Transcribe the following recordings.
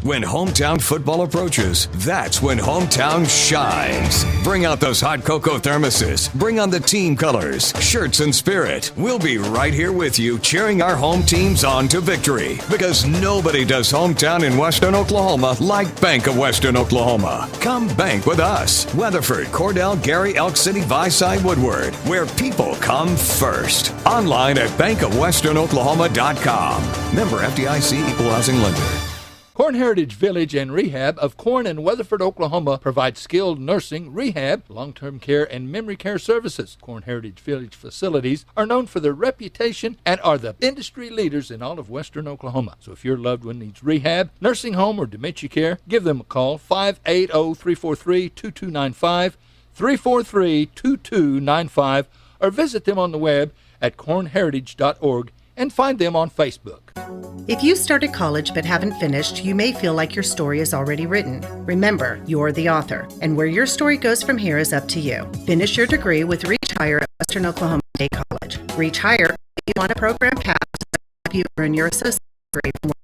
When hometown football approaches, that's when hometown shines. Bring out those hot cocoa thermoses. Bring on the team colors, shirts, and spirit. We'll be right here with you cheering our home teams on to victory, because nobody does hometown in Western Oklahoma like Bank of Western Oklahoma. Come bank with us. Weatherford, Cordell, Gary, Elk City, Visay, Woodward, where people come first. Online at bankofwesternoklahoma.com. Member FDIC, Equal Housing Lender. Corn Heritage Village and Rehab of Corn and Weatherford, Oklahoma provides skilled nursing, rehab, long-term care, and memory care services. Corn Heritage Village facilities are known for their reputation and are the industry leaders in all of Western Oklahoma. So if your loved one needs rehab, nursing home, or dementia care, give them a call, 580-343-2295, 343-2295, or visit them on the web at cornheritage.org and find them on Facebook. If you started college but haven't finished, you may feel like your story is already written. Remember, you're the author, and where your story goes from here is up to you. Finish your degree with Reach Higher at Western Oklahoma State College. Reach Higher is on a program path to help you earn your associate's degree from Western.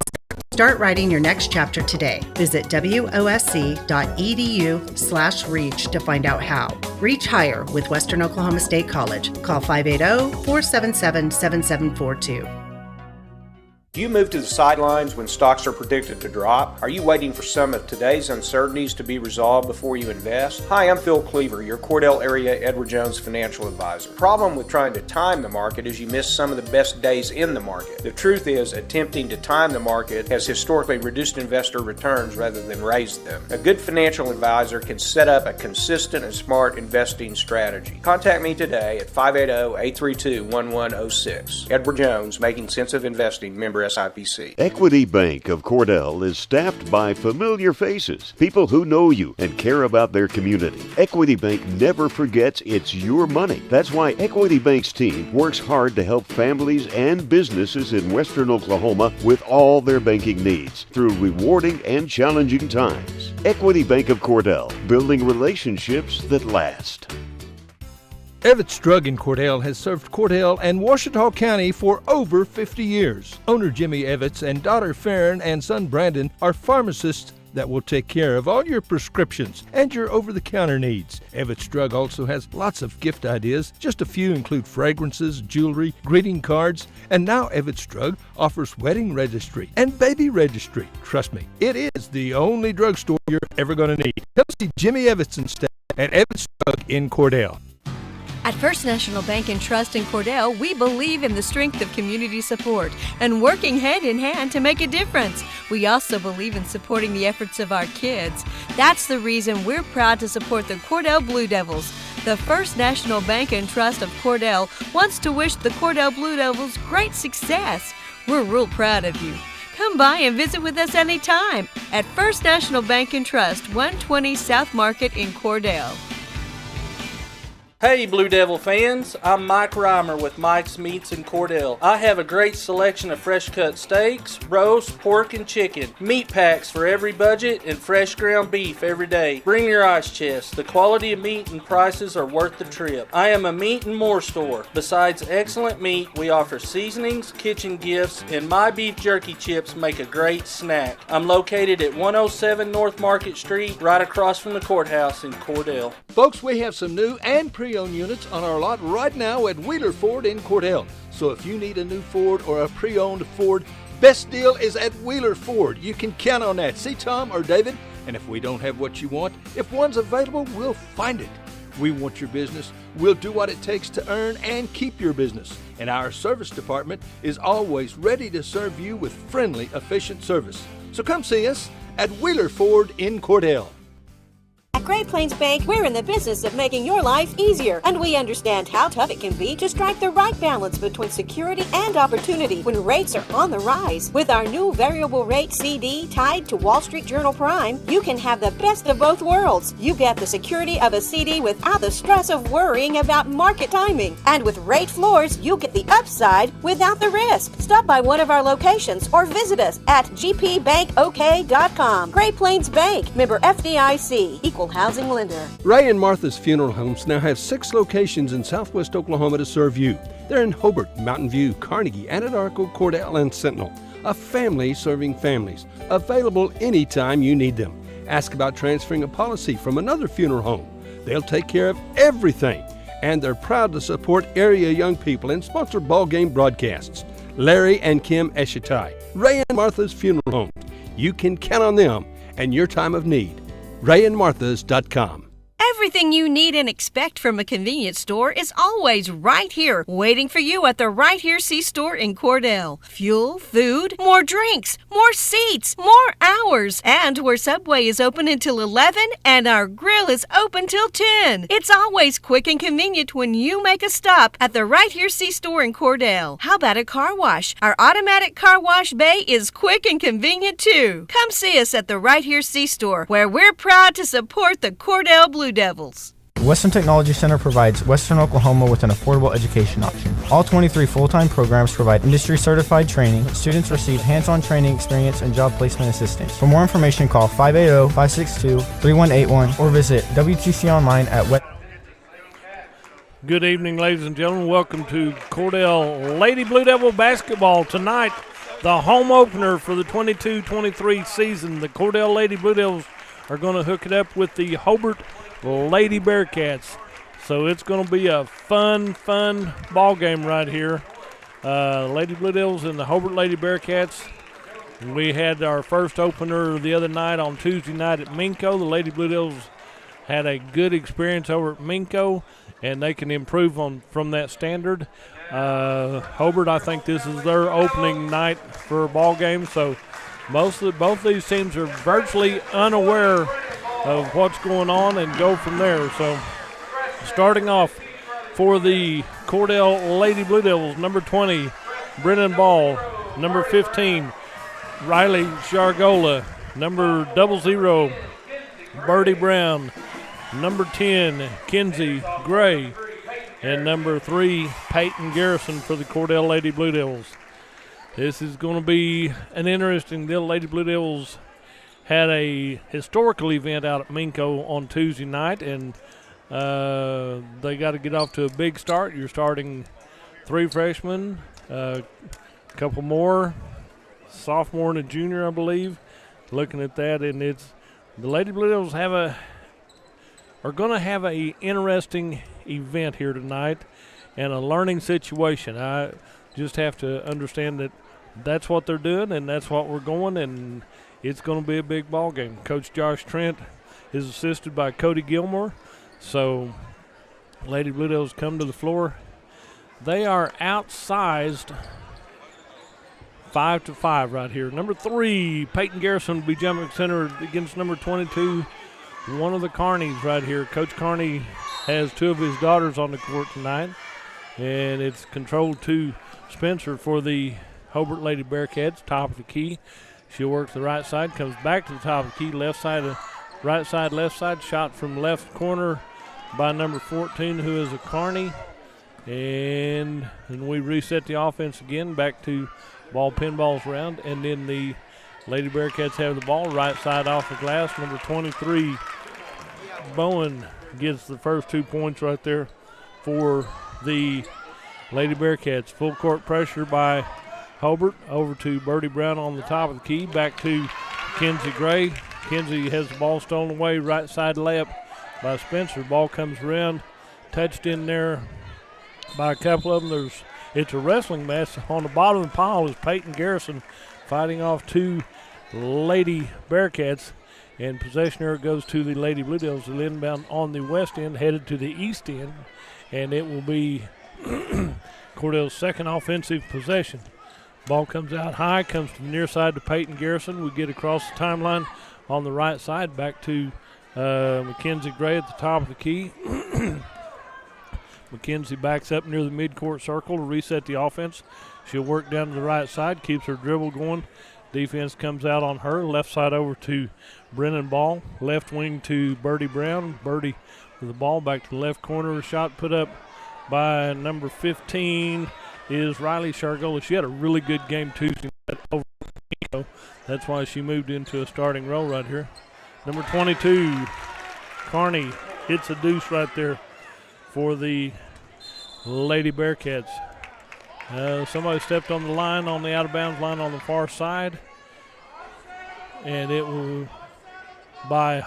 Start writing your next chapter today. Visit wosc.edu/reach to find out how. Reach Higher with Western Oklahoma State College. Call 580-477-7742. Do you move to the sidelines when stocks are predicted to drop? Are you waiting for some of today's uncertainties to be resolved before you invest? Hi, I'm Phil Cleaver, your Cordell area Edward Jones financial advisor. The problem with trying to time the market is you miss some of the best days in the market. The truth is, attempting to time the market has historically reduced investor returns rather than raised them. A good financial advisor can set up a consistent and smart investing strategy. Contact me today at 580-832-1106. Edward Jones, Making Sense of Investing, member SIPC. Equity Bank of Cordell is staffed by familiar faces, people who know you and care about their community. Equity Bank never forgets it's your money. That's why Equity Bank's team works hard to help families and businesses in Western Oklahoma with all their banking needs through rewarding and challenging times. Equity Bank of Cordell, building relationships that last. Evetts Drug in Cordell has served Cordell and Ouachita County for over 50 years. Owner Jimmy Evetts and daughter Farron and son Brandon are pharmacists that will take care of all your prescriptions and your over-the-counter needs. Evetts Drug also has lots of gift ideas. Just a few include fragrances, jewelry, greeting cards, and now Evetts Drug offers wedding registry and baby registry. Trust me, it is the only drugstore you're ever going to need. Come see Jimmy Evetts and staff at Evetts Drug in Cordell. At First National Bank and Trust in Cordell, we believe in the strength of community support and working hand in hand to make a difference. We also believe in supporting the efforts of our kids. That's the reason we're proud to support the Cordell Blue Devils. The First National Bank and Trust of Cordell wants to wish the Cordell Blue Devils great success. We're real proud of you. Come by and visit with us anytime at First National Bank and Trust, 120 South Market in Cordell. Hey Blue Devil fans, I'm Mike Reimer with Mike's Meats in Cordell. I have a great selection of fresh cut steaks, roast, pork, and chicken. Meat packs for every budget and fresh ground beef every day. Bring your ice chest. The quality of meat and prices are worth the trip. I am a meat and more store. Besides excellent meat, we offer seasonings, kitchen gifts, and my beef jerky chips make a great snack. I'm located at 107 North Market Street, right across from the courthouse in Cordell. Folks, we have some new and pre-owned units on our lot right now at Wheeler Ford in Cordell. So if you need a new Ford or a pre-owned Ford, best deal is at Wheeler Ford. You can count on that. See Tom or David, and if we don't have what you want, if one's available, we'll find it. We want your business. We'll do what it takes to earn and keep your business. And our service department is always ready to serve you with friendly, efficient service. So come see us at Wheeler Ford in Cordell. At Great Plains Bank, we're in the business of making your life easier, and we understand how tough it can be to strike the right balance between security and opportunity when rates are on the rise. With our new variable rate CD tied to Wall Street Journal Prime, you can have the best of both worlds. You get the security of a CD without the stress of worrying about market timing. And with rate floors, you get the upside without the risk. Stop by one of our locations or visit us at gpbankok.com. Great Plains Bank, member FDIC, equal housing lender. Ray and Martha's Funeral Homes now have 6 locations in southwest Oklahoma to serve you. They're in Hobart, Mountain View, Carnegie, Anadarko, Cordell, and Sentinel. a family serving families, available anytime you need them. Ask about transferring a policy from another funeral home. They'll take care of everything, and they're proud to support area young people and sponsor ball game broadcasts. Larry and Kim Eshitai, Ray and Martha's Funeral Homes. You can count on them and your time of need. RayandMarthas.com. Everything you need and expect from a convenience store is always right here, waiting for you at the Right Here C-Store in Cordell. Fuel, food, more drinks, more seats, more hours, and where Subway is open until 11 and our grill is open till 10. It's always quick and convenient when you make a stop at the Right Here C-Store in Cordell. How about a car wash? Our automatic car wash bay is quick and convenient too. Come see us at the Right Here C-Store, where we're proud to support the Cordell Blue Devils. Western Technology Center provides Western Oklahoma with an affordable education option. All 23 full-time programs provide industry-certified training. Students receive hands-on training experience and job placement assistance. For more information, call 580-562-3181 or visit WTC online at West. Good evening, ladies and gentlemen. Welcome to Cordell Lady Blue Devil basketball. Tonight, the home opener for the 22-23 season. The Cordell Lady Blue Devils are going to hook it up with the Hobart Lady Bearcats. So it's going to be a fun ball game right here. Lady Blue Devils and the Hobart Lady Bearcats. We had our first opener the other night on Tuesday night at Minco. The Lady Blue Devils had a good experience over at Minco, and they can improve from that standard. Hobart, I think this is their opening night for a ball game, so both these teams are virtually unaware of what's going on and go from there. So starting off for the Cordell Lady Blue Devils, number 20, Brennan Ball, number 15, Riley Shargola, number 00, Birdie Brown, number 10, Kinsey Gray, and number 3, Peyton Garrison for the Cordell Lady Blue Devils. This is going to be an interesting deal. Lady Blue Devils had a historical event out at Minco on Tuesday night, and they got to get off to a big start. You're starting 3 freshmen, a couple more, sophomore and a junior, I believe. Looking at that, and it's the Lady Blue Devils are going to have a interesting event here tonight and a learning situation. I just have to understand that that's what they're doing and that's what we're going, and it's going to be a big ball game. Coach Josh Trent is assisted by Cody Gilmore. So Lady Blue Devils come to the floor. They are outsized 5-5 right here. Number 3, Peyton Garrison will be jumping center against number 22, one of the Carneys right here. Coach Carney has 2 of his daughters on the court tonight, and it's controlled to Spencer for the Hobart Lady Bearcats, top of the key. She works the right side, comes back to the top of the key, left side, left side, shot from left corner by number 14, who is a Carney. And then we reset the offense again, back to ball pinballs round, and then the Lady Bearcats have the ball, right side off the glass. Number 23, Bowen, gets the first 2 points right there for the Lady Bearcats. Full court pressure by Hobart, over to Birdie Brown on the top of the key, back to Kinsey Gray. Kinsey has the ball stolen away, right side layup by Spencer. Ball comes around, touched in there by a couple of them. It's a wrestling match. On the bottom of the pile is Peyton Garrison fighting off 2 Lady Bearcats, and possession here goes to the Lady Blue Devils. The inbound on the west end, headed to the east end, and it will be Cordell's second offensive possession. Ball comes out high, comes to the near side to Peyton Garrison. We get across the timeline on the right side, back to Mackenzie Gray at the top of the key. Mackenzie backs up near the midcourt circle to reset the offense. She'll work down to the right side, keeps her dribble going. Defense comes out on her. Left side over to Brennan Ball. Left wing to Birdie Brown. Birdie with the ball back to the left corner. Shot put up by number 15 is Riley Shargola. She had a really good game Tuesday night over Nico. That's why she moved into a starting role right here. Number 22, Carney, hits a deuce right there for the Lady Bearcats. Somebody stepped on the line, on the out-of-bounds line on the far side. And it will by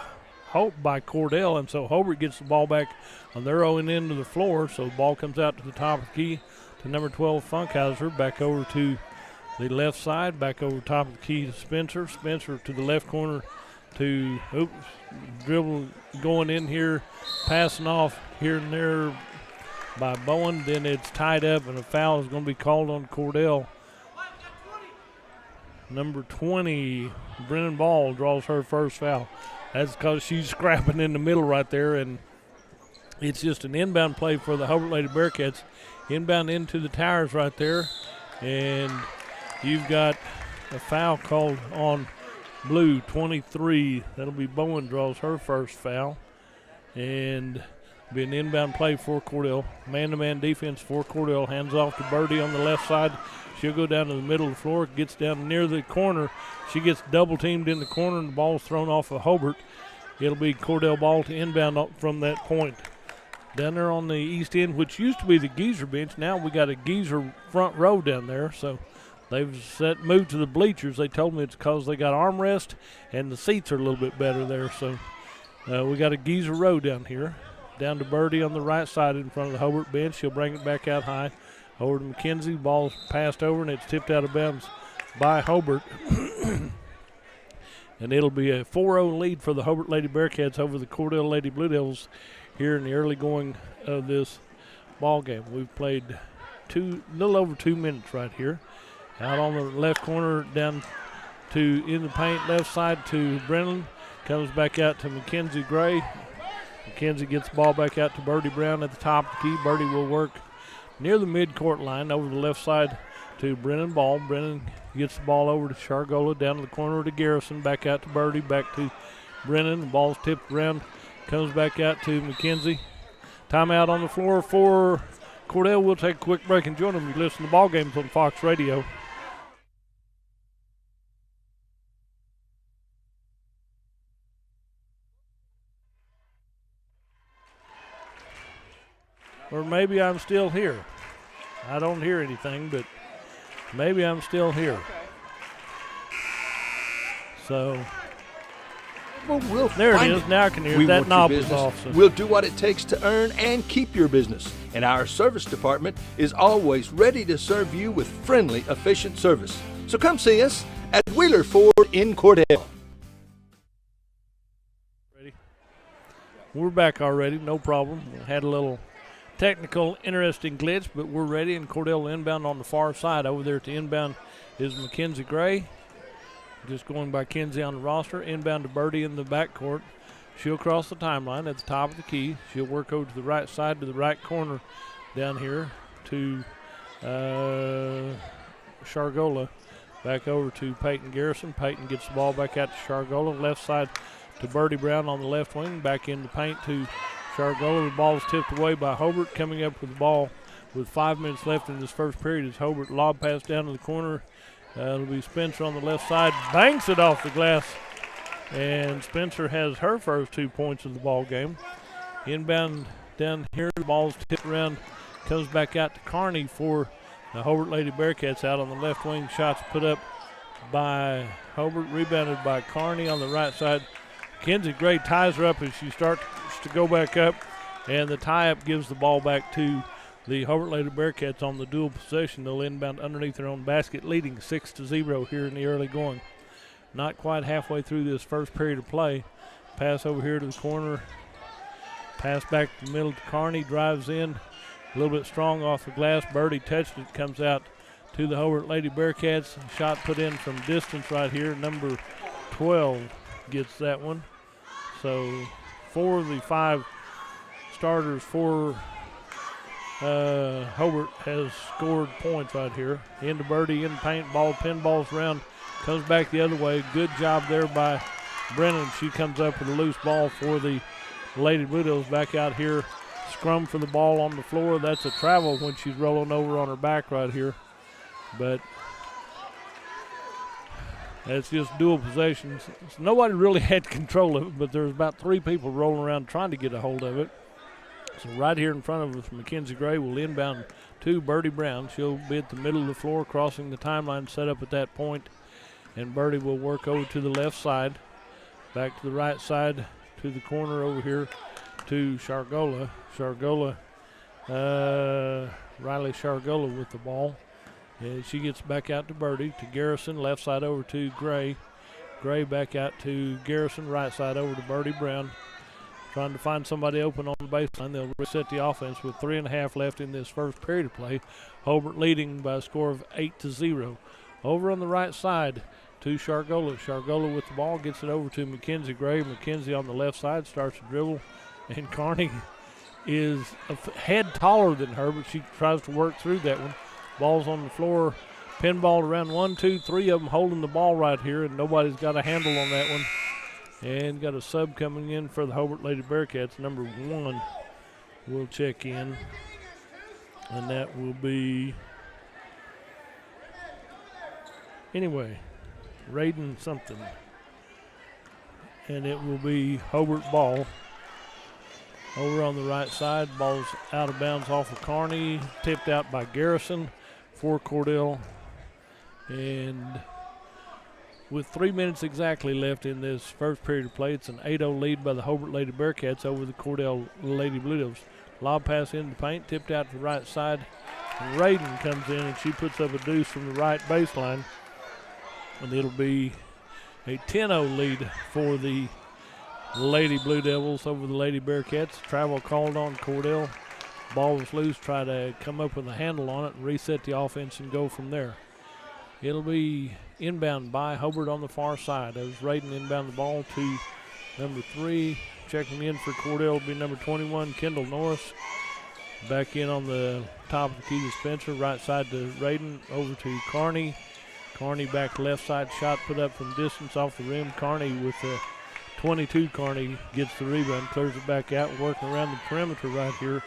Cordell, and so Hobart gets the ball back on their own end of the floor, so the ball comes out to the top of the key to number 12, Funkhauser, back over to the left side, back over top of the key to Spencer. Spencer to the left corner to, dribble going in here, passing off here and there by Bowen. Then it's tied up, and a foul is going to be called on Cordell. Number 20, Brennan Ball, draws her first foul. That's because she's scrapping in the middle right there, and it's just an inbound play for the Hobart Lady Bearcats. Inbound into the towers right there, and you've got a foul called on blue, 23. That'll be Bowen, draws her first foul, and be an inbound play for Cordell. Man-to-man defense for Cordell. Hands off to Birdie on the left side. She'll go down to the middle of the floor, gets down near the corner. She gets double-teamed in the corner, and the ball's thrown off of Hobart. It'll be Cordell ball to inbound from that point. Down there on the east end, which used to be the Geezer bench, now we got a Geezer front row down there, so they've moved to the bleachers. They told me it's because they got armrest, and the seats are a little bit better there, so we got a Geezer row down here. Down to Birdie on the right side in front of the Hobart bench. She'll bring it back out high. Over to McKenzie. Ball's passed over, and it's tipped out of bounds by Hobart. And it'll be a 4-0 lead for the Hobart Lady Bearcats over the Cordell Lady Blue Devils here in the early going of this ball game. We've played a little over 2 minutes right here. Out on the left corner, down to in the paint, left side to Brennan. Comes back out to Mackenzie Gray. McKenzie gets the ball back out to Birdie Brown at the top of the key. Birdie will work near the midcourt line over the left side to Brennan Ball. Brennan gets the ball over to Shargola, down to the corner to Garrison, back out to Birdie, back to Brennan. The ball's tipped around, comes back out to McKenzie. Timeout on the floor for Cordell. We'll take a quick break and join them. You listen to ball games on Fox Radio. Or maybe I'm still here. I don't hear anything, but maybe I'm still here. So, there it is. Now I can hear that knob is off. So. We'll do what it takes to earn and keep your business. And our service department is always ready to serve you with friendly, efficient service. So come see us at Wheeler Ford in Cordell. Ready? We're back already. No problem. We had a little technical, interesting glitch, but we're ready, and Cordell inbound on the far side. Over there to inbound is Mackenzie Gray. Just going by Kenzie on the roster. Inbound to Birdie in the backcourt. She'll cross the timeline at the top of the key. She'll work over to the right side, to the right corner down here to Shargola. Back over to Peyton Garrison. Peyton gets the ball back out to Shargola. Left side to Birdie Brown on the left wing. Back in the paint to Shargola. The ball is tipped away by Hobart. Coming up with the ball with 5 minutes left in this first period is Hobart. Lob pass down to the corner. It'll be Spencer on the left side. Banks it off the glass. And Spencer has her first 2 points of the ball game. Inbound down here. The ball's tipped around. Comes back out to Kearney for the Hobart Lady Bearcats out on the left wing. Shots put up by Hobart. Rebounded by Kearney on the right side. Kenzie Gray ties her up as she starts to go back up, and the tie-up gives the ball back to the Hobart Lady Bearcats on the dual possession. They'll inbound underneath their own basket, leading 6-0 here in the early going. Not quite halfway through this first period of play. Pass over here to the corner. Pass back to the middle to Kearney. Drives in. A little bit strong off the glass. Birdie touched it. Comes out to the Hobart Lady Bearcats. Shot put in from distance right here. Number 12 gets that one. So 4 of the 5 starters for Hobart has scored points right here. Into Birdie, in paint, ball, pinballs around, comes back the other way. Good job there by Brennan. She comes up with a loose ball for the Lady Blue Devils back out here. Scrum for the ball on the floor. That's a travel when she's rolling over on her back right here. But it's just dual possessions. Nobody really had control of it, but there's about 3 people rolling around trying to get a hold of it. So right here in front of us, Mackenzie Gray will inbound to Birdie Brown. She'll be at the middle of the floor, crossing the timeline set up at that point. And Birdie will work over to the left side, back to the right side, to the corner over here to Shargola. Riley Shargola with the ball. And she gets back out to Birdie, to Garrison, left side over to Gray. Gray back out to Garrison, right side over to Birdie Brown. Trying to find somebody open on the baseline. They'll reset the offense with 3.5 left in this first period of play. Hobart leading by a score of 8-0. Over on the right side to Shargola. Shargola with the ball, gets it over to Mackenzie Gray. Mackenzie on the left side starts to dribble, and Carney is a head taller than her, but she tries to work through that one. Ball's on the floor, pinballed around 1, 2, 3 of them holding the ball right here, and nobody's got a handle on that one. And got a sub coming in for the Hobart Lady Bearcats. Number 1 will check in, and that will be, anyway, Raiden something. And it will be Hobart ball. Over on the right side, ball's out of bounds off of Carney, tipped out by Garrison for Cordell. And with 3 minutes exactly left in this first period of play, it's an 8-0 lead by the Hobart Lady Bearcats over the Cordell Lady Blue Devils. Lob pass into the paint, tipped out to the right side. And Raiden comes in, and she puts up a deuce from the right baseline. And it'll be a 10-0 lead for the Lady Blue Devils over the Lady Bearcats. Travel called on Cordell. Ball was loose, try to come up with a handle on it and reset the offense and go from there. It'll be inbound by Hobart on the far side. As Raiden inbound the ball to number 3. Checking in for Cordell will be number 21, Kendall Norris. Back in on the top of the key to Spencer. Right side to Raiden, over to Carney. Carney back left side, shot put up from distance off the rim. Carney with the 22. Carney gets the rebound, clears it back out, working around the perimeter right here.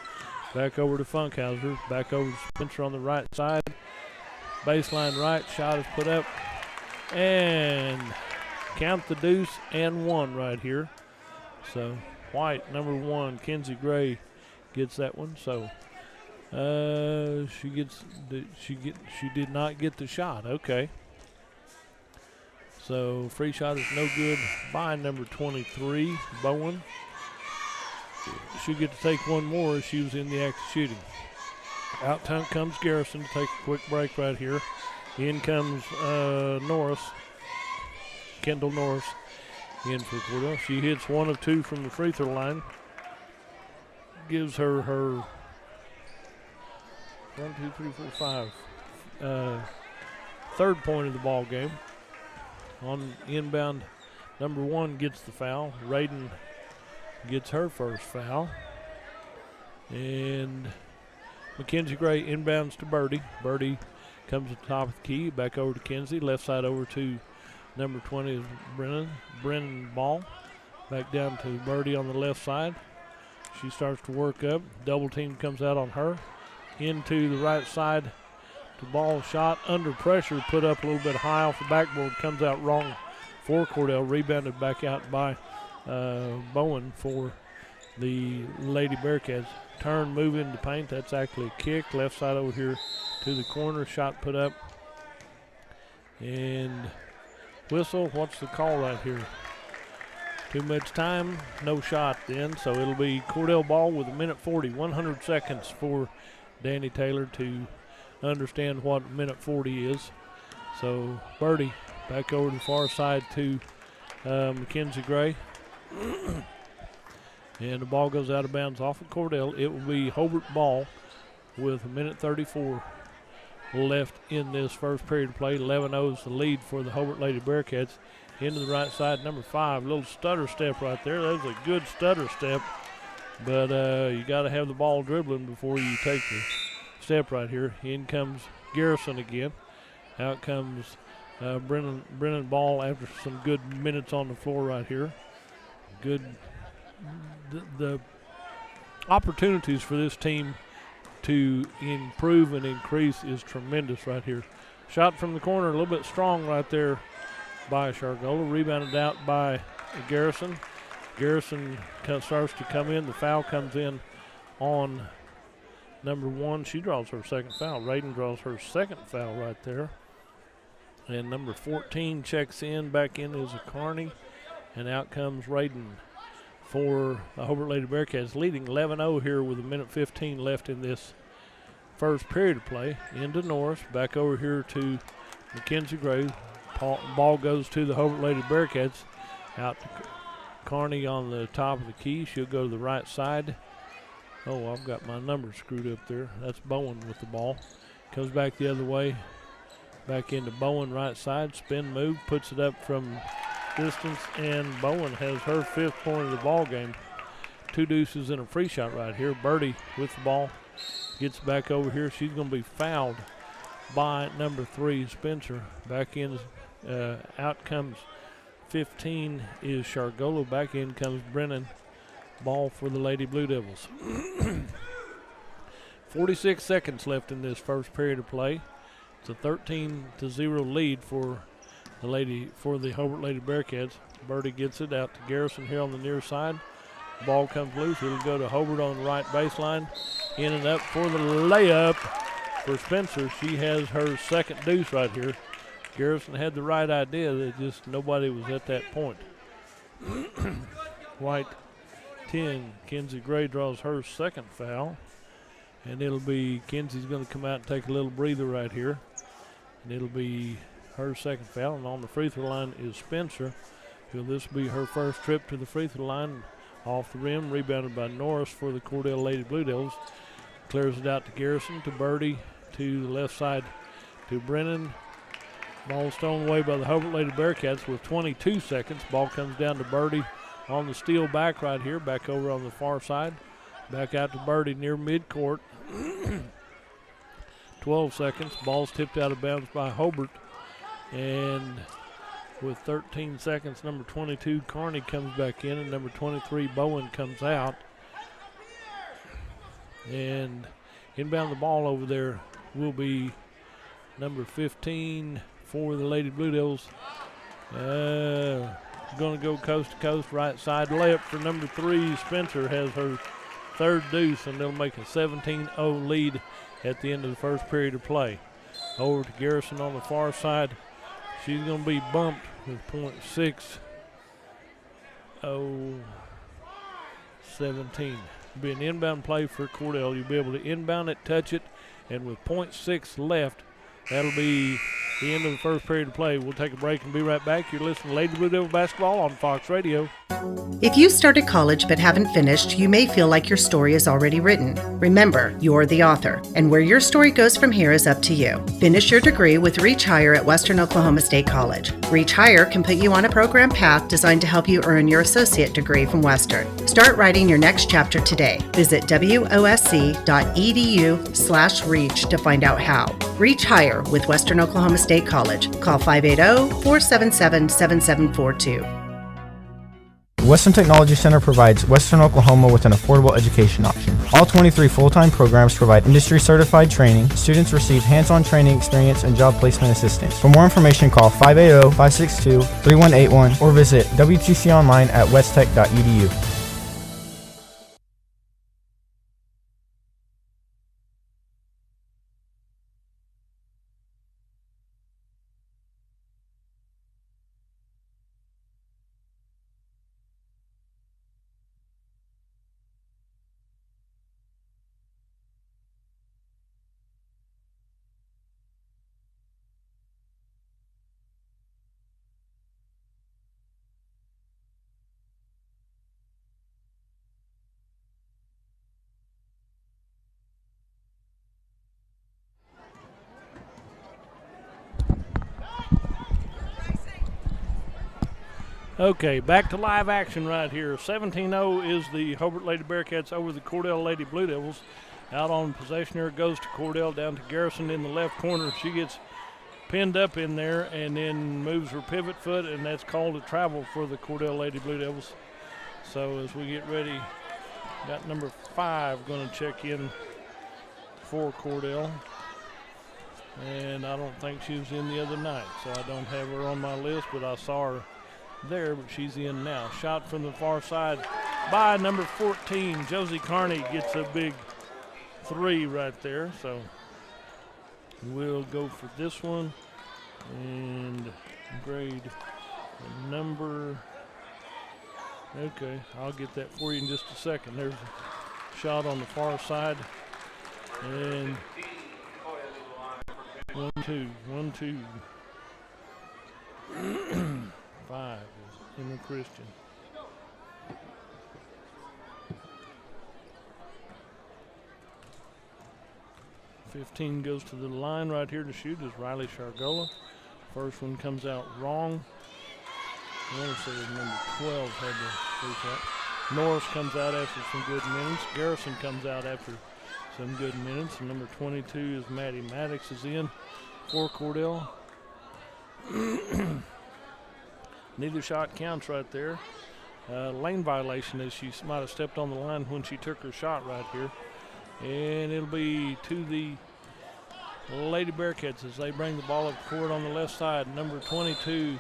Back over to Funkhauser, back over to Spencer on the right side. Baseline right, shot is put up, and count the deuce and 1 right here. So White, number 1, Kenzie Gray gets that one. So she did not get the shot. Okay. So free shot is no good by number 23, Bowen. She'll get to take one more as she was in the act of shooting. Out comes Garrison to take a quick break right here. In comes Norris, Kendall Norris, in for Cordell. She hits 1 of 2 from the free throw line. Gives her 1, 2, 3, 4, 5. Third point of the ball game. On inbound, number 1 gets the foul. Raiden gets her first foul. And Mackenzie Gray inbounds to Birdie. Birdie comes to the top of the key, back over to Kenzie. Left side over to number 20 is Brennan. Brennan ball. Back down to Birdie on the left side. She starts to work up. Double team comes out on her. Into the right side. The ball shot under pressure, put up a little bit high off the backboard. Comes out wrong for Cordell. Rebounded back out by Bowen for the Lady Bearcats. Turn, move into paint. That's actually a kick. Left side over here to the corner. Shot put up. And whistle. What's the call right here? Too much time. No shot then. So it'll be Cordell ball with 1:40. 100 seconds for Danny Taylor to understand what 1:40 is. So Birdie back over to the far side to Mackenzie Gray. And the ball goes out of bounds off of Cordell. It will be Hobart ball with 1:34 left in this first period of play. 11-0 is the lead for the Hobart Lady Bearcats. Into the right side, number 5. Little stutter step right there. That was a good stutter step. But you got to have the ball dribbling before you take the step right here. In comes Garrison again. Out comes Brennan ball after some good minutes on the floor right here. Good. The opportunities for this team to improve and increase is tremendous right here. Shot from the corner, a little bit strong right there by Shargola. Rebounded out by Garrison. Garrison starts to come in. The foul comes in on number 1. She draws her second foul. Raiden draws her second foul right there. And number 14 checks in. Back in is a Carney. And out comes Raiden for the Hobart Lady Bearcats, leading 11-0 here with 1:15 left in this first period of play. Into Norris, back over here to Mackenzie Gray. Ball goes to the Hobart Lady Bearcats. Out to Carney on the top of the key. She'll go to the right side. Oh, I've got my numbers screwed up there. That's Bowen with the ball. Comes back the other way. Back into Bowen, right side. Spin move, puts it up from distance, and Bowen has her 5th point of the ball game. 2 deuces and a free shot right here. Birdie with the ball gets back over here. She's going to be fouled by number 3, Spencer. Back in, out comes 15 is Shargolo. Back in comes Brennan. Ball for the Lady Blue Devils. 46 seconds left in this first period of play. It's a 13-0 lead for the Hobart Lady Bearcats. Birdie gets it out to Garrison here on the near side. Ball comes loose. It'll go to Hobart on the right baseline. In and up for the layup for Spencer. She has her second deuce right here. Garrison had the right idea. That just nobody was at that point. White 10. Kenzie Gray draws her second foul. And it'll be Kenzie's going to come out and take a little breather right here. And it'll be her second foul. And on the free throw line is Spencer. Will this be her first trip to the free throw line? Off the rim, rebounded by Norris for the Cordell Lady Blue Devils. Clears it out to Garrison, to Birdie, to the left side to Brennan. Ball stolen away by the Hobart Lady Bearcats with 22 seconds. Ball comes down to Birdie on the steal back right here, back over on the far side. Back out to Birdie near midcourt. 12 seconds. Ball's tipped out of bounds by Hobart. And with 13 seconds, number 22, Carney comes back in, and number 23, Bowen comes out. And inbound the ball over there will be number 15 for the Lady Blue Devils. Going to go coast to coast, right side layup for number 3. Spencer has her third deuce, and they'll make a 17-0 lead at the end of the first period of play. Over to Garrison on the far side. She's going to be bumped with .6017. Be an inbound play for Cordell. You'll be able to inbound it, touch it, and with .6 left, that'll be the end of the first period of play. We'll take a break and be right back. You're listening to Lady Blue Devil Basketball on Fox Radio. If you started college but haven't finished, you may feel like your story is already written. Remember, you're the author, and where your story goes from here is up to you. Finish your degree with Reach Higher at Western Oklahoma State College. Reach Higher can put you on a program path designed to help you earn your associate degree from Western. Start writing your next chapter today. Visit wosc.edu/reach to find out how. Reach Higher with Western Oklahoma State College. Call 580-477-7742. Western Technology Center provides Western Oklahoma with an affordable education option. All 23 full-time programs provide industry-certified training. Students receive hands-on training experience and job placement assistance. For more information, call 580-562-3181 or visit WTC online at westtech.edu. Okay, back to live action right here. 17-0 is the Hobart Lady Bearcats over the Cordell Lady Blue Devils. Out on possession here, goes to Cordell, down to Garrison in the left corner. She gets pinned up in there and then moves her pivot foot, and that's called a travel for the Cordell Lady Blue Devils. So as we get ready, got number 5 going to check in for Cordell. And I don't think she was in the other night, so I don't have her on my list, but I saw her there, but she's in now. Shot from the far side by number 14. Josie Carney gets a big 3 right there. So we'll go for this one and grade the number. Okay, I'll get that for you in just a second. There's a shot on the far side. And 1-2, 1-2. 5 is Emma Christian. $15 goes to the line right here to shoot is Riley Shargola. First one comes out wrong. I want to say number 12 had the free shot. Norris comes out after some good minutes. Garrison comes out after some good minutes. And number 22 is Maddie Maddox is in for Cordell. Neither shot counts right there. Lane violation as she might have stepped on the line when she took her shot right here. And it'll be to the Lady Bearcats as they bring the ball up court on the left side. Number 22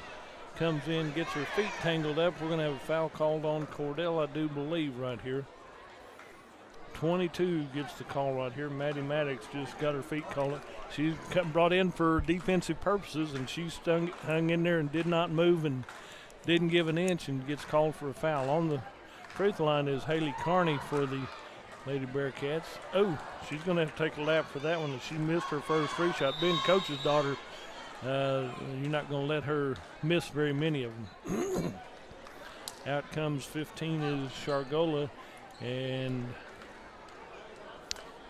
comes in, gets her feet tangled up. We're going to have a foul called on Cordell, I do believe, right here. 22 gets the call right here. Maddie Maddox just got her feet called. She's brought in for defensive purposes, and she hung in there and did not move and didn't give an inch and gets called for a foul. On the free throw line is Haley Carney for the Lady Bearcats. Oh, she's going to have to take a lap for that one. She missed her first free shot. Being coach's daughter, you're not going to let her miss very many of them. Out comes 15 is Shargola, and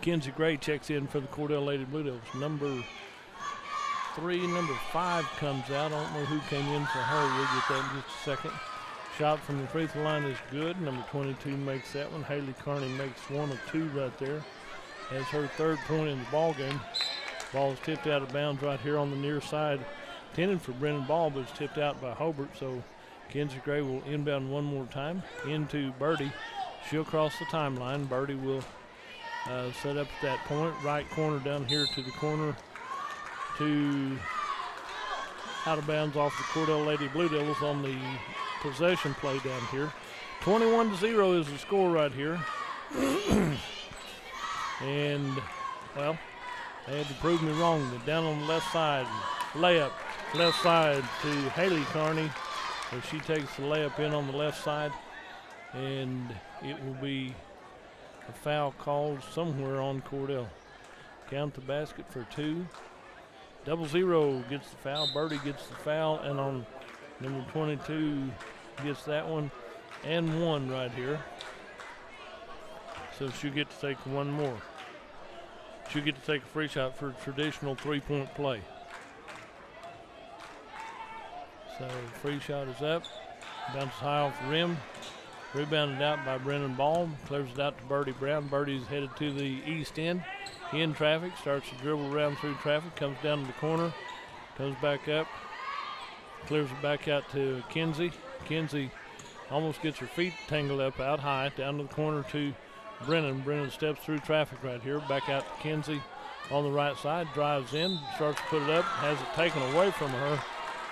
Kenzie Gray checks in for the Cordell Lady Blue Devils. Number 3, number 5 comes out. I don't know who came in for her. We'll get that in just a second. Shot from the free throw line is good. Number 22 makes that one. Haley Carney makes 1 of 2 right there. That's her 3rd point in the ball game. Ball is tipped out of bounds right here on the near side. Intended for Brennan Ball, but it's tipped out by Hobart. So Kenzie Gray will inbound one more time into Birdie. She'll cross the timeline. Birdie will set up at that point. Right corner down here to the corner to out of bounds off the Cordell Lady Blue Devils on the possession play down here. 21-0 is the score right here. And, well, they had to prove me wrong. But down on the left side, layup, left side to Haley Carney. So she takes the layup in on the left side. And it will be a foul called somewhere on Cordell. Count the basket for 2. 0-0 gets the foul. Birdie gets the foul. And on number 22 gets that one and 1 right here. So she'll get to take one more. She'll get to take a free shot for traditional 3-point play. So free shot is up. Bounces high off the rim. Rebounded out by Brennan Ball. Clears it out to Birdie Brown. Birdie's headed to the east end. In traffic. Starts to dribble around through traffic. Comes down to the corner. Comes back up. Clears it back out to Kenzie. Kenzie almost gets her feet tangled up out high. Down to the corner to Brennan. Brennan steps through traffic right here. Back out to Kenzie on the right side. Drives in. Starts to put it up. Has it taken away from her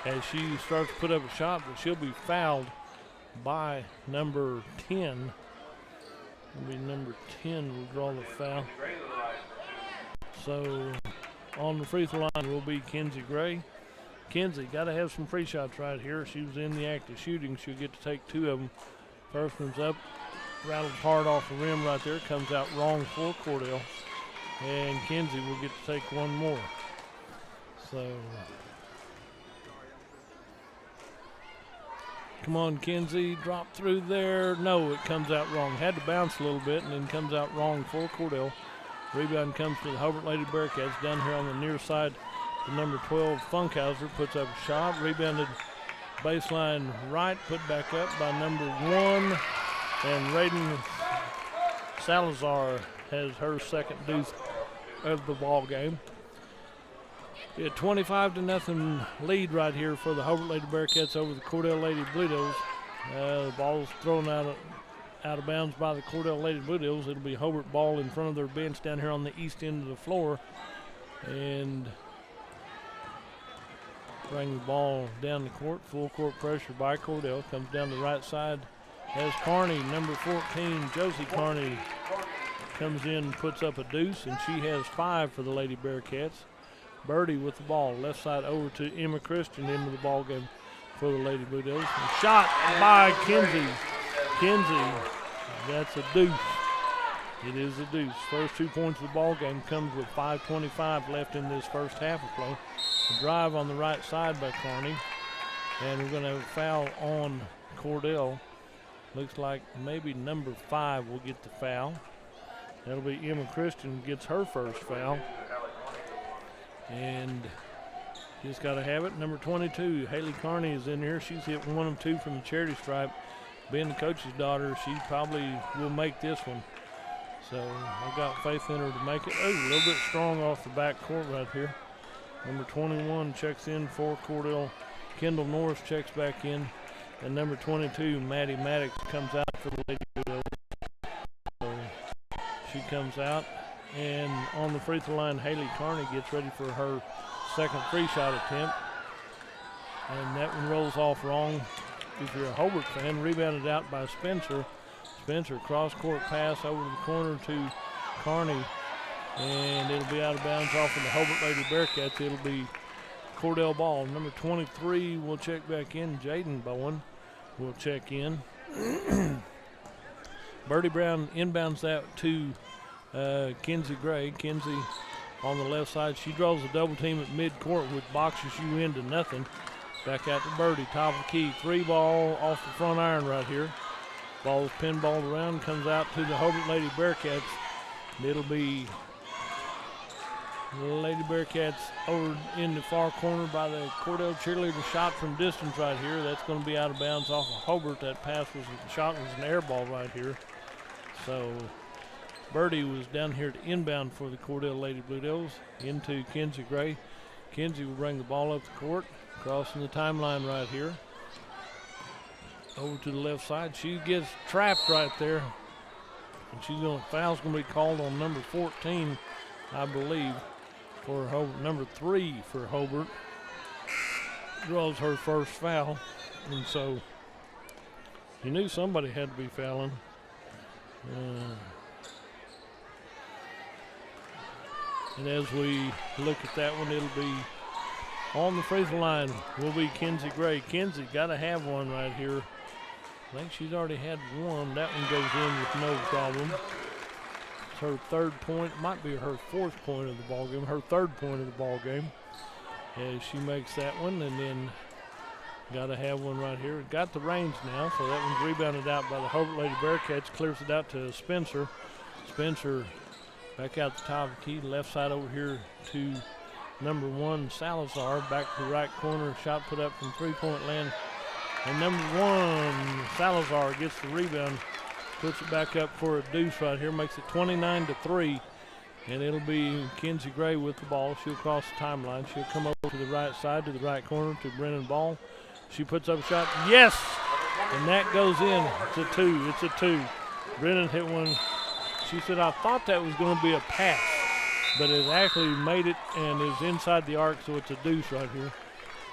as she starts to put up a shot, but she'll be fouled by number 10. It'll be number 10 will draw the foul. So on the free throw line will be Kenzie Gray. Kenzie got to have some free shots right here. She was in the act of shooting. She'll get to take 2 of them. First one's up, rattles hard off the rim right there. Comes out wrong for Cordell. And Kenzie will get to take 1 more. So come on, Kenzie, drop through there. No, it comes out wrong. Had to bounce a little bit and then comes out wrong for Cordell. Rebound comes to the Hobart Lady Bearcats down here on the near side. The number 12, Funkhauser, puts up a shot. Rebounded baseline right, put back up by number 1. And Raiden Salazar has her second deuce of the ball game. A 25-0 lead right here for the Hobart Lady Bearcats over the Cordell Lady Blue Devils. The ball is thrown out of bounds by the Cordell Lady Blue Devils. It'll be Hobart ball in front of their bench down here on the east end of the floor. And bring the ball down the court. Full court pressure by Cordell. Comes down the right side as Carney, number 14, Josie Carney, comes in and puts up a deuce, and she has 5 for the Lady Bearcats. Birdie with the ball, left side over to Emma Christian into the ball game for the Lady Blue Devils. Shot by Kinsey. Kinsey, that's a deuce. It is a deuce. First 2 points of the ball game comes with 5:25 left in this first half of play. A drive on the right side by Carney, and we're going to have a foul on Cordell. Looks like maybe number 5 will get the foul. That'll be Emma Christian gets her first foul. And she's got to have it. Number 22, Haley Carney is in here. She's hit 1 of 2 from the charity stripe. Being the coach's daughter, she probably will make this one. So I've got faith in her to make it. Oh, a little bit strong off the back court right here. Number 21 checks in for Cordell. Kendall Norris checks back in. And number 22, Maddie Maddox, comes out for the Lady Blue Devils. So she comes out. And on the free throw line, Haley Carney gets ready for her second free shot attempt. And that one rolls off wrong. If you're a Hobart fan, rebounded out by Spencer. Spencer, cross-court pass over the corner to Carney. And it'll be out of bounds off of the Hobart Lady Bearcats. It'll be Cordell ball. Number 23 will check back in. Jaden Bowen will check in. Birdie Brown inbounds that to Kinsey Gray. Kinsey on the left side. She draws a double team at midcourt, which boxes you into nothing. Back out to Birdie, top of the key. 3 ball off the front iron right here. Ball is pinballed around, comes out to the Hobart Lady Bearcats. It'll be the Lady Bearcats over in the far corner by the Cordell cheerleader. Shot from distance right here. That's going to be out of bounds off of Hobart. That shot was an air ball right here. So Birdie was down here to inbound for the Cordell Lady Blue Devils into Kinsey Gray. Kinsey will bring the ball up the court, crossing the timeline right here. Over to the left side. She gets trapped right there. And foul's going to be called on number 14, I believe, for Hobart. Number 3 for Hobart draws her first foul. And so you knew somebody had to be fouling. And as we look at that one, it'll be on the free throw line will be Kinsey Gray. Kinsey got to have one right here. I think she's already had one. That one goes in with no problem. It's her 3rd point. Might be her 4th point of the ball game. Her 3rd point of the ball game. As she makes that one, and then got to have one right here. Got the range now, so that one's rebounded out by the Hobart Lady Bearcats. Clears it out to Spencer. Spencer back out the top of the key. Left side over here to number 1, Salazar. Back to the right corner. Shot put up from 3-point land. And number 1, Salazar gets the rebound. Puts it back up for a deuce right here. Makes it 29-3. And it'll be Kinsey Gray with the ball. She'll cross the timeline. She'll come over to the right side, to the right corner, to Brennan Ball. She puts up a shot. Yes! And that goes in. It's a 2. It's a 2. Brennan hit one. She said, I thought that was going to be a pass, but it actually made it and is inside the arc, so it's a deuce right here.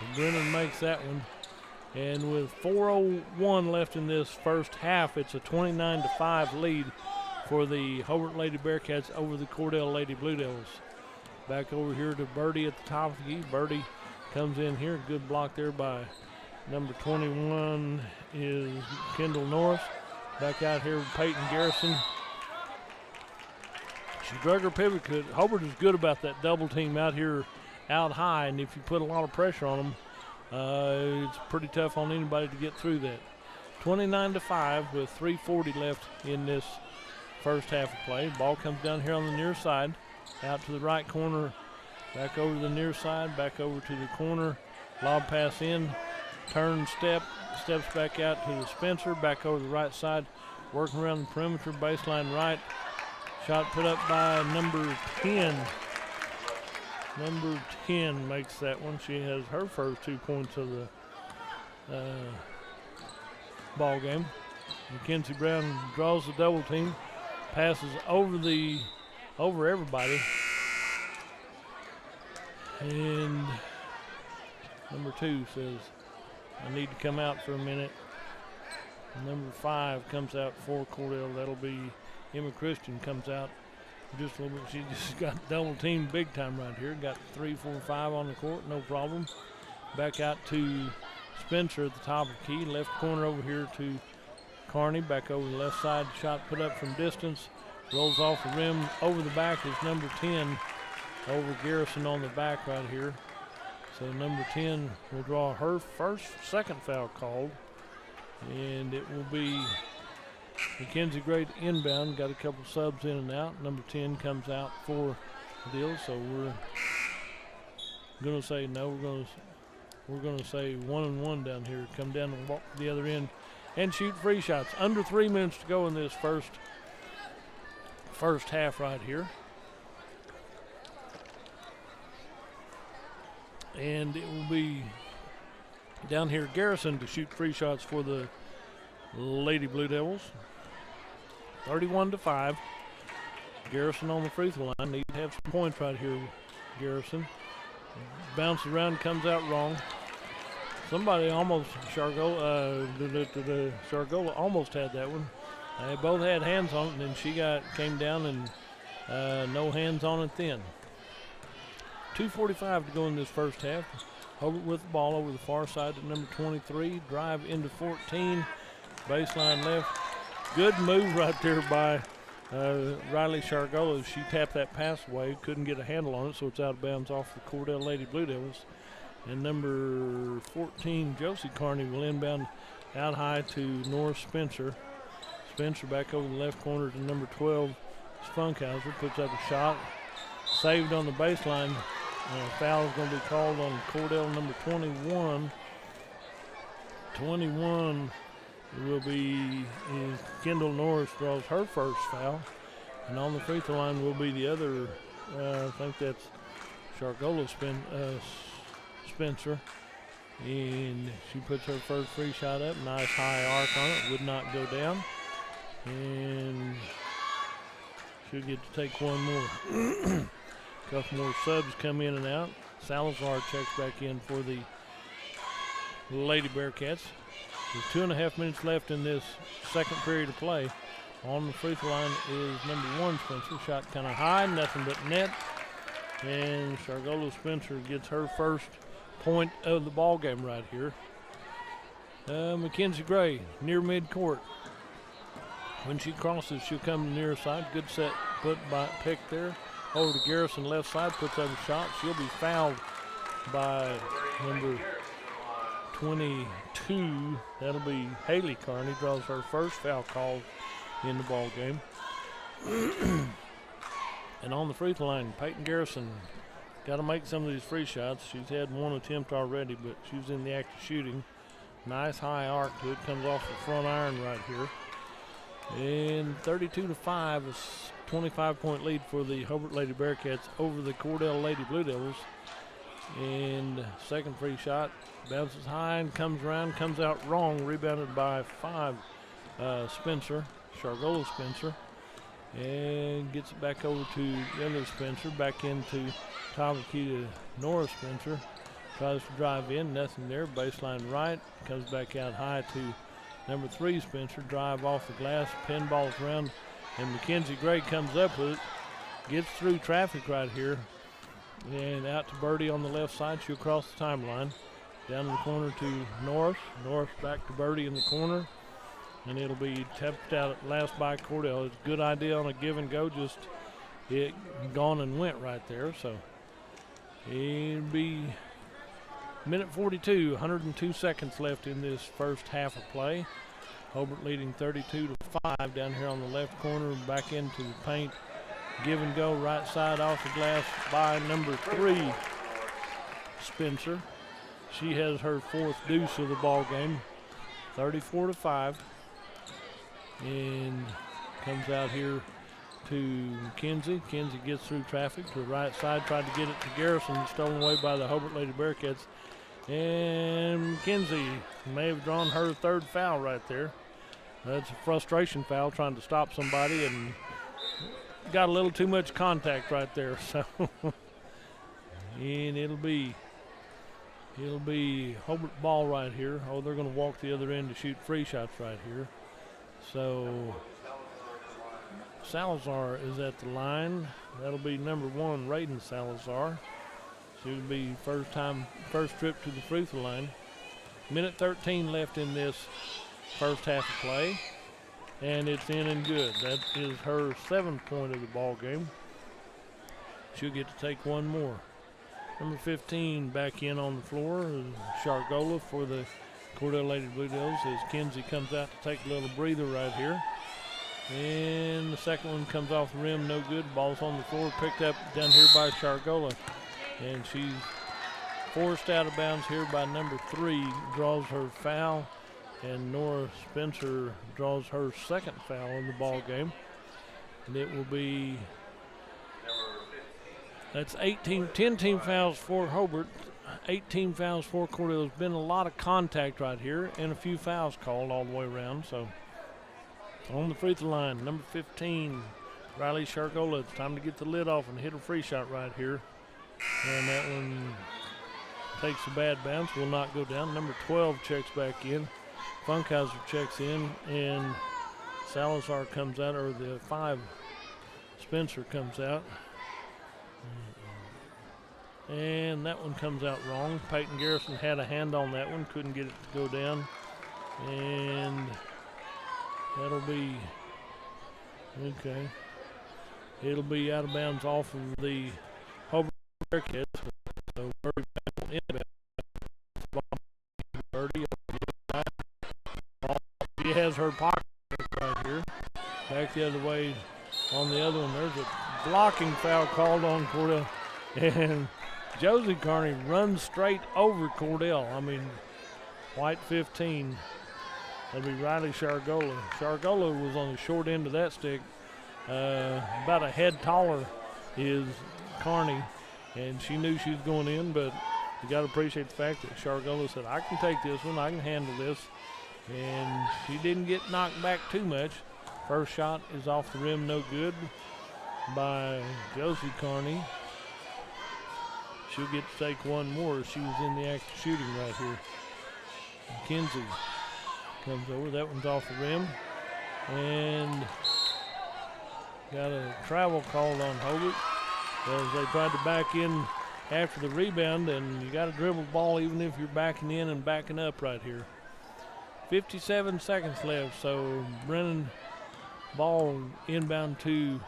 And Brennan makes that one. And with 4:01 left in this first half, it's a 29-5 lead for the Hobart Lady Bearcats over the Cordell Lady Blue Devils. Back over here to Birdie at the top of the key. Birdie comes in here. Good block there by number 21 is Kendall Norris. Back out here with Peyton Garrison. She drug her pivot. Hobart is good about that double team out here out high, and if you put a lot of pressure on them, it's pretty tough on anybody to get through that. 29-5 with 3:40 left in this first half of play. Ball comes down here on the near side, out to the right corner, back over to the near side, back over to the corner. Lob pass in, turn step, steps back out to the Spencer, back over the right side, working around the perimeter, baseline right. Shot put up by number 10. Number 10 makes that one. She has her first 2 points of the ball game. Mackenzie Brown draws the double team, passes over everybody, and number 2 says, "I need to come out for a minute." Number 5 comes out for Cordell. That'll be Emma Christian comes out just a little bit. She just got double teamed big time right here. Got 3, 4, 5 on the court, no problem. Back out to Spencer at the top of the key. Left corner over here to Carney. Back over the left side. Shot put up from distance. Rolls off the rim. Over the back is number 10 over Garrison on the back right here. So number 10 will draw her second foul called. And it will be Mackenzie Gray to inbound. Got a couple subs in and out. Number 10 comes out for the deal. So we're going to say no. We're going to say 1-1 down here. Come down and walk to the other end and shoot free shots. Under 3 minutes to go in this first half right here. And it will be down here Garrison to shoot free shots for the Lady Blue Devils. 31-5. Garrison on the free throw line. Need to have some points right here, Garrison. Bounces around, comes out wrong. Somebody almost, Shargola almost had that one. They both had hands on it, and then she came down and no hands on it then. 2:45 to go in this first half. Hobart with the ball over the far side to number 23. Drive into 14. Baseline left. Good move right there by Riley Shargola. She tapped that pass away. Couldn't get a handle on it, so it's out of bounds off the Cordell Lady Blue Devils. And number 14, Josie Carney, will inbound out high to Norris Spencer. Spencer back over the left corner to number 12, Spunkhauser. Puts up a shot. Saved on the baseline. Foul is going to be called on Cordell number 21. 21 will be Kendall Norris draws her first foul. And on the free throw line will be the other, I think that's Shargola Spencer. And she puts her first free shot up. Nice high arc on it. Would not go down. And she'll get to take one more. Couple more subs come in and out. Salazar checks back in for the Lady Bearcats. With 2.5 minutes left in this second period of play. On the free throw line is number 1, Spencer. Shot kind of high, nothing but net. And Shargola Spencer gets her first point of the ball game right here. Mackenzie Gray near midcourt. When she crosses, she'll come to the near side. Good set put by pick there. Over to Garrison left side, puts up a shot. She'll be fouled by number 22. That'll be Haley Carney. Draws her first foul call in the ball game. And on the free throw line, Peyton Garrison got to make some of these free shots. She's had one attempt already, but she's in the act of shooting. Nice high arc to it. Comes off the front iron right here. And 32-5 is 25-point lead for the Hobart Lady Bearcats over the Cordell Lady Blue Devils. And second free shot bounces high and comes around, comes out wrong. Rebounded by 5, Spencer, Shargola Spencer. And gets it back over to the other Spencer. Back into top of the key to Nora Spencer. Tries to drive in, nothing there. Baseline right, comes back out high to number 3, Spencer. Drive off the glass, pinballs around, and Mackenzie Gray comes up with it. Gets through traffic right here. And out to Birdie on the left side. She'll cross the timeline. Down in the corner to Norris. Norris back to Birdie in the corner. And it'll be tapped out at last by Cordell. It's a good idea on a give and go. Just it gone and went right there. So it'll be minute 42, 102 seconds left in this first half of play. Hobart leading 32-5 down here on the left corner. Back into the paint. Give and go right side off the glass by number 3, Spencer. She has her 4th deuce of the ball game. 34-5. And comes out here to Mackenzie. Mackenzie gets through traffic to the right side. Tried to get it to Garrison. Stolen away by the Hobart Lady Bearcats. And Mackenzie may have drawn her 3rd foul right there. That's a frustration foul, trying to stop somebody, and got a little too much contact right there. So, and it'll be It'll be Hobart ball right here. Oh, they're going to walk the other end to shoot free shots right here. So Salazar is at the line. That'll be number 1, Raiden Salazar. She'll be first trip to the free throw line. Minute 13 left in this first half of play, and it's in and good. That is her 7th point of the ball game. She'll get to take one more. Number 15 back in on the floor is Shargola for the Cordell Lady Blue Devils as Kinsey comes out to take a little breather right here. And the second one comes off the rim, no good. Ball's on the floor, picked up down here by Shargola. And she's forced out of bounds here by number 3, draws her foul. And Nora Spencer draws her second foul in the ball game. And it will be, that's 10 team fouls for Hobart, 18 fouls for Cordell. There's been a lot of contact right here and a few fouls called all the way around. So on the free throw line, number 15, Riley Shargola. It's time to get the lid off and hit a free shot right here. And that one takes a bad bounce, will not go down. Number 12 checks back in. Funkhauser checks in, and Salazar comes out, or the 5, Spencer comes out. And that one comes out wrong. Peyton Garrison had a hand on that one, couldn't get it to go down. And that'll be, okay. It'll be out of bounds off of the Hobart Bearcats. So Birdie back on inbound. Birdie. She has her pocket right here. Back the other way on the other one. There's a blocking foul called on Cordell. And Josie Carney runs straight over Cordell. I mean, white 15. That'll be Riley Shargola. Shargola was on the short end of that stick. About a head taller is Carney. And she knew she was going in, but you got to appreciate the fact that Shargola said, I can take this one, I can handle this. And she didn't get knocked back too much. First shot is off the rim, no good by Josie Carney. She'll get to take one more. She was in the act of shooting right here. Kinsey comes over. That one's off the rim. And got a travel called on Hobart as they tried to back in after the rebound, and you got to dribble the ball even if you're backing in and backing up right here. 57 seconds left, so Brennan ball inbound to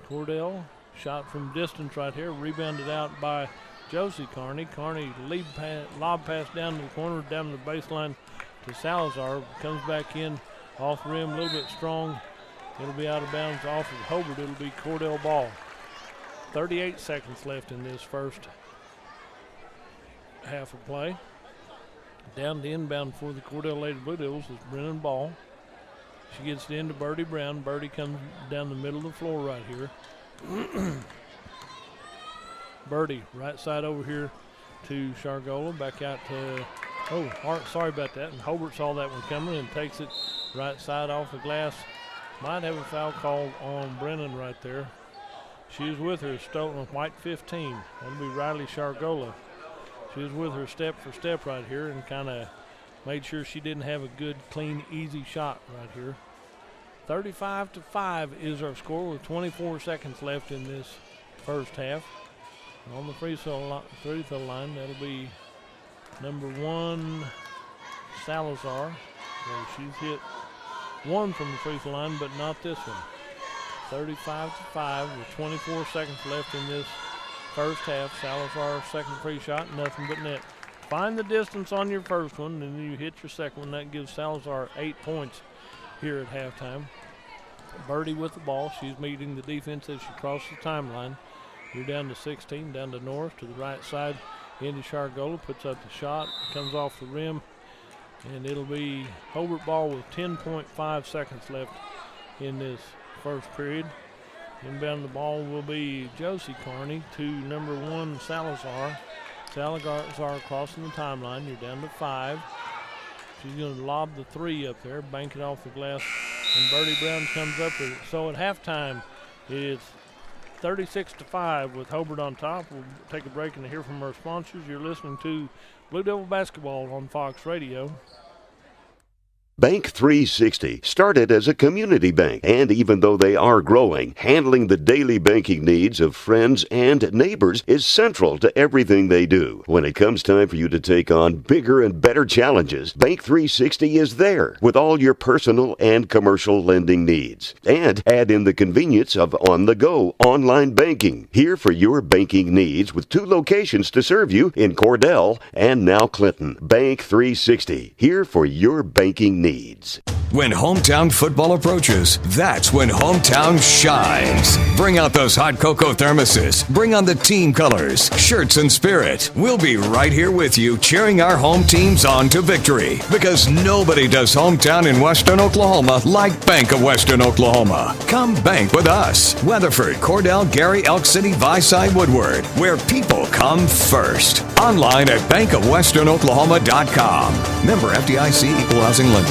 Cordell. Shot from distance right here, rebounded out by Josie Carney. Carney lob pass down to the corner, down to the baseline to Salazar. Comes back in off the rim, a little bit strong. It'll be out of bounds off of Hobart. It'll be Cordell ball. 38 seconds left in this first half of play. Down the inbound for the Cordell Lady Blue Devils is Brennan Ball. She gets it into Birdie Brown. Birdie comes down the middle of the floor right here. Birdie, right side over here to Shargola. Back out to, Hart, sorry about that. And Hobart saw that one coming and takes it right side off the glass. Might have a foul called on Brennan right there. She was with her, stolen white 15. That'll be Riley Shargola. She was with her step for step right here and kind of made sure she didn't have a good, clean, easy shot right here. 35-5 is our score with 24 seconds left in this first half. And on the free throw line, that'll be number 1, Salazar. So she's hit one from the free throw line, but not this one. 35-5 with 24 seconds left in this first half. Salazar second free shot, nothing but net. Find the distance on your first one, and you hit your second one. That gives Salazar 8 points here at halftime. Birdie with the ball. She's meeting the defense as she crosses the timeline. You're down to 16, down to North, to the right side. Indy Shargola puts up the shot, comes off the rim, and it'll be Hobart ball with 10.5 seconds left in this first period. Inbound the ball will be Josie Carney to number 1, Salazar. Salazar crossing the timeline. You're down to 5. She's going to lob the 3 up there, bank it off the glass, and Birdie Brown comes up with it. So at halftime, it's 36-5 with Hobart on top. We'll take a break and hear from our sponsors. You're listening to Blue Devil Basketball on Fox Radio. Bank 360 started as a community bank, and even though they are growing, handling the daily banking needs of friends and neighbors is central to everything they do. When it comes time for you to take on bigger and better challenges, Bank 360 is there with all your personal and commercial lending needs. And add in the convenience of on-the-go online banking. Here for your banking needs with 2 locations to serve you in Cordell and now Clinton. Bank 360, here for your banking needs. When hometown football approaches, that's when hometown shines. Bring out those hot cocoa thermoses. Bring on the team colors, shirts, and spirit. We'll be right here with you cheering our home teams on to victory. Because nobody does hometown in Western Oklahoma like Bank of Western Oklahoma. Come bank with us. Weatherford, Cordell, Gary, Elk City, Viside, Woodward. Where people come first. Online at bankofwesternoklahoma.com. Member FDIC, Equal Housing Lender.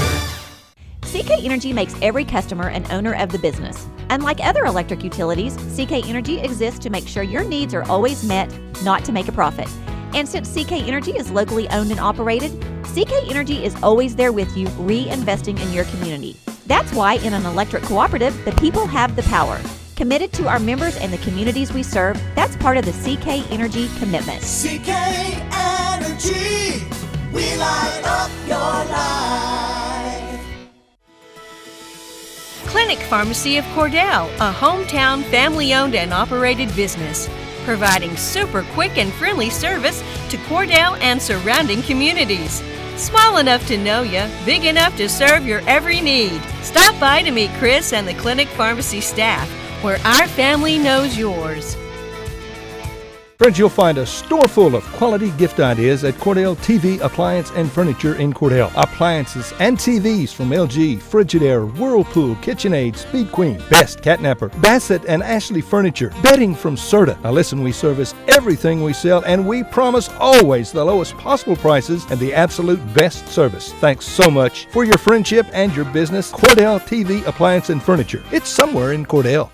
CK Energy makes every customer an owner of the business. Unlike other electric utilities, CK Energy exists to make sure your needs are always met, not to make a profit. And since CK Energy is locally owned and operated, CK Energy is always there with you, reinvesting in your community. That's why in an electric cooperative, the people have the power. Committed to our members and the communities we serve, that's part of the CK Energy commitment. CK Energy, we light up your life. Clinic Pharmacy of Cordell, a hometown family-owned and operated business, providing super quick and friendly service to Cordell and surrounding communities. Small enough to know you, big enough to serve your every need. Stop by to meet Chris and the Clinic Pharmacy staff, where our family knows yours. Friends, you'll find a store full of quality gift ideas at Cordell TV Appliance and Furniture in Cordell. Appliances and TVs from LG, Frigidaire, Whirlpool, KitchenAid, Speed Queen, Best, Catnapper, Bassett, and Ashley Furniture. Bedding from Serta. Now listen, we service everything we sell, and we promise always the lowest possible prices and the absolute best service. Thanks so much for your friendship and your business. Cordell TV Appliance and Furniture. It's somewhere in Cordell.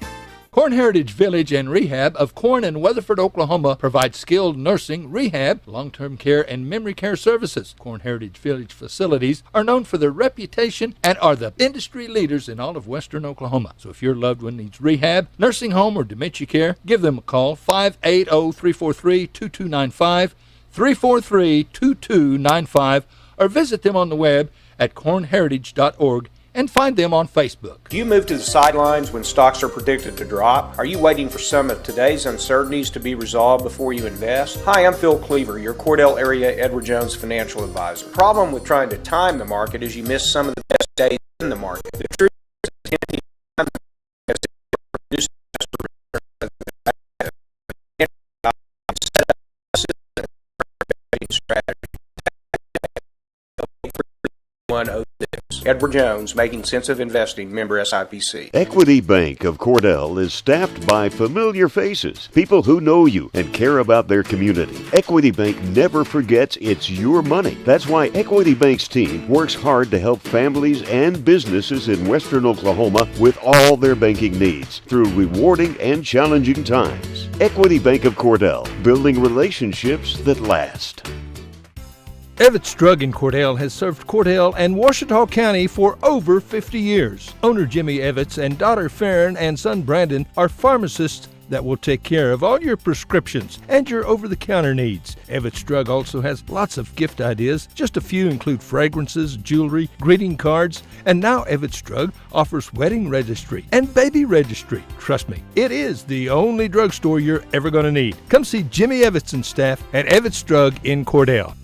Corn Heritage Village and Rehab of Corn and Weatherford, Oklahoma provides skilled nursing, rehab, long-term care, and memory care services. Corn Heritage Village facilities are known for their reputation and are the industry leaders in all of Western Oklahoma. So if your loved one needs rehab, nursing home, or dementia care, give them a call, 580-343-2295, 343-2295, or visit them on the web at cornheritage.org and find them on Facebook. Do you move to the sidelines when stocks are predicted to drop? Are you waiting for some of today's uncertainties to be resolved before you invest? Hi, I'm Phil Cleaver, your Cordell area Edward Jones financial advisor. The problem with trying to time the market is you miss some of the best days in the market. The truth is Edward Jones, Making Sense of Investing, member SIPC. Equity Bank of Cordell is staffed by familiar faces, people who know you and care about their community. Equity Bank never forgets it's your money. That's why Equity Bank's team works hard to help families and businesses in Western Oklahoma with all their banking needs through rewarding and challenging times. Equity Bank of Cordell, building relationships that last. Evetts Drug in Cordell has served Cordell and Washita County for over 50 years. Owner Jimmy Evetts and daughter Farron and son Brandon are pharmacists that will take care of all your prescriptions and your over-the-counter needs. Evetts Drug also has lots of gift ideas. Just a few include fragrances, jewelry, greeting cards, and now Evetts Drug offers wedding registry and baby registry. Trust me, it is the only drugstore you're ever going to need. Come see Jimmy Evetts and staff at Evetts Drug in Cordell.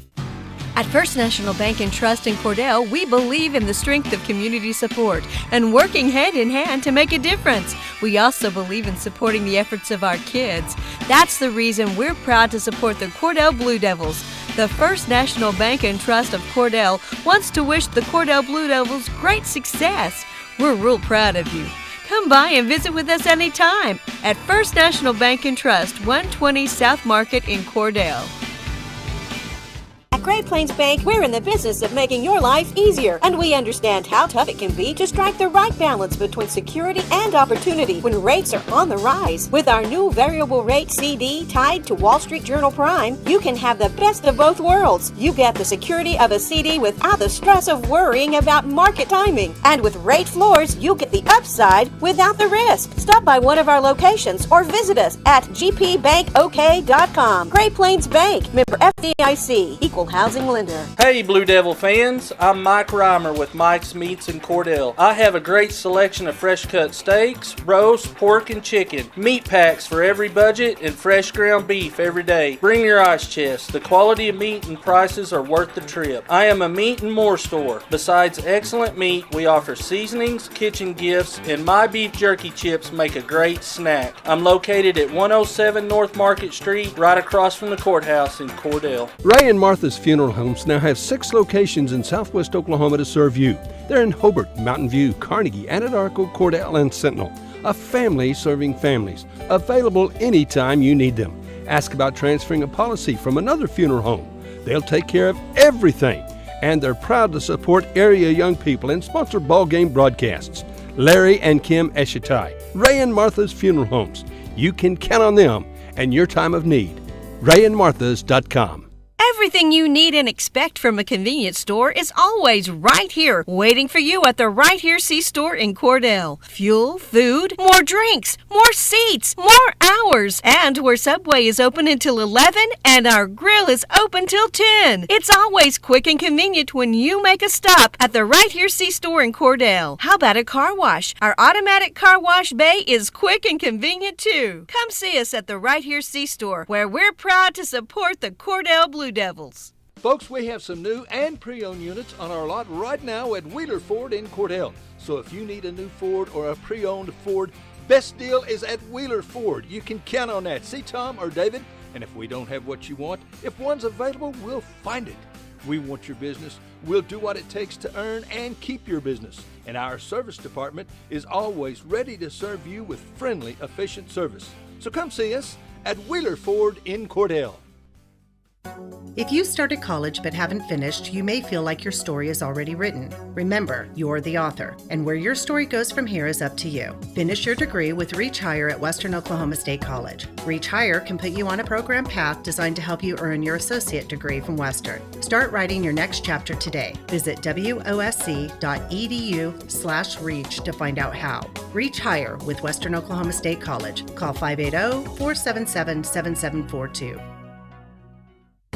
At First National Bank and Trust in Cordell, we believe in the strength of community support and working hand in hand to make a difference. We also believe in supporting the efforts of our kids. That's the reason we're proud to support the Cordell Blue Devils. The First National Bank and Trust of Cordell wants to wish the Cordell Blue Devils great success. We're real proud of you. Come by and visit with us anytime at First National Bank and Trust, 120 South Market in Cordell. At Great Plains Bank, we're in the business of making your life easier, and we understand how tough it can be to strike the right balance between security and opportunity when rates are on the rise. With our new variable rate CD tied to Wall Street Journal Prime, you can have the best of both worlds. You get the security of a CD without the stress of worrying about market timing. And with rate floors, you get the upside without the risk. Stop by one of our locations or visit us at gpbankok.com. Great Plains Bank, member FDIC, equal housing lender. Hey Blue Devil fans, I'm Mike Reimer with Mike's Meats in Cordell. I have a great selection of fresh cut steaks, roast, pork, and chicken, meat packs for every budget, and fresh ground beef every day. Bring your ice chest. The quality of meat and prices are worth the trip. I am a meat and more store. Besides excellent meat, we offer seasonings, kitchen gifts, and my beef jerky chips make a great snack. I'm located at 107 North Market Street, right across from the courthouse in Cordell. Ray and Martha's Funeral Homes now have 6 locations in southwest Oklahoma to serve you. They're in Hobart, Mountain View, Carnegie, Anadarko, Cordell, and Sentinel. A family serving families. Available anytime you need them. Ask about transferring a policy from another funeral home. They'll take care of everything. And they're proud to support area young people and sponsor ball game broadcasts. Larry and Kim Eshitai, Ray and Martha's Funeral Homes. You can count on them and your time of need. RayandMarthas.com. Everything you need and expect from a convenience store is always right here, waiting for you at the Right Here C-Store in Cordell. Fuel, food, more drinks, more seats, more hours, and where Subway is open until 11 and our grill is open till 10. It's always quick and convenient when you make a stop at the Right Here C-Store in Cordell. How about a car wash? Our automatic car wash bay is quick and convenient too. Come see us at the Right Here C-Store, where we're proud to support the Cordell Blue Devils. Folks, we have some new and pre-owned units on our lot right now at Wheeler Ford in Cordell. So if you need a new Ford or a pre-owned Ford, best deal is at Wheeler Ford. You can count on that. See Tom or David? And if we don't have what you want, if one's available, we'll find it. We want your business. We'll do what it takes to earn and keep your business. And our service department is always ready to serve you with friendly, efficient service. So come see us at Wheeler Ford in Cordell. If you started college but haven't finished, you may feel like your story is already written. Remember, you're the author, and where your story goes from here is up to you. Finish your degree with Reach Higher at Western Oklahoma State College. Reach Higher can put you on a program path designed to help you earn your associate degree from Western. Start writing your next chapter today. Visit wosc.edu/reach to find out how. Reach Higher with Western Oklahoma State College. Call 580-477-7742.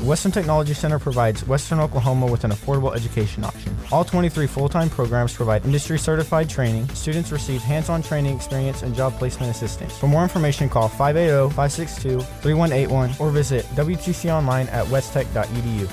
Western Technology Center provides Western Oklahoma with an affordable education option. All 23 full-time programs provide industry-certified training. Students receive hands-on training experience and job placement assistance. For more information, call 580-562-3181 or visit WTConline at westtech.edu.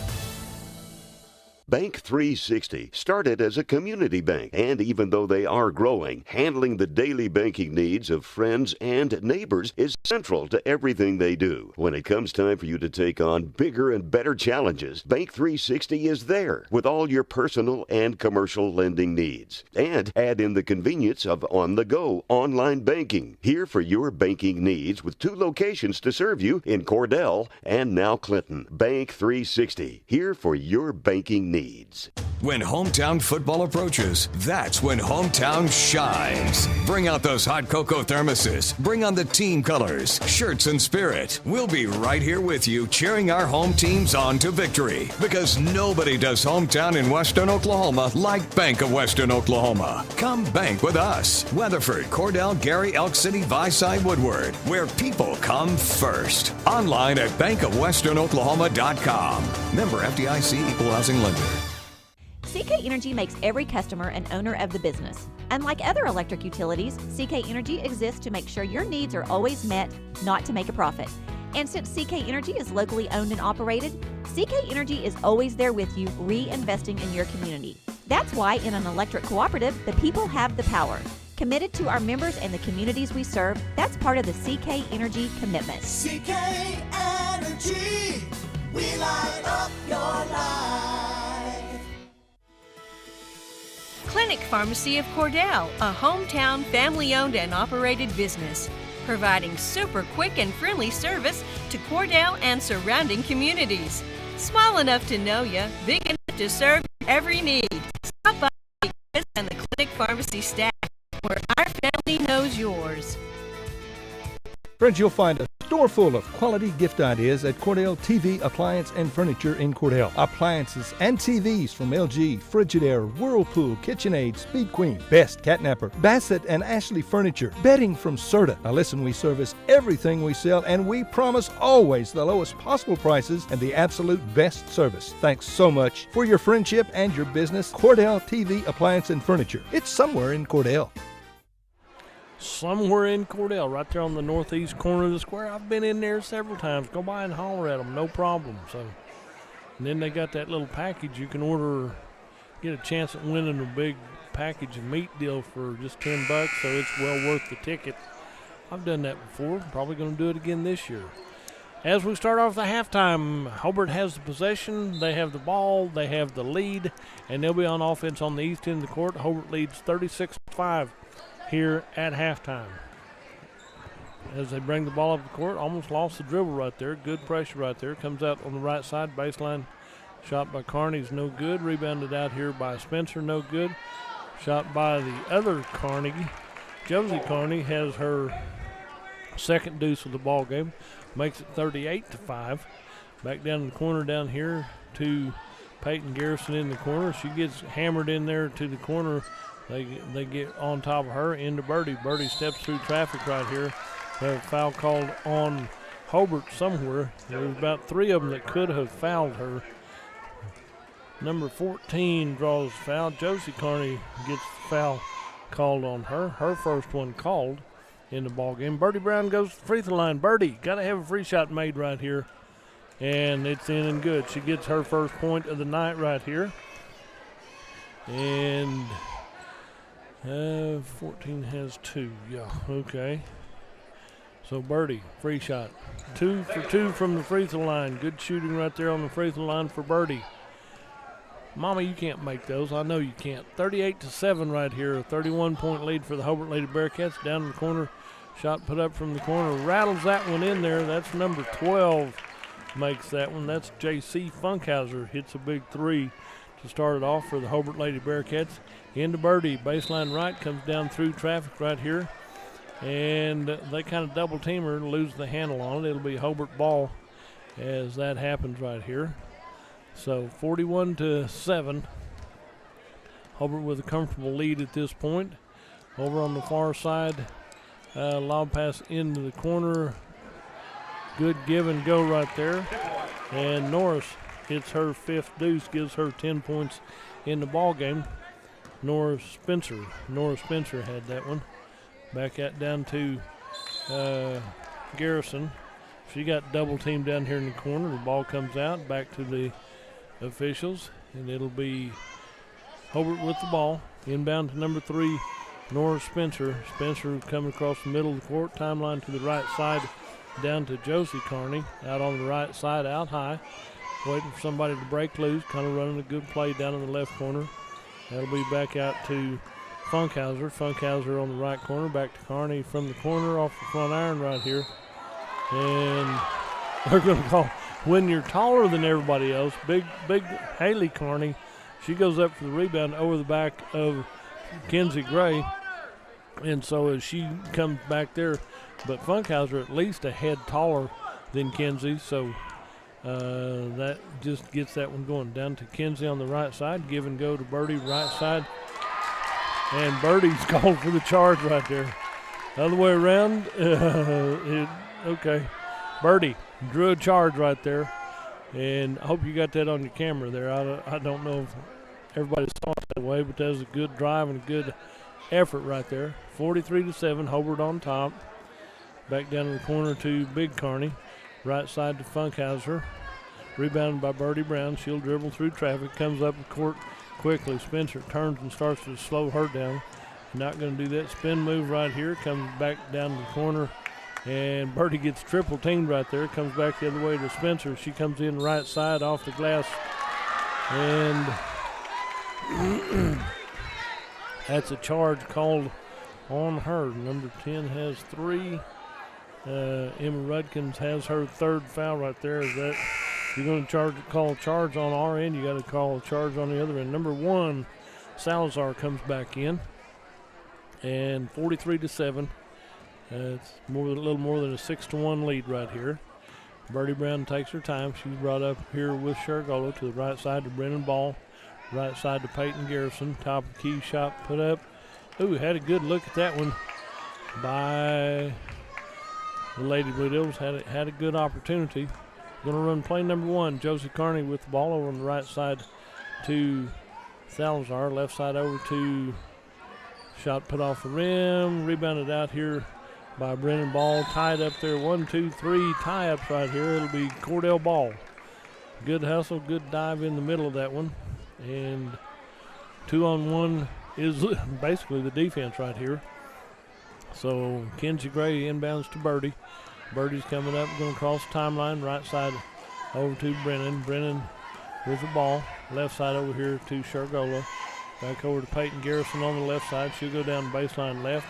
Bank 360 started as a community bank, and even though they are growing, handling the daily banking needs of friends and neighbors is central to everything they do. When it comes time for you to take on bigger and better challenges, Bank 360 is there with all your personal and commercial lending needs. And add in the convenience of on-the-go online banking. Here for your banking needs with 2 locations to serve you in Cordell and now Clinton. Bank 360, here for your banking needs. When hometown football approaches, that's when hometown shines. Bring out those hot cocoa thermoses. Bring on the team colors, shirts, and spirit. We'll be right here with you, cheering our home teams on to victory. Because nobody does hometown in Western Oklahoma like Bank of Western Oklahoma. Come bank with us. Weatherford, Cordell, Gary, Elk City, Viside, Woodward, where people come first. Online at bankofwesternoklahoma.com. Member FDIC, equal housing lender. CK Energy makes every customer an owner of the business. Unlike other electric utilities, CK Energy exists to make sure your needs are always met, not to make a profit. And since CK Energy is locally owned and operated, CK Energy is always there with you, reinvesting in your community. That's why in an electric cooperative, the people have the power. Committed to our members and the communities we serve, that's part of the CK Energy commitment. CK Energy, we light up your life. Clinic Pharmacy of Cordell, a hometown family-owned and operated business, providing super quick and friendly service to Cordell and surrounding communities. Small enough to know you, big enough to serve every need. Stop by Chris and the Clinic Pharmacy staff, where our family knows yours. Friends, you'll find a store full of quality gift ideas at Cordell TV Appliance and Furniture in Cordell. Appliances and TVs from LG, Frigidaire, Whirlpool, KitchenAid, Speed Queen, Best, Catnapper, Bassett and Ashley Furniture, bedding from Serta. Now listen, we service everything we sell and we promise always the lowest possible prices and the absolute best service. Thanks so much for your friendship and your business. Cordell TV Appliance and Furniture. It's somewhere in Cordell. Somewhere in Cordell, right there on the northeast corner of the square. I've been in there several times. Go by and holler at them, no problem. So, and then they got that little package you can order, get a chance at winning a big package of meat deal for just $10, so it's well worth the ticket. I've done that before. Probably going to do it again this year. As we start off the halftime, Hobart has the possession. They have the ball. They have the lead, and they'll be on offense on the east end of the court. Hobart leads 36-5. Here at halftime. As they bring the ball up the court, almost lost the dribble right there. Good pressure right there. Comes out on the right side. Baseline shot by Carney's no good. Rebounded out here by Spencer, no good. Shot by the other Carney. Josie Carney has her second deuce of the ball game. Makes it 38-5. Back down in the corner down here to Peyton Garrison in the corner. She gets hammered in there to the corner. They get on top of her into Birdie. Birdie steps through traffic right here. A foul called on Hobart somewhere. There was about three of them that could have fouled her. Number 14 draws foul. Josie Carney gets the foul called on her. Her first one called in the ball game. Birdie Brown goes to the free throw line. Birdie got to have a free shot made right here. And it's in and good. She gets her first point of the night right here. And 14 has two. Yeah, okay. So Birdie, free shot. 2 for 2 from the free throw line. Good shooting right there on the free throw line for Birdie. Mama, you can't make those. I know you can't. 38-7 right here. A 31-point lead for the Hobart Lady Bearcats. Down in the corner. Shot put up from the corner. Rattles that one in there. That's number 12 makes that one. That's J.C. Funkhauser. Hits a big three to start it off for the Hobart Lady Bearcats. Into Birdie, baseline right, comes down through traffic right here. And they kind of double team her, lose the handle on it. It'll be Hobart ball as that happens right here. So 41-7. Hobart with a comfortable lead at this point. Over on the far side, lob pass into the corner. Good give and go right there. And Norris hits her fifth deuce, gives her 10 points in the ball game. Nora Spencer had that one. Back out down to Garrison. She got double teamed down here in the corner. The ball comes out back to the officials, and it'll be Hobart with the ball. Inbound to number 3, Nora Spencer. Spencer coming across the middle of the court. Timeline to the right side down to Josie Carney. Out on the right side, out high. Waiting for somebody to break loose. Kind of running a good play down in the left corner. That'll be back out to Funkhauser. Funkhauser on the right corner. Back to Carney from the corner off the front iron right here. And they're going to call when you're taller than everybody else. Big Haley Carney. She goes up for the rebound over the back of Kenzie Gray. And so as she comes back there, but Funkhauser at least a head taller than Kenzie. So that just gets that one going. Down to Kenzie on the right side. Give and go to Birdie, right side. And Birdie's called for the charge right there. Other way around. Okay. Birdie drew a charge right there. And I hope you got that on your camera there. I don't know if everybody saw it that way, but that was a good drive and a good effort right there. 43-7, Hobart on top. Back down in the corner to Big Carney. Right side to Funkhauser. Rebounded by Birdie Brown. She'll dribble through traffic. Comes up the court quickly. Spencer turns and starts to slow her down. Not going to do that. Spin move right here. Comes back down to the corner. And Birdie gets triple teamed right there. Comes back the other way to Spencer. She comes in right side off the glass. And that's a charge called on her. Number 10 has 3. Emma Rudkins has her third foul right there. That If you're going to call a charge on our end, you got to call a charge on the other end. Number 1, Salazar comes back in, and 43-7. It's a little more than a 6-1 lead right here. Birdie Brown takes her time. She's brought up here with Shergolo to the right side to Brennan Ball, right side to Peyton Garrison. Top of the key shot put up. Ooh, had a good look at that one by the Lady Blue Devils. Had a good opportunity. Going to run play number 1. Josie Carney with the ball over on the right side to Salazar. Left side over to shot put off the rim. Rebounded out here by Brennan Ball. Tied up there. 1, 2, 3 tie-ups right here. It'll be Cordell Ball. Good hustle, good dive in the middle of that one. And 2-on-1 is basically the defense right here. So Kenzie Gray inbounds to Birdie. Birdie's coming up, going to cross the timeline. Right side over to Brennan. Brennan with the ball. Left side over here to Shergola. Back over to Peyton Garrison on the left side. She'll go down the baseline left.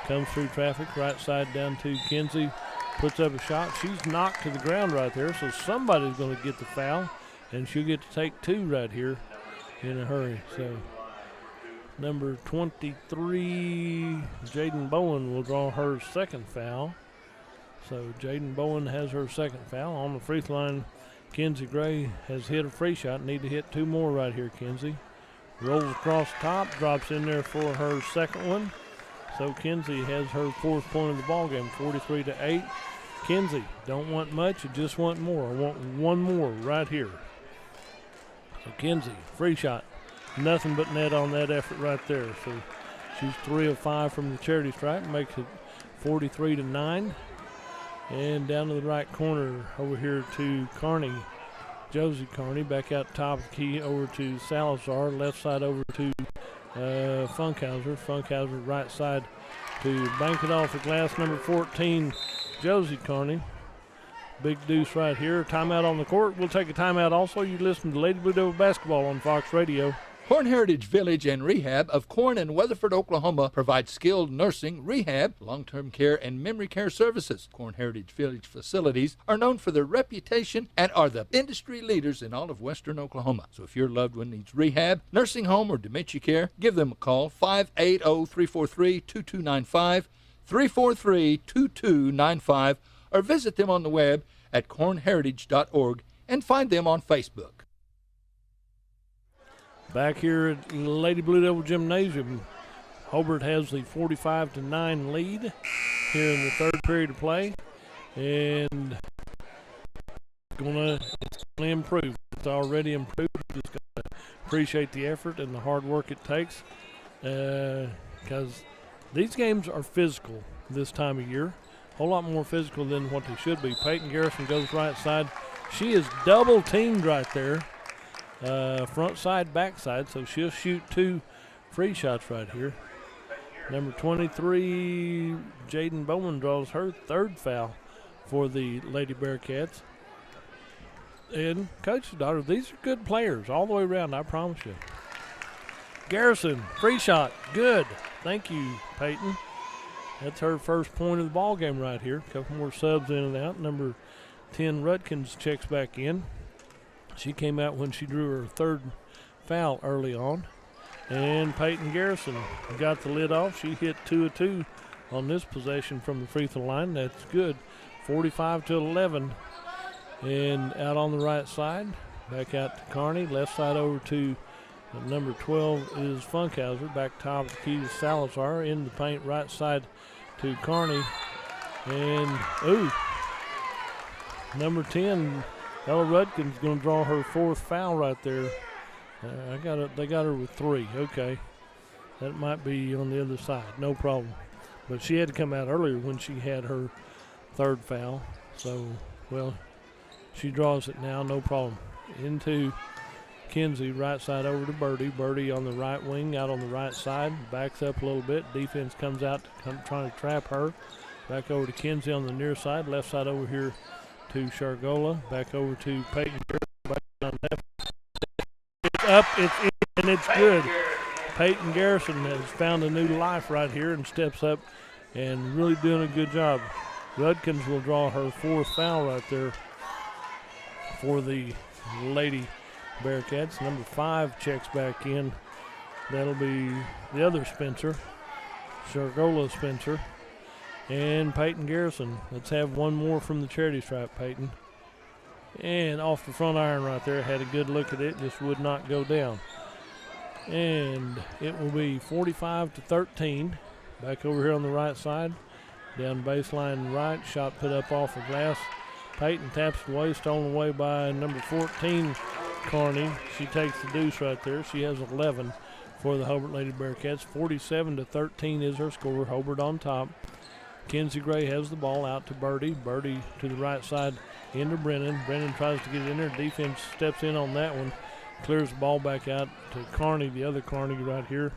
Comes through traffic. Right side down to Kenzie. Puts up a shot. She's knocked to the ground right there, so somebody's going to get the foul, and she'll get to take 2 right here in a hurry. So number 23, Jaden Bowen, will draw her second foul. So Jaden Bowen has her second foul. On the free throw line, Kenzie Gray has hit a free shot. Need to hit 2 more right here, Kenzie. Rolls across the top, drops in there for her second one. So Kenzie has her 4th point of the ball game, 43-8. Kenzie, don't want much, you just want more. I want 1 more right here. So Kenzie, free shot. Nothing but net on that effort right there. So she's 3 of 5 from the charity stripe, makes it 43-9. And down to the right corner over here to Carney. Josie Carney back out top of the key over to Salazar. Left side over to Funkhauser. Funkhauser right side to bank it off the glass. Number 14, Josie Carney. Big deuce right here. Timeout on the court. We'll take a timeout also. You listen to Lady Blue Devil Basketball on Fox Radio. Corn Heritage Village and Rehab of Corn and Weatherford, Oklahoma provides skilled nursing, rehab, long-term care, and memory care services. Corn Heritage Village facilities are known for their reputation and are the industry leaders in all of western Oklahoma. So if your loved one needs rehab, nursing home, or dementia care, give them a call, 580-343-2295, 343-2295, or visit them on the web at cornheritage.org and find them on Facebook. Back here at Lady Blue Devil Gymnasium, Hobart has the 45-9 lead here in the 3rd period of play, and it's gonna improve. It's already improved. Just gotta appreciate the effort and the hard work it takes, because these games are physical this time of year, a whole lot more physical than what they should be. Peyton Garrison goes right side. She is double teamed right there. Front side, back side, so she'll shoot 2 free shots right here. Number 23, Jaden Bowman, draws her 3rd foul for the Lady Bearcats. And Coach's daughter, these are good players all the way around, I promise you. Garrison, free shot, good. Thank you, Peyton. That's her 1st point of the ball game right here. A couple more subs in and out. Number 10, Rutkins, checks back in. She came out when she drew her 3rd foul early on. And Peyton Garrison got the lid off. She hit 2 of 2 on this possession from the free throw line. That's good. 45-11. And out on the right side, back out to Carney. Left side over to number 12 is Funkhauser. Back top of the key to Salazar. In the paint, right side to Carney. And, number 10, Ella Rudkin's going to draw her 4th foul right there. They got her with 3. Okay. That might be on the other side. No problem. But she had to come out earlier when she had her 3rd foul. So, well, she draws it now. No problem. Into Kenzie, right side over to Birdie. Birdie on the right wing, out on the right side. Backs up a little bit. Defense comes out trying to trap her. Back over to Kenzie on the near side. Left side over here to Shargola, back over to Peyton Garrison, back on left. It's up, it's in, and it's good. Peyton Garrison has found a new life right here and steps up and really doing a good job. Rudkins will draw her 4th foul right there for the Lady Bearcats. Number 5 checks back in. That'll be the other Spencer, Shargola Spencer, and Peyton Garrison. Let's have one more from the charity stripe, Peyton. And off the front iron right there, had a good look at it, just would not go down. And it will be 45-13. Back over here on the right side, down baseline right, shot put up off the glass. Peyton taps it away, stolen away by number 14, Carney. She takes the deuce right there. She has 11 for the Hobart Lady Bearcats. 47-13 is her score. Hobart on top. Kenzie Gray has the ball out to Birdie. Birdie to the right side into Brennan. Brennan tries to get it in there. Defense steps in on that one. Clears the ball back out to Carney, the other Carney right here.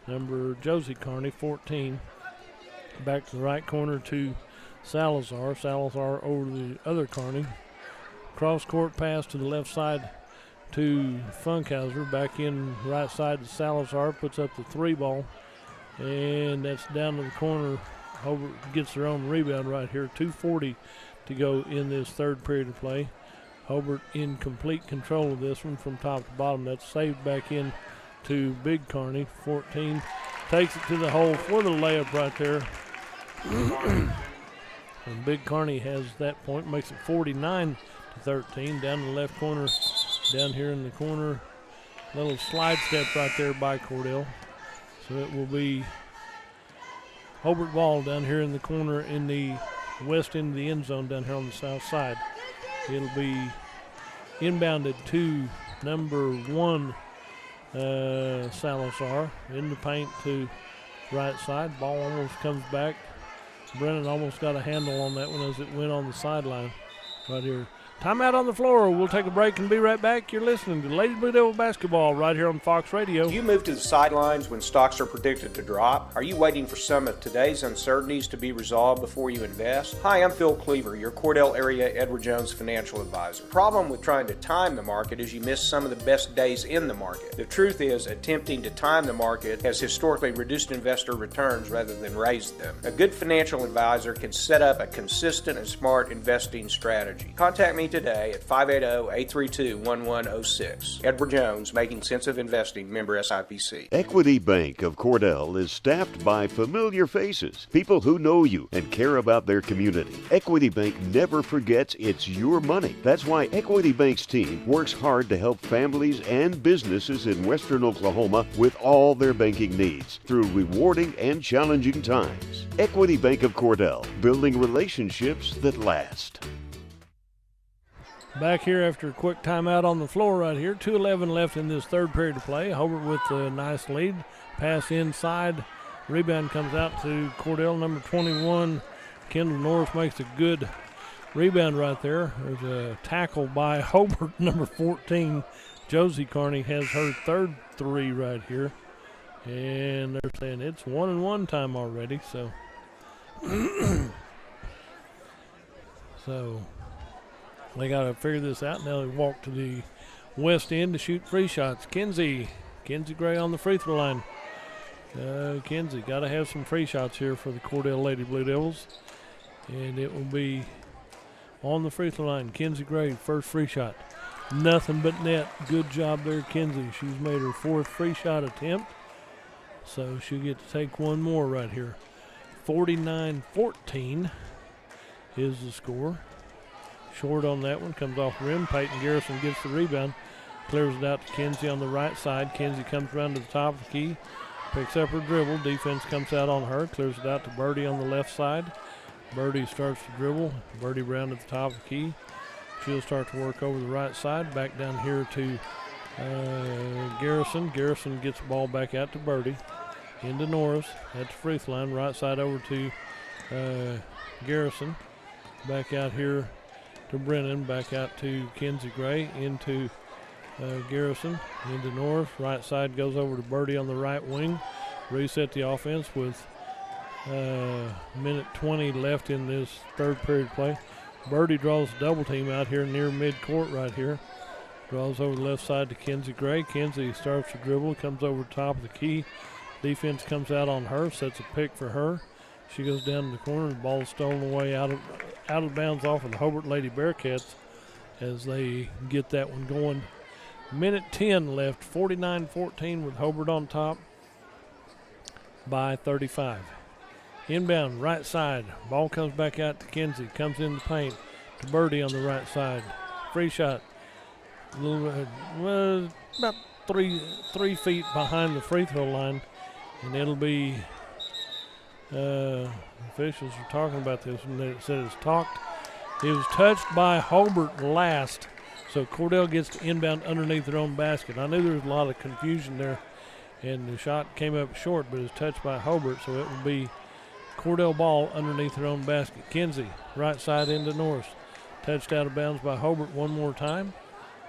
Number Josie Carney, 14. Back to the right corner to Salazar. Salazar over the other Carney. Cross court pass to the left side to Funkhauser. Back in right side to Salazar. Puts up the 3 ball. And that's down to the corner. Hobart gets their own rebound right here. 2:40 to go in this third period of play. Hobart in complete control of this one from top to bottom. That's saved back in to Big Carney. 14 takes it to the hole for the layup right there. And Big Carney has that point, makes it 49-13. Down to the left corner, down here in the corner. Little slide step right there by Cordell. So it will be Hobart ball down here in the corner in the west end of the end zone down here on the south side. It'll be inbounded to number 1, Salazar. In the paint to right side. Ball almost comes back. Brennan almost got a handle on that one as it went on the sideline right here. Timeout on the floor. We'll take a break and be right back. You're listening to Lady Blue Devil Basketball right here on Fox Radio. Do you move to the sidelines when stocks are predicted to drop? Are you waiting for some of today's uncertainties to be resolved before you invest? Hi, I'm Phil Cleaver, your Cordell area Edward Jones financial advisor. The problem with trying to time the market is you miss some of the best days in the market. The truth is, attempting to time the market has historically reduced investor returns rather than raised them. A good financial advisor can set up a consistent and smart investing strategy. Contact me today at 580-832-1106. Edward Jones, Making Sense of Investing, member SIPC. Equity Bank of Cordell is staffed by familiar faces, people who know you and care about their community. Equity Bank never forgets it's your money. That's why Equity Bank's team works hard to help families and businesses in western Oklahoma with all their banking needs through rewarding and challenging times. Equity Bank of Cordell, building relationships that last. Back here after a quick timeout on the floor right here. 2:11 left in this third period of play. Hobart with a nice lead. Pass inside. Rebound comes out to Cordell, number 21. Kendall Norris makes a good rebound right there. There's a tackle by Hobart, number 14. Josie Carney has her third 3 right here. And they're saying it's 1-and-1 time already. So, they got to figure this out. Now they walk to the west end to shoot free shots. Kenzie Gray on the free throw line. Kenzie got to have some free shots here for the Cordell Lady Blue Devils. And it will be on the free throw line. Kenzie Gray, first free shot. Nothing but net. Good job there, Kenzie. She's made her 4th free shot attempt. So she'll get to take one more right here. 49-14 is the score. Short on that one, comes off the rim. Peyton Garrison gets the rebound, clears it out to Kenzie on the right side. Kenzie comes around to the top of the key, picks up her dribble. Defense comes out on her, clears it out to Birdie on the left side. Birdie starts to dribble. Birdie round at the top of the key. She'll start to work over the right side. Back down here to Garrison. Garrison gets the ball back out to Birdie. Into Norris at the free throw line. Right side over to Garrison. Back out here to Brennan, back out to Kenzie Gray, into Garrison, into North. Right side goes over to Birdie on the right wing. Reset the offense with minute 20 left in this third period play. Birdie draws a double team out here near midcourt right here. Draws over the left side to Kenzie Gray. Kenzie starts to dribble, comes over top of the key. Defense comes out on her, sets a pick for her. She goes down in the corner. The ball is stolen away out of bounds off of the Hobart Lady Bearcats. as they get that one going. Minute 10 left, 49-14 with Hobart on top by 35. Inbound, right side. Ball comes back out to Kinsey. Comes in the paint to Birdie on the right side. Free shot. A little, about three feet behind the free throw line. And it'll be, officials are talking about this, and it said it's talked. It was touched by Hobart last. So Cordell gets to inbound underneath their own basket. I knew there was a lot of confusion there, and the shot came up short, but it was touched by Hobart, so it will be Cordell ball underneath their own basket. Kinsey, right side into Norris. Touched out of bounds by Hobart one more time.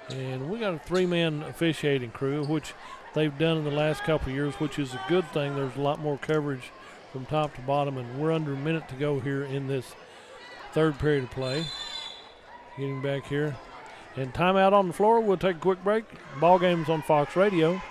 And we got a three-man officiating crew, which they've done in the last couple of years, which is a good thing. There's a lot more coverage from top to bottom, and we're under a minute to go here in this third period of play. Getting back here. And timeout on the floor. We'll take a quick break. Ball game's on Fox Radio.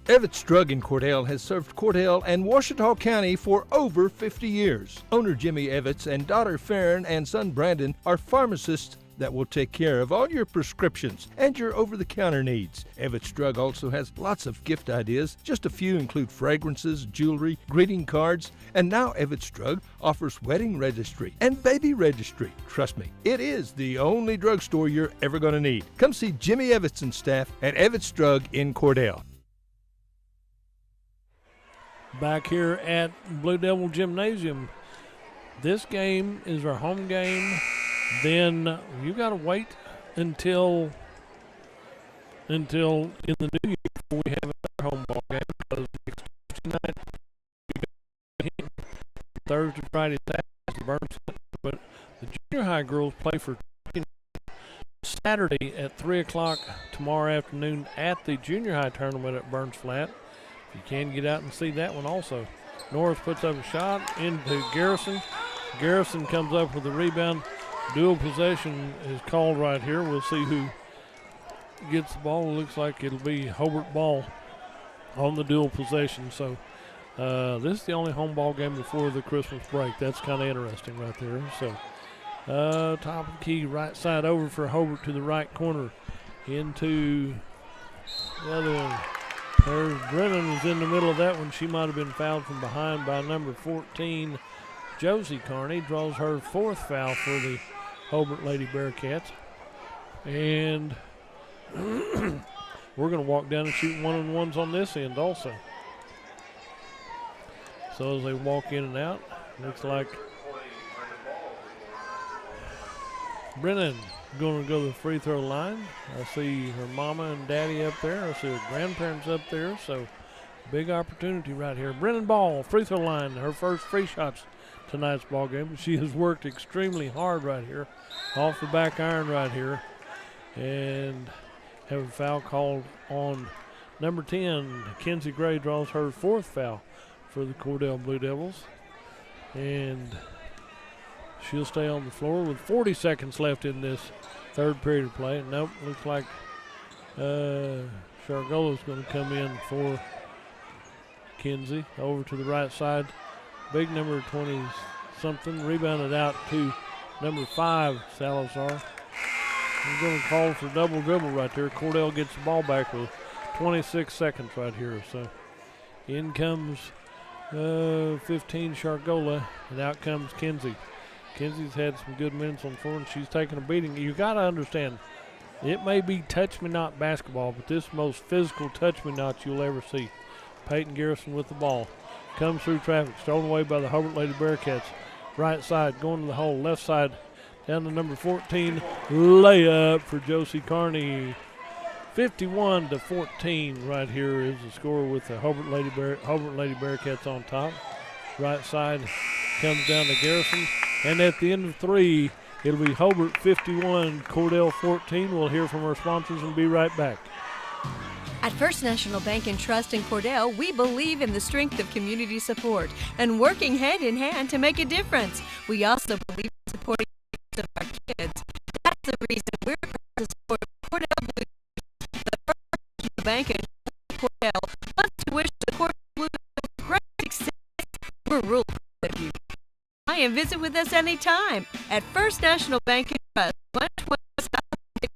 Evetts Drug in Cordell has served Cordell and Washita County for over 50 years. Owner Jimmy Evetts and daughter Farron and son Brandon are pharmacists that will take care of all your prescriptions and your over-the-counter needs. Evetts Drug also has lots of gift ideas. Just a few include fragrances, jewelry, greeting cards, and now Evetts Drug offers wedding registry and baby registry. Trust me, it is the only drugstore you're ever going to need. Come see Jimmy Evetts and staff at Evetts Drug in Cordell. Back here at Blue Devil Gymnasium. This game is our home game. Then you got to wait until in the new year before we have another home ball game, because next Tuesday night we got Thursday, Friday, Saturday, Burns. But the junior high girls play for Saturday at 3 o'clock tomorrow afternoon at the junior high tournament at Burns Flat. You can get out and see that one also. Norris puts up a shot into Garrison. Garrison comes up with a rebound. Dual possession is called right here. We'll see who gets the ball. It looks like it'll be Hobart ball on the dual possession. So this is the only home ball game before the Christmas break. That's kind of interesting right there. So top of the key, right side over for Hobart to the right corner. Into the other one. There's Brennan is in the middle of that one. She might have been fouled from behind by number 14, Josie Carney. Draws her fourth foul for the Hobart Lady Bearcats. And we're going to walk down and shoot one-on-ones on this end also. So as they walk in and out, looks like Brennan going to go to the free throw line. I see her mama and daddy up there. I see her grandparents up there. So big opportunity right here. Brennan Ball, free throw line, her first free shots tonight's ball game. She has worked extremely hard right here, off the back iron right here, and have a foul called on number 10. Kenzie Gray draws her fourth foul for the Cordell Blue Devils, and she'll stay on the floor with 40 seconds left in this third period of play. Nope, looks like Shargola's going to come in for Kinsey. Over to the right side. Big number 20-something. Rebounded out to number 5, Salazar. He's going to call for double dribble right there. Cordell gets the ball back with 26 seconds right here. So in comes 15 Shargola, and out comes Kinsey. Kenzie's had some good minutes on the floor, and she's taking a beating. You got to understand, it may be touch-me-not basketball, but this is the most physical touch-me-not you'll ever see. Peyton Garrison with the ball. Comes through traffic, stolen away by the Hobart Lady Bearcats. Right side, going to the hole. Left side, down to number 14. Layup for Josie Carney. 51-14 right here is the score with the Hobart Lady Bearcats on top. Right side comes down to Garrison. And at the end of 3, it'll be Hobart 51, Cordell 14. We'll hear from our sponsors and be right back. At First National Bank and Trust in Cordell, we believe in the strength of community support and working hand in hand to make a difference. We also believe in supporting the of our kids. That's the reason we're proud to support Cordell Blue. The First National Bank and Cordell wants to wish the Cordell Blue great success. We're real proud of you. And visit with us anytime at First National Bank and Trust, 120 South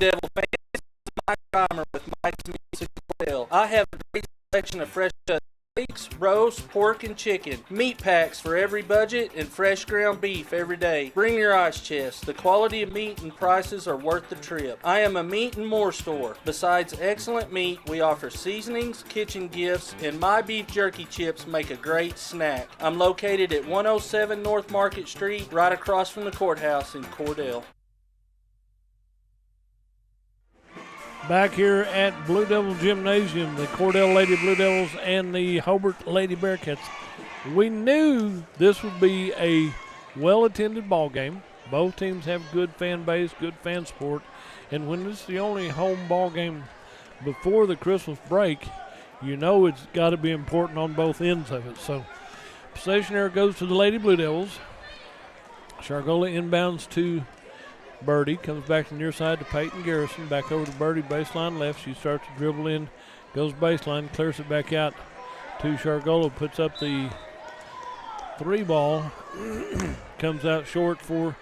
Devil fans. This is Mike Reimer with Mike's Meats and Cordell. I have a great selection of fresh cut steaks, roast, pork, and chicken. Meat packs for every budget and fresh ground beef every day. Bring your ice chest. The quality of meat and prices are worth the trip. I am a meat and more store. Besides excellent meat, we offer seasonings, kitchen gifts, and my beef jerky chips make a great snack. I'm located at 107 North Market Street, right across from the courthouse in Cordell. Back here at Blue Devil Gymnasium, the Cordell Lady Blue Devils and the Hobart Lady Bearcats. We knew this would be a well-attended ball game. Both teams have good fan base, good fan support, and when this is the only home ball game before the Christmas break, you know it's got to be important on both ends of it. So possession error goes to the Lady Blue Devils. Shargola inbounds to Birdie, comes back to the near side to Peyton Garrison, back over to Birdie, baseline left. She starts to dribble in, goes baseline, clears it back out to Shargola, puts up the three ball, comes out short for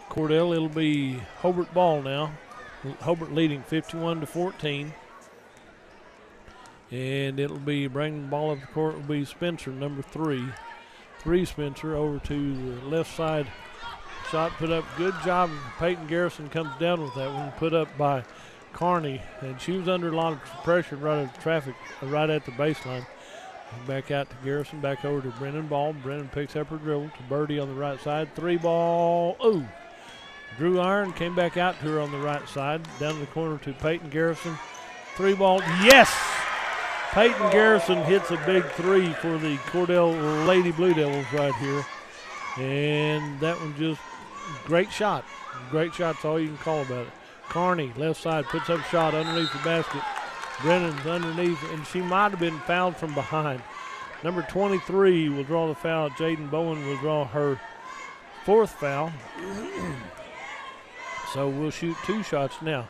Cordell. It'll be Hobart ball now. Hobart leading 51-14. And it'll be bringing the ball up the court will be Spencer, number 3. Spencer over to the left side. Shot put up, good job. Peyton Garrison comes down with that one, put up by Carney, and she was under a lot of pressure right at traffic, right at the baseline. Back out to Garrison, back over to Brennan Ball. Brennan picks up her dribble to Birdie on the right side. Three ball, ooh. Drew Iron came back out to her on the right side, down the corner to Peyton Garrison. Three ball, yes! Peyton Garrison hits a big three for the Cordell Lady Blue Devils right here. And that one just, great shot. Great shot's all you can call about it. Carney, left side, puts up a shot underneath the basket. Brennan's underneath, and she might have been fouled from behind. Number 23 will draw the foul. Jaden Bowen will draw her fourth foul. So we'll shoot two shots now.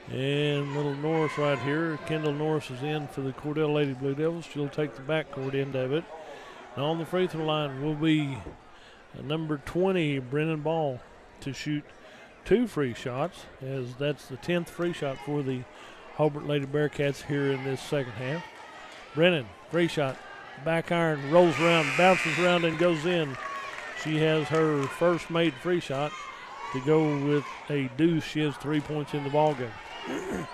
And little Norris right here. Kendall Norris is in for the Cordell Lady Blue Devils. She'll take the backcourt end of it. And on the free throw line will be number 20, Brennan Ball, to shoot two free shots, as that's the 10th free shot for the Hobart Lady Bearcats here in this second half. Brennan, free shot, back iron, rolls around, bounces around, and goes in. She has her first made free shot to go with a deuce. She has 3 points in the ball game.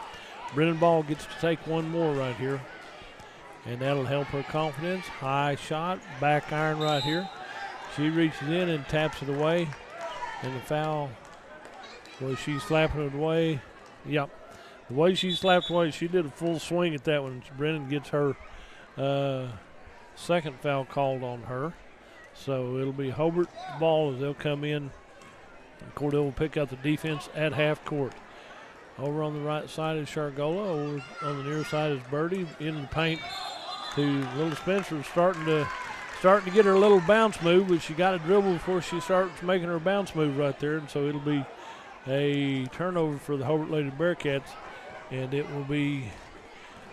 Brennan Ball gets to take one more right here, and that'll help her confidence. High shot, back iron right here. She reaches in and taps it away, and the foul, well, she's slapping it away. Yep, the way she slapped away, she did a full swing at that one. Brennan gets her second foul called on her. So it'll be Hobart ball as they'll come in. Cordell will pick out the defense at half court. Over on the right side is Shargola. Over on the near side is Birdie. In the paint to little Spencer, starting to get her little bounce move, but she got a dribble before she starts making her bounce move right there. And so it'll be a turnover for the Hobart Lady Bearcats, and it will be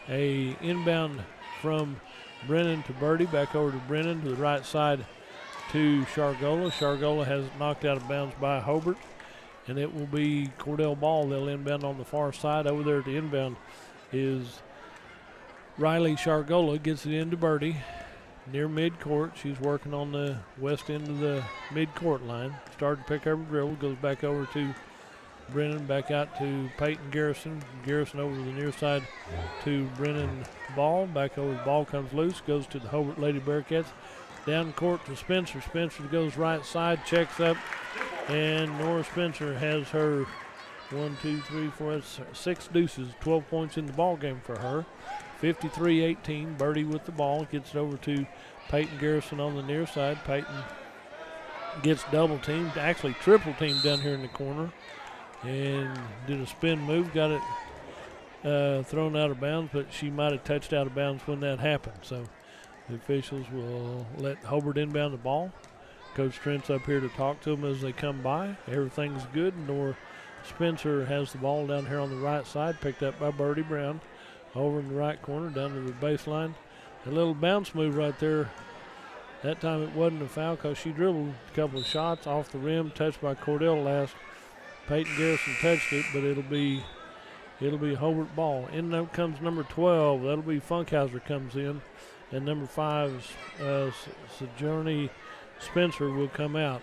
a inbound from Brennan to Birdie, back over to Brennan to the right side to Shargola. Shargola has it knocked out of bounds by Hobart, and it will be Cordell ball. They'll inbound on the far side. Over there at the inbound is Riley Shargola, gets it into Birdie near midcourt. She's working on the west end of the midcourt line. Started to pick up a dribble, goes back over to Brennan, back out to Peyton Garrison. Garrison over to the near side to Brennan Ball. Back over, the ball comes loose, goes to the Hobart Lady Bearcats. Down court to Spencer. Spencer goes right side, checks up, and Nora Spencer has her 1, 2, 3, 4, that's 6 deuces, 12 points in the ball game for her. 53-18. Birdie with the ball, gets it over to Peyton Garrison on the near side. Peyton gets double teamed, actually triple teamed down here in the corner, and did a spin move, got it thrown out of bounds, but she might have touched out of bounds when that happened. So the officials will let Hobart inbound the ball. Coach Trent's up here to talk to them as they come by. Everything's good. Nora Spencer has the ball down here on the right side, picked up by Birdie Brown. Over in the right corner, down to the baseline. A little bounce move right there. That time it wasn't a foul because she dribbled a couple of shots off the rim, touched by Cordell last. Peyton Garrison touched it, but it'll be It'll be Hobart ball. In there comes number 12. That'll be Funkhauser comes in. And number 5, Sojourner Spencer will come out.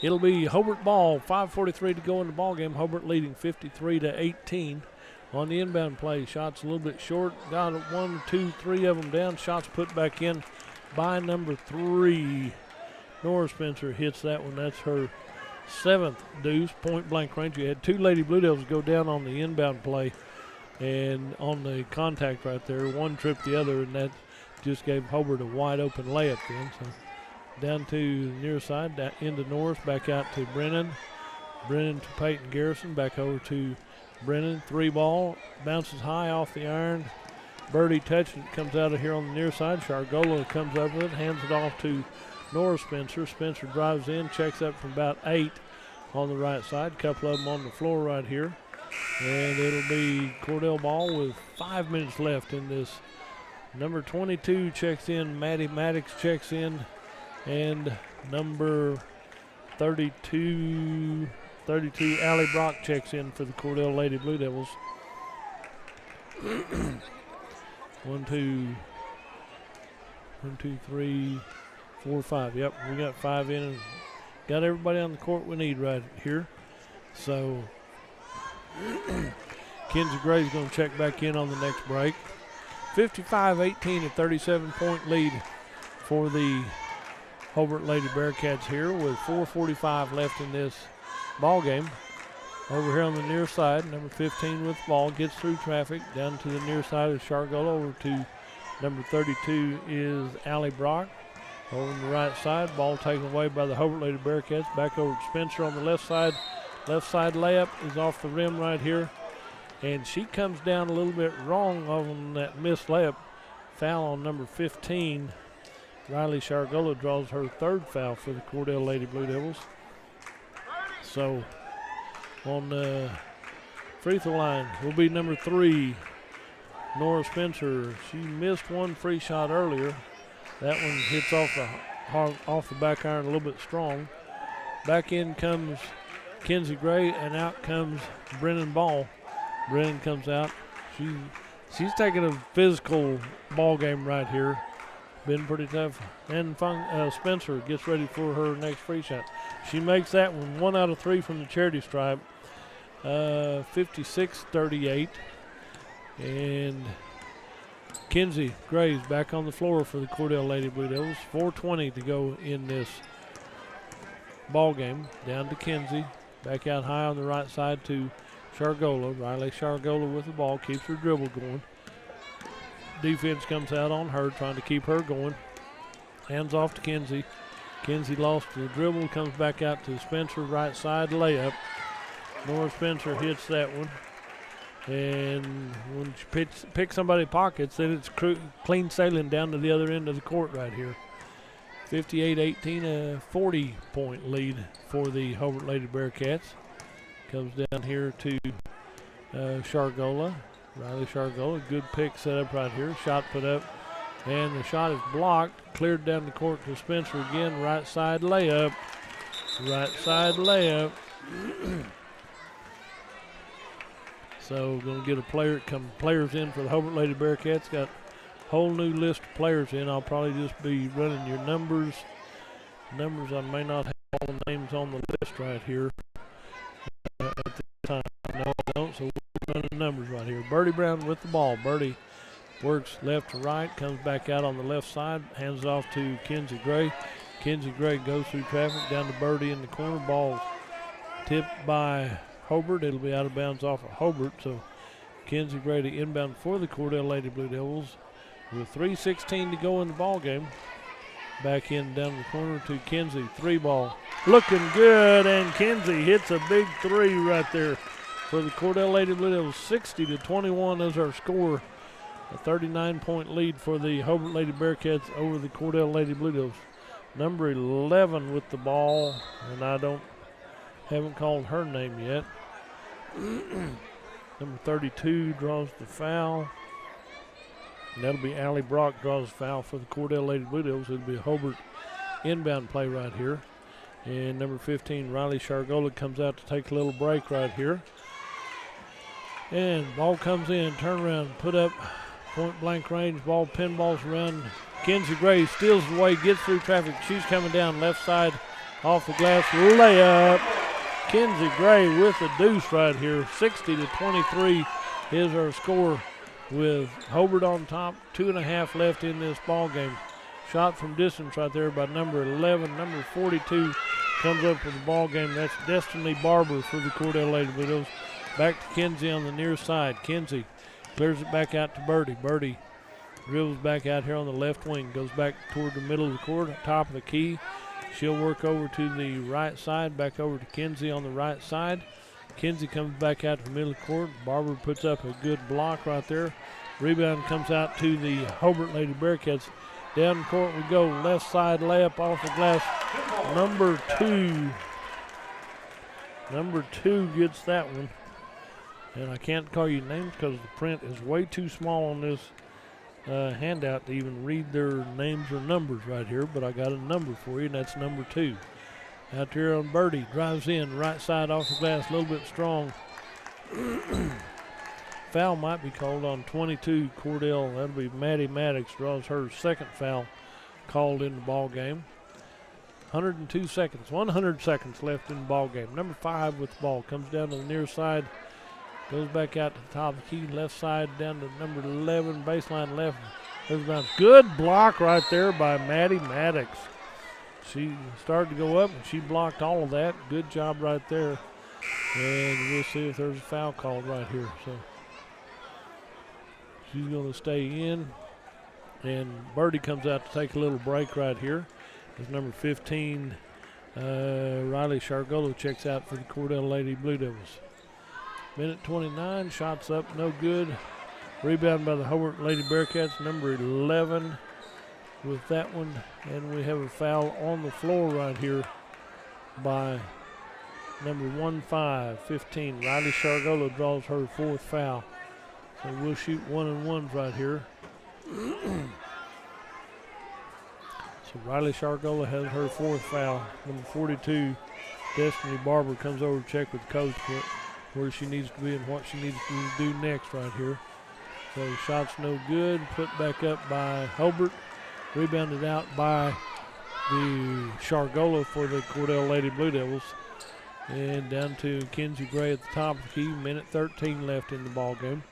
It'll be Hobart ball. 5:43 to go in the ball game. Hobart leading 53-18 on the inbound play. Shots a little bit short. Got 1, 2, 3 of them down. Shots put back in by number 3. Nora Spencer hits that one. That's her 7th deuce, point blank range. You had 2 Lady Blue Devils go down on the inbound play and on the contact right there. One tripped the other, and that just gave Hobart a wide open layup then. So down to the near side, into Norris, back out to Brennan. Brennan to Peyton Garrison, back over to Brennan. 3 ball, bounces high off the iron. Birdie touches it, comes out of here on the near side. Shargola comes up with it, hands it off to Nora Spencer. Spencer drives in, checks up from about 8 on the right side. Couple of them on the floor right here. And it'll be Cordell ball with 5 minutes left in this. Number 22 checks in, Maddie Maddox checks in, and number 32, Allie Brock checks in for the Cordell Lady Blue Devils. 1, 2, 3, 4, 5. Yep, we got 5 in and got everybody on the court we need right here. So Kenzie Gray's going to check back in on the next break. 55-18, a 37-point lead for the Hobart Lady Bearcats here with 4:45 left in this ball game. Over here on the near side, number 15 with the ball, gets through traffic. Down to the near side of Shargola. Over to number 32 is Allie Brock. Over on the right side, ball taken away by the Hobart Lady Bearcats. Back over to Spencer on the left side. Left side layup is off the rim right here. And she comes down a little bit wrong on that missed layup. Foul on number 15. Riley Shargola draws her 3rd foul for the Cordell Lady Blue Devils. So on the free throw line will be number 3, Nora Spencer. She missed one free shot earlier. That one hits off the back iron a little bit strong. Back in comes Kenzie Gray, and out comes Brennan Ball. Brennan comes out. She's taking a physical ball game right here. Been pretty tough. And Spencer gets ready for her next free shot. She makes that one 1 out of 3 from the charity stripe. 56-38. And Kenzie Gray's back on the floor for the Cordell Lady Blue Devils. 4:20 to go in this ball game. Down to Kenzie. Back out high on the right side to Shargola. Riley Shargola with the ball, keeps her dribble going. Defense comes out on her, trying to keep her going. Hands off to Kenzie. Kenzie lost the dribble, comes back out to Spencer, right side layup. Nora Spencer hits that one. And when she picks somebody's pockets, then it's clean sailing down to the other end of the court right here. 58-18, a 40-point lead for the Hobart Lady Bearcats. Comes down here to Shargola. Riley Shargola, good pick set up right here. Shot put up, and the shot is blocked. Cleared down the court to Spencer again. Right side layup. Right side layup. So going to get players in for the Hobart Lady Bearcats. Got a whole new list of players in. I'll probably just be running your numbers. Numbers, I may not have all the names on the list right here at this time. No, I don't, so we're running numbers right here. Birdie Brown with the ball. Birdie works left to right, comes back out on the left side, hands it off to Kenzie Gray. Kenzie Gray goes through traffic down to Birdie in the corner. Ball tipped by Hobart. It'll be out of bounds off of Hobart, so Kenzie Gray to inbound for the Cordell Lady Blue Devils with 3:16 to go in the ball game. Back in down the corner to Kenzie. 3 ball. Looking good, and Kenzie hits a big 3 right there for the Cordell Lady Blue Devils. 60-21 is our score. A 39-point lead for the Hobart Lady Bearcats over the Cordell Lady Blue Devils. Number 11 with the ball, and haven't called her name yet. Number 32 draws the foul. And that'll be Allie Brock draws the foul for the Cordell Lady Blue Devils. It'll be a Hobart inbound play right here. And number 15, Riley Shargola, comes out to take a little break right here. And ball comes in, turn around, put up, point blank range, ball pinballs around. Kenzie Gray steals the way, gets through traffic. She's coming down left side off the glass, layup. Kenzie Gray with a deuce right here. 60-23 is our score with Hobart on top. 2.5 left in this ball game. Shot from distance right there by number 11. Number 42 comes up with the ball game. That's Destiny Barber for the Cordell Lady Blue Devils. Back to Kenzie on the near side. Kenzie clears it back out to Birdie. Birdie dribbles back out here on the left wing. Goes back toward the middle of the court, top of the key. She'll work over to the right side, back over to Kenzie on the right side. Kenzie comes back out to the middle of the court. Barber puts up a good block right there. Rebound comes out to the Hobart Lady Bearcats. Down the court we go. Left side layup off the glass. Number two gets that one. And I can't call you names because the print is way too small on this handout to even read their names or numbers right here. But I got a number for you, and that's number 2. Out there on Birdie. Drives in. Right side off the glass. A little bit strong. Foul might be called on 22 Cordell. That'll be Maddie Maddox. Draws her second foul called in the ball game. 102 seconds. 100 seconds left in the ball game. Number 5 with the ball. Comes down to the near side. Goes back out to the top of the key. Left side down to number 11. Baseline left. There's about good block right there by Maddie Maddox. She started to go up and she blocked all of that. Good job right there. And we'll see if there's a foul called right here. So she's going to stay in. And Birdie comes out to take a little break right here. As number 15, Riley Shargolo checks out for the Cordell Lady Blue Devils. Minute 29, shots up, no good. Rebound by the Hobart Lady Bearcats, number 11 with that one. And we have a foul on the floor right here by number 15. Riley Shargolo draws her 4th foul. So we'll shoot 1-and-1s right here. So Riley Shargolo has her 4th foul. Number 42, Destiny Barber, comes over to check with the coach where she needs to be and what she needs to do next right here. So shots no good. Put back up by Hobart. Rebounded out by the Shargolo for the Cordell Lady Blue Devils. And down to Kenzie Gray at the top of the key. Minute 13 left in the ball game.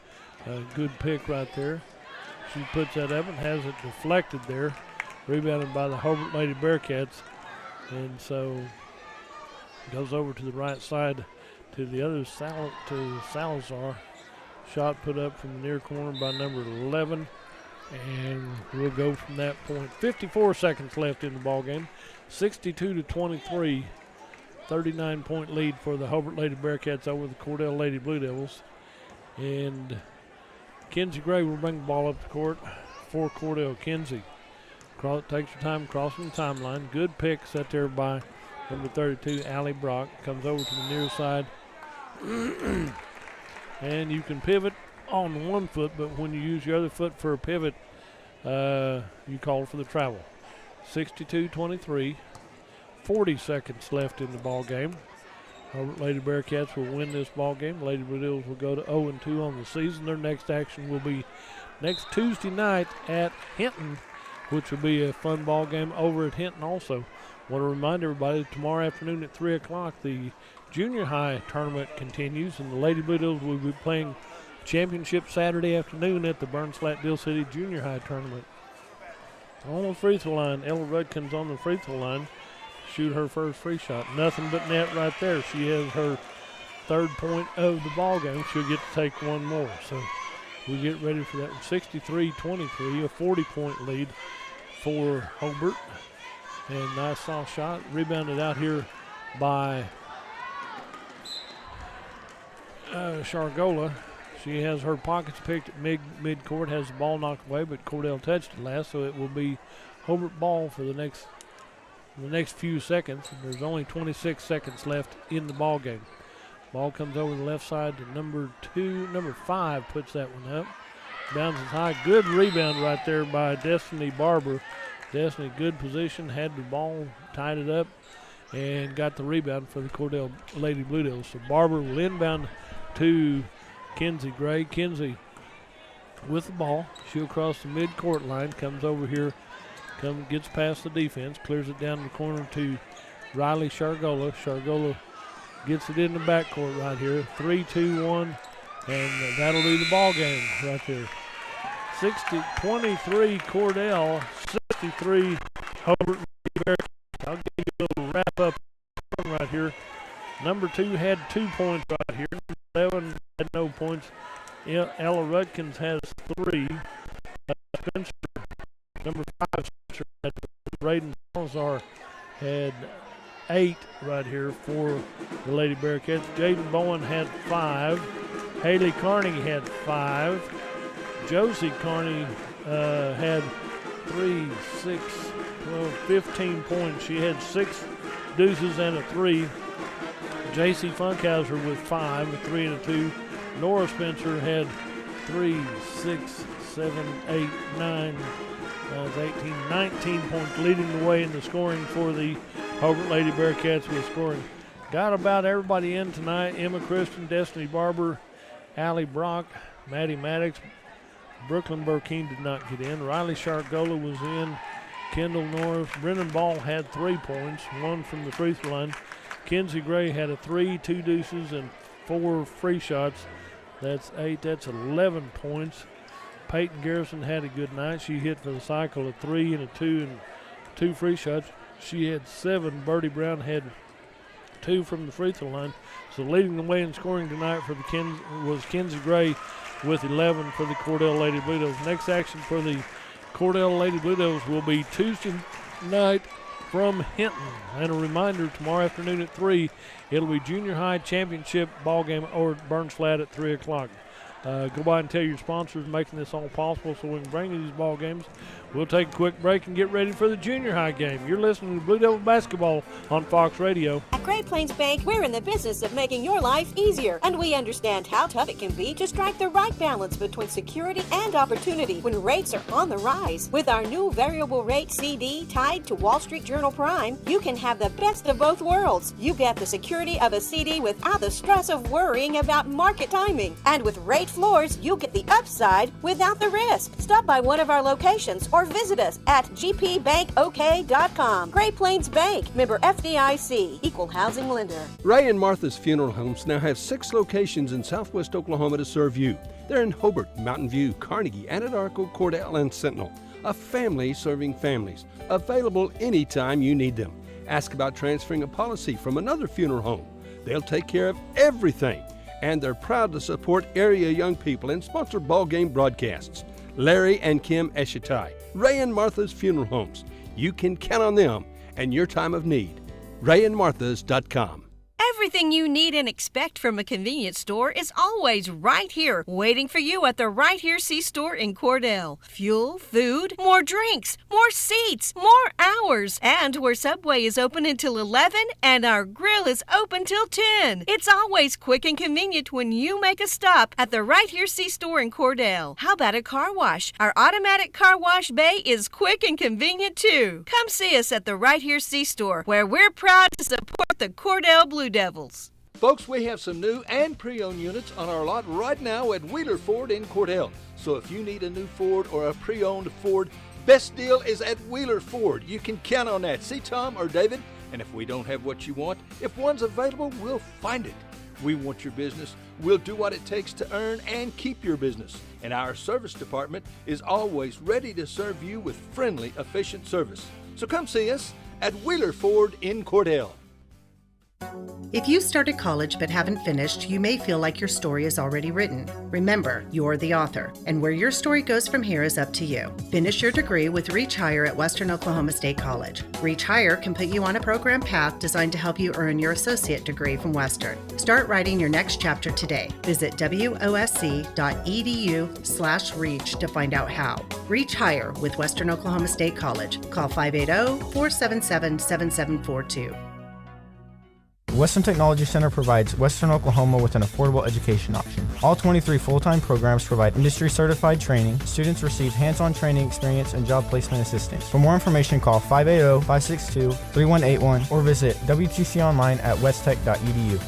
A good pick right there. She puts that up and has it deflected there. Rebounded by the Hobart Lady Bearcats. And so goes over to the right side to the other to Salazar. Shot put up from the near corner by number 11. And we'll go from that point. 54 seconds left in the ball game. 62-23. 39-point lead for the Hobart Lady Bearcats over the Cordell Lady Blue Devils. And Kenzie Gray will bring the ball up the court for Cordell. Kenzie takes her time crossing the timeline. Good pick set there by number 32, Allie Brock. Comes over to the near side. And you can pivot on one foot, but when you use your other foot for a pivot, you call for the travel. 62-23. 40 seconds left in the ball game. Hobart Lady Bearcats will win this ball game. Lady Blue Devils will go to 0-2 on the season. Their next action will be next Tuesday night at Hinton, which will be a fun ball game over at Hinton also. Want to remind everybody that tomorrow afternoon at 3 o'clock, the junior high tournament continues, and the Lady Blue Devils will be playing championship Saturday afternoon at the Burns Flat Deal City Junior High Tournament. On the free throw line, Ella Rudkin's on the free throw line. Shoot her first free shot. Nothing but net right there. She has her 3rd point of the ball game. She'll get to take one more. So we get ready for that. 63-23, a 40-point lead for Hobart. And nice soft shot. Rebounded out here by Shargola. She has her pockets picked at mid-court, has the ball knocked away, but Cordell touched it last, so it will be Hobart ball for the next few seconds. There's only 26 seconds left in the ball game. Ball comes over the left side to number 5 puts that one up. Bounces high. Good rebound right there by Destiny Barber. Destiny, good position, had the ball, tied it up, and got the rebound for the Cordell Lady Blue Devils. So Barber will inbound to Kinsey Gray. Kinsey with the ball. She'll cross the mid-court line, comes over here, gets past the defense, clears it down the corner to Riley Shargola. Shargola gets it in the backcourt right here. 3-2-1, and that'll do the ball game right there. 23 Cordell, 63 Hobart. I'll give you a little wrap-up right here. Number 2 had 2 points right here. 11 had no points. Ella Rudkins has 3. Spencer, number 5, Spencer, had Braden Salazar had 8 right here for the Lady Bearcats. Jaden Bowen had 5. Haley Carney had 5. Josie Carney had 3, 6, 12, 15 points. She had 6 deuces and a 3. J.C. Funkhauser with 5, a 3 and a 2. Nora Spencer had 3, 6, 7, 8, 9, 18, 19 points, leading the way in the scoring for the Hobart Lady Bearcats with scoring. Got about everybody in tonight. Emma Christian, Destiny Barber, Allie Brock, Maddie Maddox. Brooklyn Burkeen did not get in. Riley Shargola was in. Kendall Norris. Brennan Ball had 3 points, 1 from the free throw line. Kinsey Gray had a 3, 2 deuces, and 4 free shots. That's 8. That's 11 points. Peyton Garrison had a good night. She hit for the cycle a 3 and a 2 and 2 free shots. She had 7. Birdie Brown had 2 from the free throw line. So leading the way in scoring tonight for the was Kinsey Gray with 11 for the Cordell Lady Blue Devils. Next action for the Cordell Lady Blue Devils will be Tuesday night from Hinton. And a reminder, tomorrow afternoon at 3, it'll be junior high championship ball game over at Burns Flat at 3 o'clock. Go by and tell your sponsors making this all possible so we can bring you these ball games. We'll take a quick break and get ready for the junior high game. You're listening to Blue Devil Basketball on Fox Radio. At Great Plains Bank, we're in the business of making your life easier, and we understand how tough it can be to strike the right balance between security and opportunity when rates are on the rise. With our new variable rate CD tied to Wall Street Journal Prime, you can have the best of both worlds. You get the security of a CD without the stress of worrying about market timing. And with rate floors, you get the upside without the risk. Stop by one of our locations or visit us at gpbankok.com. Great Plains Bank, member FDIC, equal housing lender. Ray and Martha's Funeral Homes now have 6 locations in southwest Oklahoma to serve you. They're in Hobart, Mountain View, Carnegie, Anadarko, Cordell, and Sentinel. A family serving families. Available anytime you need them. Ask about transferring a policy from another funeral home. They'll take care of everything. And they're proud to support area young people and sponsor ball game broadcasts. Larry and Kim Eshitai, Ray and Martha's Funeral Homes. You can count on them and your time of need. RayandMarthas.com. Everything you need and expect from a convenience store is always right here, waiting for you at the Right Here C-Store in Cordell. Fuel, food, more drinks, more seats, more hours, and where Subway is open until 11 and our grill is open till 10. It's always quick and convenient when you make a stop at the Right Here C-Store in Cordell. How about a car wash? Our automatic car wash bay is quick and convenient too. Come see us at the Right Here C-Store, where we're proud to support the Cordell Blue Devils. Folks, we have some new and pre-owned units on our lot right now at Wheeler Ford in Cordell. So if you need a new Ford or a pre-owned Ford, best deal is at Wheeler Ford. You can count on that. See Tom or David? And if we don't have what you want, if one's available, we'll find it. We want your business. We'll do what it takes to earn and keep your business. And our service department is always ready to serve you with friendly, efficient service. So come see us at Wheeler Ford in Cordell. If you started college but haven't finished, you may feel like your story is already written. Remember, you're the author, and where your story goes from here is up to you. Finish your degree with Reach Higher at Western Oklahoma State College. Reach Higher can put you on a program path designed to help you earn your associate degree from Western. Start writing your next chapter today. Visit wosc.edu/reach to find out how. Reach Higher with Western Oklahoma State College. Call 580-477-7742. Western Technology Center provides Western Oklahoma with an affordable education option. All 23 full-time programs provide industry-certified training. Students receive hands-on training experience and job placement assistance. For more information, call 580-562-3181 or visit WTC online at westtech.edu.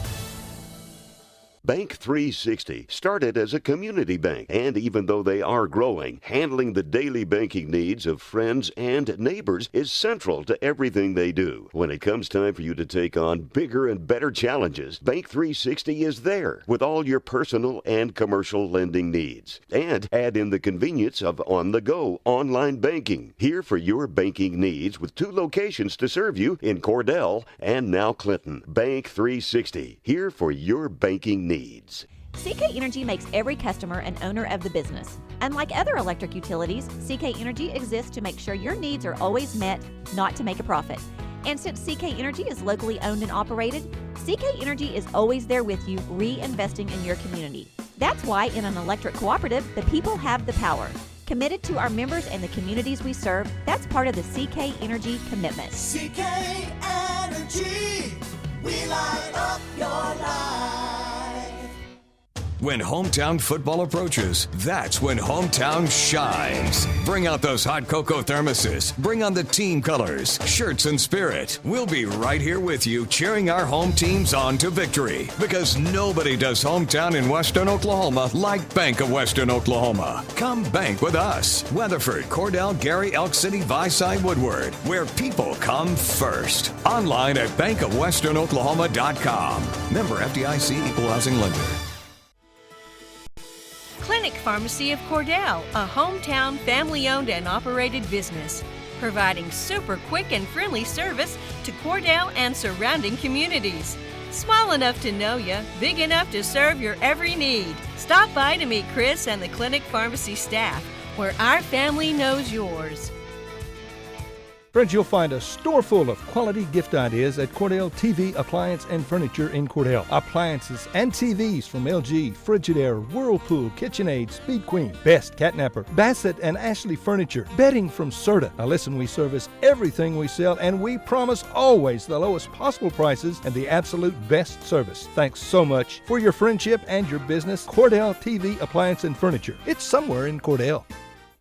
Bank 360 started as a community bank, and even though they are growing, handling the daily banking needs of friends and neighbors is central to everything they do. When it comes time for you to take on bigger and better challenges, Bank 360 is there with all your personal and commercial lending needs. And add in the convenience of on-the-go online banking. Here for your banking needs with 2 locations to serve you in Cordell and now Clinton. Bank 360, here for your banking needs. CK Energy makes every customer an owner of the business. Unlike other electric utilities, CK Energy exists to make sure your needs are always met, not to make a profit. And since CK Energy is locally owned and operated, CK Energy is always there with you, reinvesting in your community. That's why in an electric cooperative, the people have the power. Committed to our members and the communities we serve, that's part of the CK Energy commitment. CK Energy, we light up your life. When hometown football approaches, that's when hometown shines. Bring out those hot cocoa thermoses. Bring on the team colors, shirts, and spirit. We'll be right here with you, cheering our home teams on to victory. Because nobody does hometown in Western Oklahoma like Bank of Western Oklahoma. Come bank with us. Weatherford, Cordell, Gary, Elk City, Viside, Woodward, where people come first. Online at bankofwesternoklahoma.com. Member FDIC, Equal Housing Lender. Clinic Pharmacy of Cordell, a hometown family-owned and operated business, providing super quick and friendly service to Cordell and surrounding communities. Small enough to know you, big enough to serve your every need. Stop by to meet Chris and the Clinic Pharmacy staff, where our family knows yours. Friends, you'll find a store full of quality gift ideas at Cordell TV, Appliance, and Furniture in Cordell. Appliances and TVs from LG, Frigidaire, Whirlpool, KitchenAid, Speed Queen, Best, Catnapper, Bassett, and Ashley Furniture. Bedding from Serta. Now listen, we service everything we sell, and we promise always the lowest possible prices and the absolute best service. Thanks so much for your friendship and your business. Cordell TV, Appliance, and Furniture. It's somewhere in Cordell.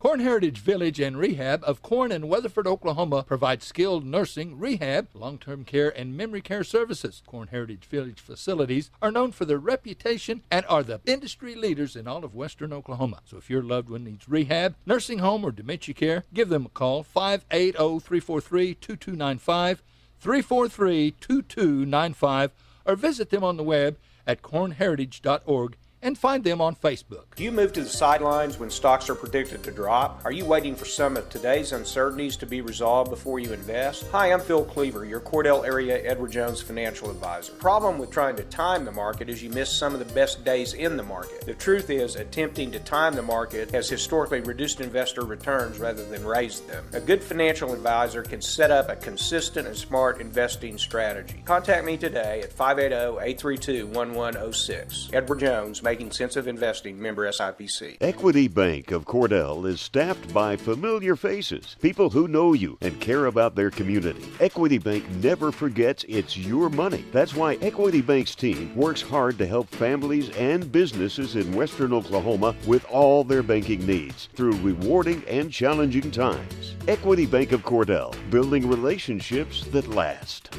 Corn Heritage Village and Rehab of Corn and Weatherford, Oklahoma provides skilled nursing, rehab, long-term care, and memory care services. Corn Heritage Village facilities are known for their reputation and are the industry leaders in all of Western Oklahoma. So if your loved one needs rehab, nursing home, or dementia care, give them a call, 580-343-2295, 343-2295, or visit them on the web at cornheritage.org. and find them on Facebook. Do you move to the sidelines when stocks are predicted to drop? Are you waiting for some of today's uncertainties to be resolved before you invest? Hi, I'm Phil Cleaver, your Cordell area Edward Jones financial advisor. The problem with trying to time the market is you miss some of the best days in the market. The truth is, attempting to time the market has historically reduced investor returns rather than raised them. A good financial advisor can set up a consistent and smart investing strategy. Contact me today at 580-832-1106. Edward Jones, Making Sense of Investing, member SIPC. Equity Bank of Cordell is staffed by familiar faces, people who know you and care about their community. Equity Bank never forgets it's your money. That's why Equity Bank's team works hard to help families and businesses in Western Oklahoma with all their banking needs through rewarding and challenging times. Equity Bank of Cordell, building relationships that last.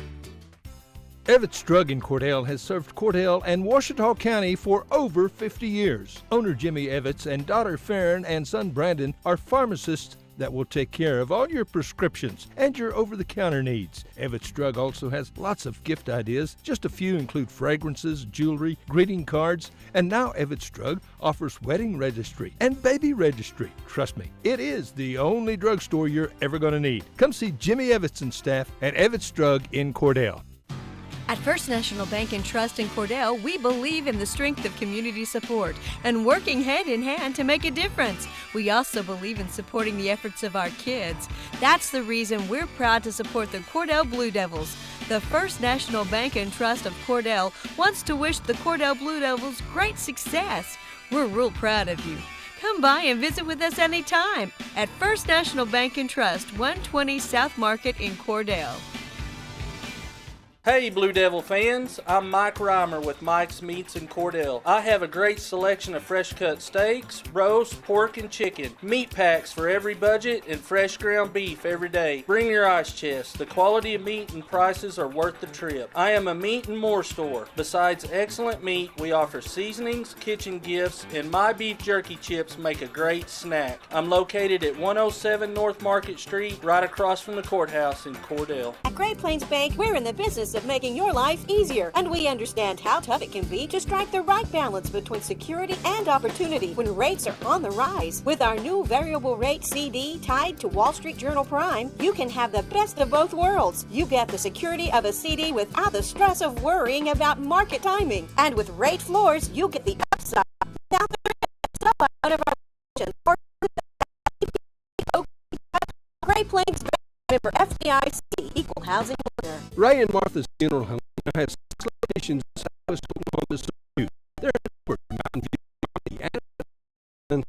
Evetts Drug in Cordell has served Cordell and Washita County for over 50 years. Owner Jimmy Evetts and daughter Farron and son Brandon are pharmacists that will take care of all your prescriptions and your over-the-counter needs. Evetts Drug also has lots of gift ideas. Just a few include fragrances, jewelry, greeting cards, and now Evetts Drug offers wedding registry and baby registry. Trust me, it is the only drugstore you're ever going to need. Come see Jimmy Evetts and staff at Evetts Drug in Cordell. At First National Bank and Trust in Cordell, we believe in the strength of community support and working hand in hand to make a difference. We also believe in supporting the efforts of our kids. That's the reason we're proud to support the Cordell Blue Devils. The First National Bank and Trust of Cordell wants to wish the Cordell Blue Devils great success. We're real proud of you. Come by and visit with us anytime at First National Bank and Trust, 120 South Market in Cordell. Hey Blue Devil fans, I'm Mike Reimer with Mike's Meats in Cordell. I have a great selection of fresh cut steaks, roast, pork, and chicken, meat packs for every budget, and fresh ground beef every day. Bring your ice chest. The quality of meat and prices are worth the trip. I am a meat and more store. Besides excellent meat, we offer seasonings, kitchen gifts, and my beef jerky chips make a great snack. I'm located at 107 North Market Street, right across from the courthouse in Cordell. At Great Plains Bank, we're in the business of making your life easier, and we understand how tough it can be to strike the right balance between security and opportunity when rates are on the rise. With our new variable rate CD tied to Wall Street Journal Prime, you can have the best of both worlds. You get the security of a CD without the stress of worrying about market timing. And with rate floors, you get the upside without the risk of one of our or Great Plains Bank, member FDIC, equal housing lender. Ray and Martha's Funeral Home now has 6 locations in Southwest Oklahoma to serve you. They're in Hobart, Mountain View, and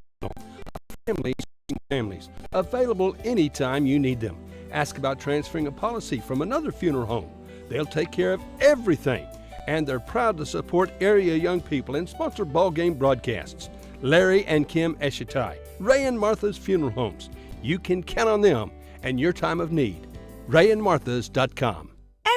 families available anytime you need them. Ask about transferring a policy from another funeral home. They'll take care of everything, and they're proud to support area young people and sponsor ball game broadcasts. Larry and Kim Eshitai, Ray and Martha's Funeral Homes. You can count on them and your time of need. RayandMarthas.com.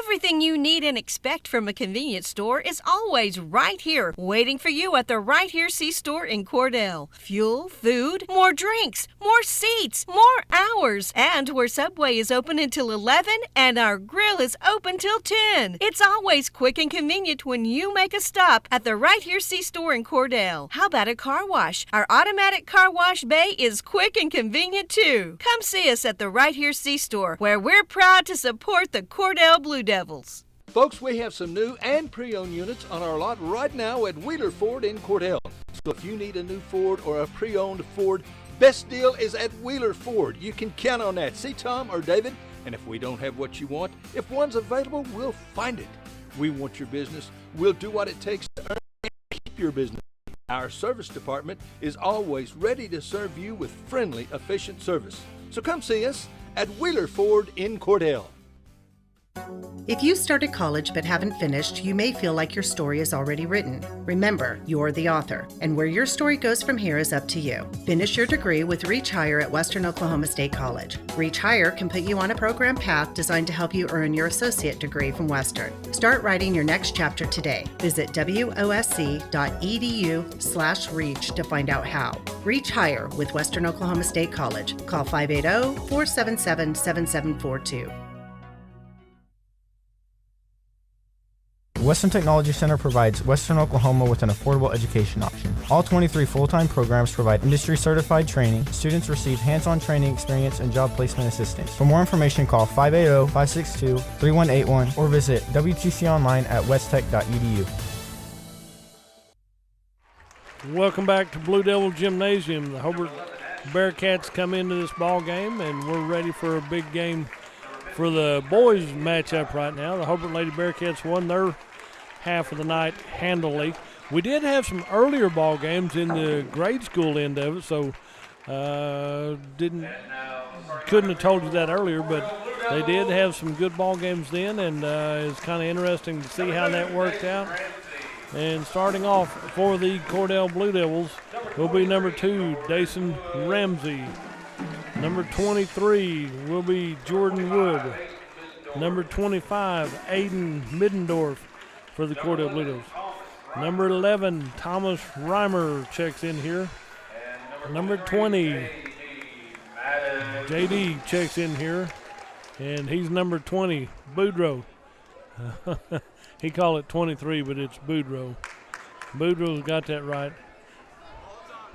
Everything you need and expect from a convenience store is always right here, waiting for you at the Right Here C-Store in Cordell. Fuel, food, more drinks, more seats, more hours, and where Subway is open until 11 and our grill is open till 10. It's always quick and convenient when you make a stop at the Right Here C-Store in Cordell. How about a car wash? Our automatic car wash bay is quick and convenient too. Come see us at the Right Here C-Store, where we're proud to support the Cordell Blue Devils. Folks, we have some new and pre-owned units on our lot right now at Wheeler Ford in Cordell. So if you need a new Ford or a pre-owned Ford, best deal is at Wheeler Ford. You can count on that. See Tom or David, and if we don't have what you want, if one's available, we'll find it. We want your business. We'll do what it takes to earn and keep your business. Our service department is always ready to serve you with friendly, efficient service. So come see us at Wheeler Ford in Cordell. If you started college but haven't finished, you may feel like your story is already written. Remember, you're the author, and where your story goes from here is up to you. Finish your degree with Reach Higher at Western Oklahoma State College. Reach Higher can put you on a program path designed to help you earn your associate degree from Western. Start writing your next chapter today. Visit wosc.edu/reach to find out how. Reach Higher with Western Oklahoma State College. Call 580-477-7742. Western Technology Center provides Western Oklahoma with an affordable education option. All 23 full-time programs provide industry-certified training. Students receive hands-on training experience and job placement assistance. For more information, call 580-562-3181 or visit WTC online at westtech.edu. Welcome back to Blue Devil Gymnasium. The Hobart Bearcats come into this ball game, and we're ready for a big game for the boys matchup right now. The Hobart Lady Bearcats won their half of the night handily. We did have some earlier ball games in the grade school end of it, so couldn't have told you that earlier, but they did have some good ball games then, and it's kind of interesting to see how that worked out. And starting off for the Cordell Blue Devils will be number 2, Dason Ramsey. Number 23 will be Jordan Wood. Number 25, Aiden Middendorf for the Cordell Blue Devils. Number 11, Thomas Reimer checks in here. Number 20, JD checks in here. And he's number 20, Boudreaux. He called it 23, but it's Boudreaux. Boudreaux's got that right.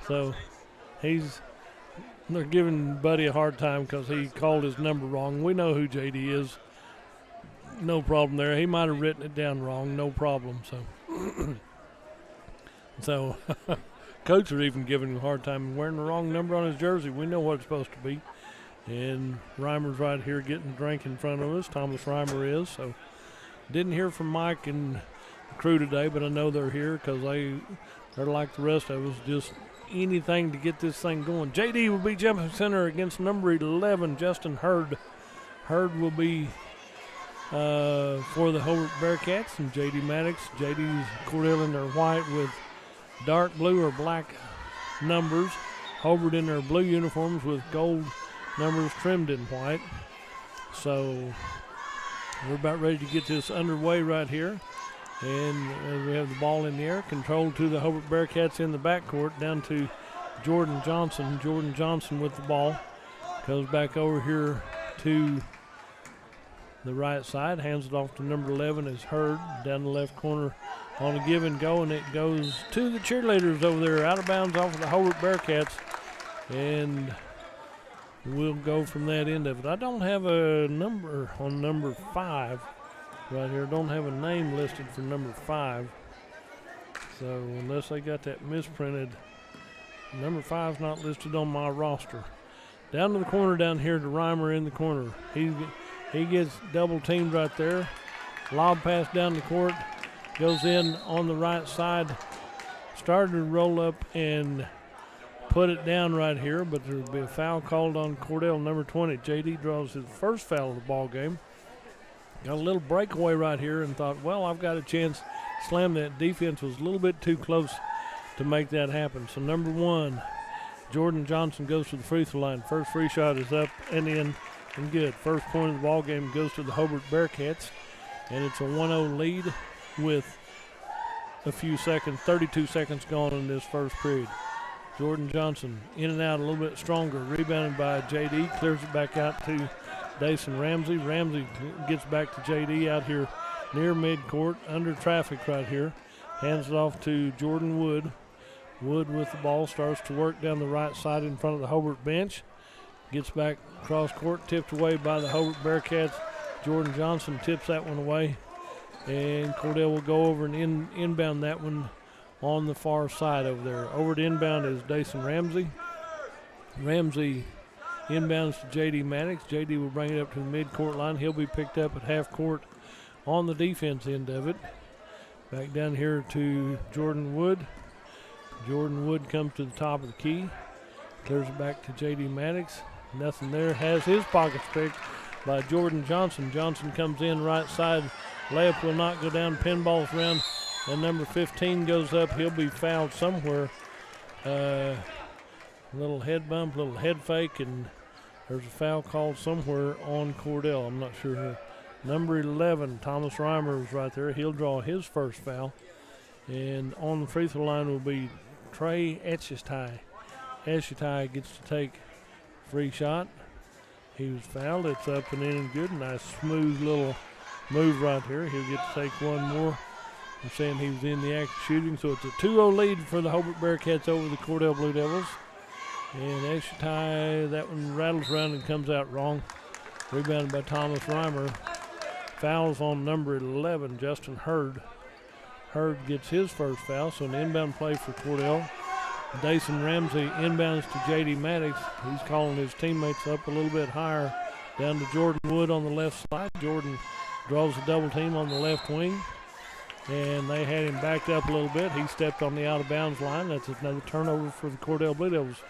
So they're giving Buddy a hard time because he called his number wrong. We know who JD is. No problem there. He might have written it down wrong. No problem. So Coach are even giving him a hard time wearing the wrong number on his jersey. We know what it's supposed to be. And Reimer's right here getting a drink in front of us. Thomas Reimer is. So didn't hear from Mike and the crew today, but I know they're here because they're like the rest of us, just anything to get this thing going. JD will be jumping center against number 11, Justin Hurd. Hurd will be for the Hobart Bearcats, and J.D. Maddox. J.D.'s Cordell in their white with dark blue or black numbers. Hobart in their blue uniforms with gold numbers trimmed in white. So we're about ready to get this underway right here. And we have the ball in the air, controlled to the Hobart Bearcats in the backcourt, down to Jordan Johnson. Jordan Johnson with the ball. Goes back over here to the right side, hands it off to number 11 is Hurd down the left corner on a give and go, and it goes to the cheerleaders over there, out of bounds off of the Hobart Bearcats, and we'll go from that end of it. I don't have a number on number 5 right here. Don't have a name listed for number 5, so unless they got that misprinted, number 5's not listed on my roster. Down to the corner down here to Reimer in the corner. He gets double teamed right there. Lob pass down the court. Goes in on the right side. Started to roll up and put it down right here, but there will be a foul called on Cordell, number 20. J.D. draws his first foul of the ball game. Got a little breakaway right here and thought, well, I've got a chance to slam that. Defense was a little bit too close to make that happen. So number 1, Jordan Johnson goes to the free throw line. First free shot is up and in and good. First point of the ball game goes to the Hobart Bearcats, and it's a 1-0 lead with a few seconds, 32 seconds gone in this first period. Jordan Johnson in and out a little bit stronger, rebounded by J.D., clears it back out to Dason Ramsey. Ramsey gets back to J.D. out here near midcourt, under traffic right here. Hands it off to Jordan Wood. Wood with the ball starts to work down the right side in front of the Hobart bench. Gets back cross court, tipped away by the Hobart Bearcats. Jordan Johnson tips that one away, and Cordell will go over and inbound that one on the far side over there. Over to inbound is Dason Ramsey. Ramsey inbounds to J.D. Maddox. J.D. will bring it up to the midcourt line. He'll be picked up at half court on the defense end of it. Back down here to Jordan Wood. Jordan Wood comes to the top of the key. Clears it back to J.D. Maddox. Nothing there. Has his pockets picked by Jordan Johnson. Johnson comes in right side. Layup will not go down. Pinballs around. And number 15 goes up. He'll be fouled somewhere. Little head bump, little head fake, and there's a foul called somewhere on Cordell. I'm not sure who. Number 11, Thomas Reimer is right there. He'll draw his first foul. And on the free throw line will be Trey Etchestai. Etchestai gets to take free shot. He was fouled. It's up and in and good. Nice smooth little move right here. He'll get to take one more. I'm saying he was in the act of shooting. So it's a 2-0 lead for the Hobart Bearcats over the Cordell Blue Devils. And Etchestai, that one rattles around and comes out wrong. Rebounded by Thomas Reimer. Fouls on number 11, Justin Hurd. Hurd gets his first foul, so an inbound play for Cordell. Dason Ramsey inbounds to J.D. Maddox. He's calling his teammates up a little bit higher. Down to Jordan Wood on the left side. Jordan draws a double team on the left wing. And they had him backed up a little bit. He stepped on the out-of-bounds line. That's another turnover for the Cordell Blue Devils.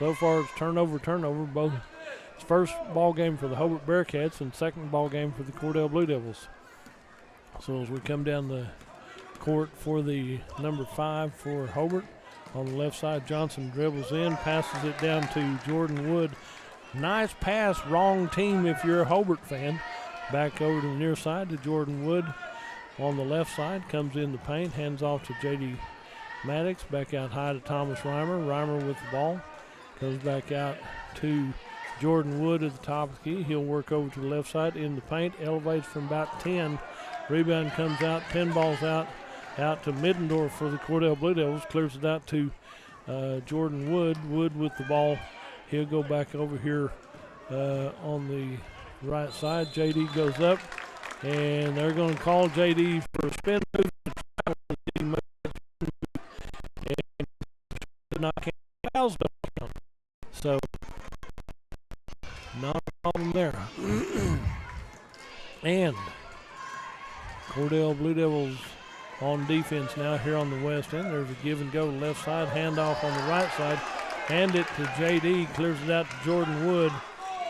So far it's turnover. Both it's first ball game for the Hobart Bearcats and second ball game for the Cordell Blue Devils. So as we come down the court for the number 5 for Hobart. On the left side, Johnson dribbles in, passes it down to Jordan Wood. Nice pass, wrong team if you're a Hobart fan. Back over to the near side to Jordan Wood. On the left side, comes in the paint, hands off to J.D. Maddox. Back out high to Thomas Reimer. Reimer with the ball. Goes back out to Jordan Wood at the top of the key. He'll work over to the left side in the paint. Elevates from about 10. Rebound comes out, pinballs out to Middendorf for the Cordell Blue Devils. Clears it out to Jordan Wood. Wood with the ball. He'll go back over here on the right side. J.D. goes up, and they're going to call J.D. for a spin move. And not fouls don't count. So, not a problem there. And Cordell Blue Devils on defense now here on the west end. There's a give and go left side, handoff on the right side. Hand it to J.D., clears it out to Jordan Wood.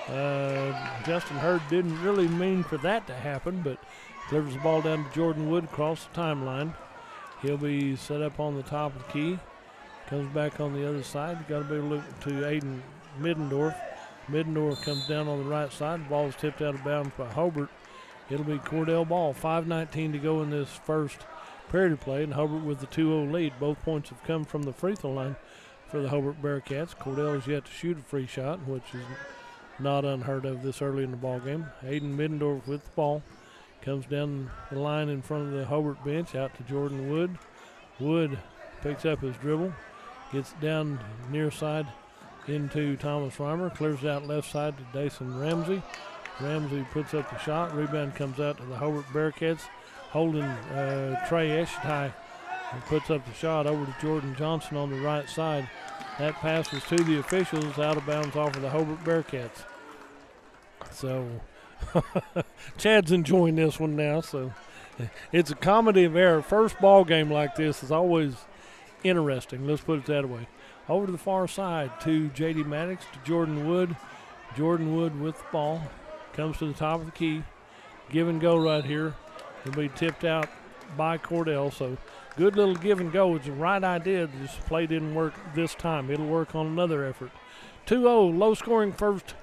Justin Hurd didn't really mean for that to happen, but delivers the ball down to Jordan Wood across the timeline. He'll be set up on the top of the key. Comes back on the other side. Got to be looking to Aiden Middendorf. Middendorf comes down on the right side. The ball is tipped out of bounds by Hobart. It'll be Cordell ball. 5:19 to go in this first period of play, and Hobart with the 2-0 lead. Both points have come from the free throw line for the Hobart Bearcats. Cordell has yet to shoot a free shot, which is not unheard of this early in the ball game. Aiden Middendorf with the ball. Comes down the line in front of the Hobart bench out to Jordan Wood. Wood picks up his dribble. Gets down near side into Thomas Reimer. Clears out left side to Dason Ramsey. Ramsey puts up the shot. Rebound comes out to the Hobart Bearcats. Holding Trey Eshetai and puts up the shot over to Jordan Johnson on the right side. That pass was to the officials, out of bounds off of the Hobart Bearcats. So Chad's enjoying this one now. So it's a comedy of error. First ball game like this is always interesting. Let's put it that way. Over to the far side to J.D. Maddox, to Jordan Wood. Jordan Wood with the ball. Comes to the top of the key. Give and go right here. It'll be tipped out by Cordell. So good little give and go. It's the right idea. This play didn't work this time. It'll work on another effort. 2-0, low scoring first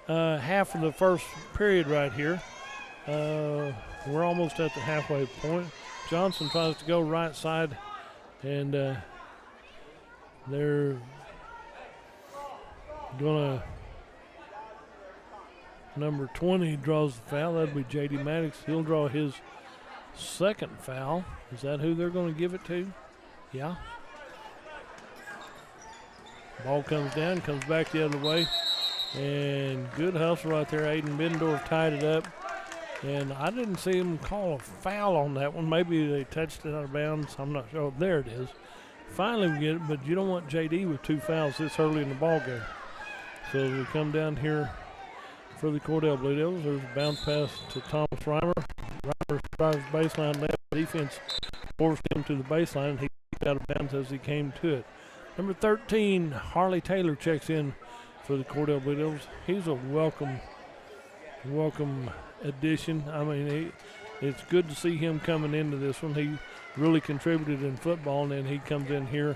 half of the first period right here. We're almost at the halfway point. Johnson tries to go right side, and they're gonna, number 20 draws the foul. That'd be J.D. Maddox. He'll draw his second foul. Is that who they're going to give it to? Yeah. Ball comes down, comes back the other way. And good hustle right there. Aiden Bendorf tied it up. And I didn't see him call a foul on that one. Maybe they touched it out of bounds. I'm not sure. Oh, there it is. Finally we get it, but you don't want J.D. with two fouls this early in the ball game. So we come down here for the Cordell Blue Devils. There's a bounce pass to Thomas Reimer. Reimer drives baseline left. Defense forced him to the baseline. He got out of bounds as he came to it. Number 13, Harley Taylor checks in for the Cordell Blue Devils. He's a welcome addition. I mean, it's good to see him coming into this one. He really contributed in football, and then he comes in here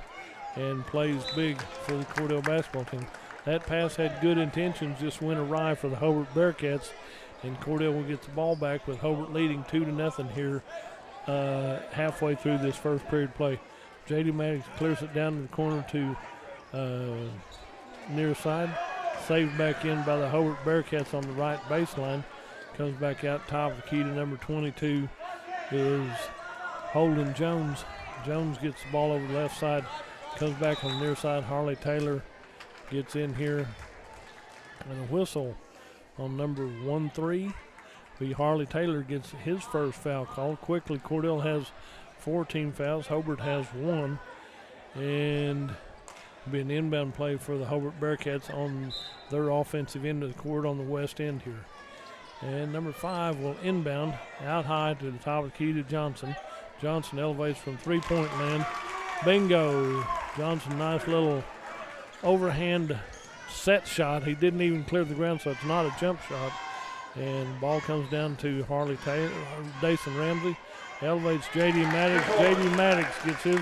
and plays big for the Cordell basketball team. That pass had good intentions, just went awry for the Hobart Bearcats, and Cordell will get the ball back with Hobart leading 2-0 here halfway through this first period play. J.D. Maddox clears it down to the corner to near side. Saved back in by the Hobart Bearcats on the right baseline. Comes back out top of the key to number 22 is Holden Jones. Jones gets the ball over the left side. Comes back on the near side. Harley Taylor gets in here. And a whistle on number 13. Harley Taylor gets his first foul called. Quickly, Cordell has 14 fouls. Hobart has 1. And be an inbound play for the Hobart Bearcats on their offensive end of the court on the west end here. And number 5 will inbound out high to the top of the key to Johnson. Johnson elevates from three-point land. Bingo. Johnson, nice little overhand set shot. He didn't even clear the ground, so it's not a jump shot. And ball comes down to Harley Taylor, Dason Ramsey. Elevates J.D. Maddox. J.D. Maddox gets his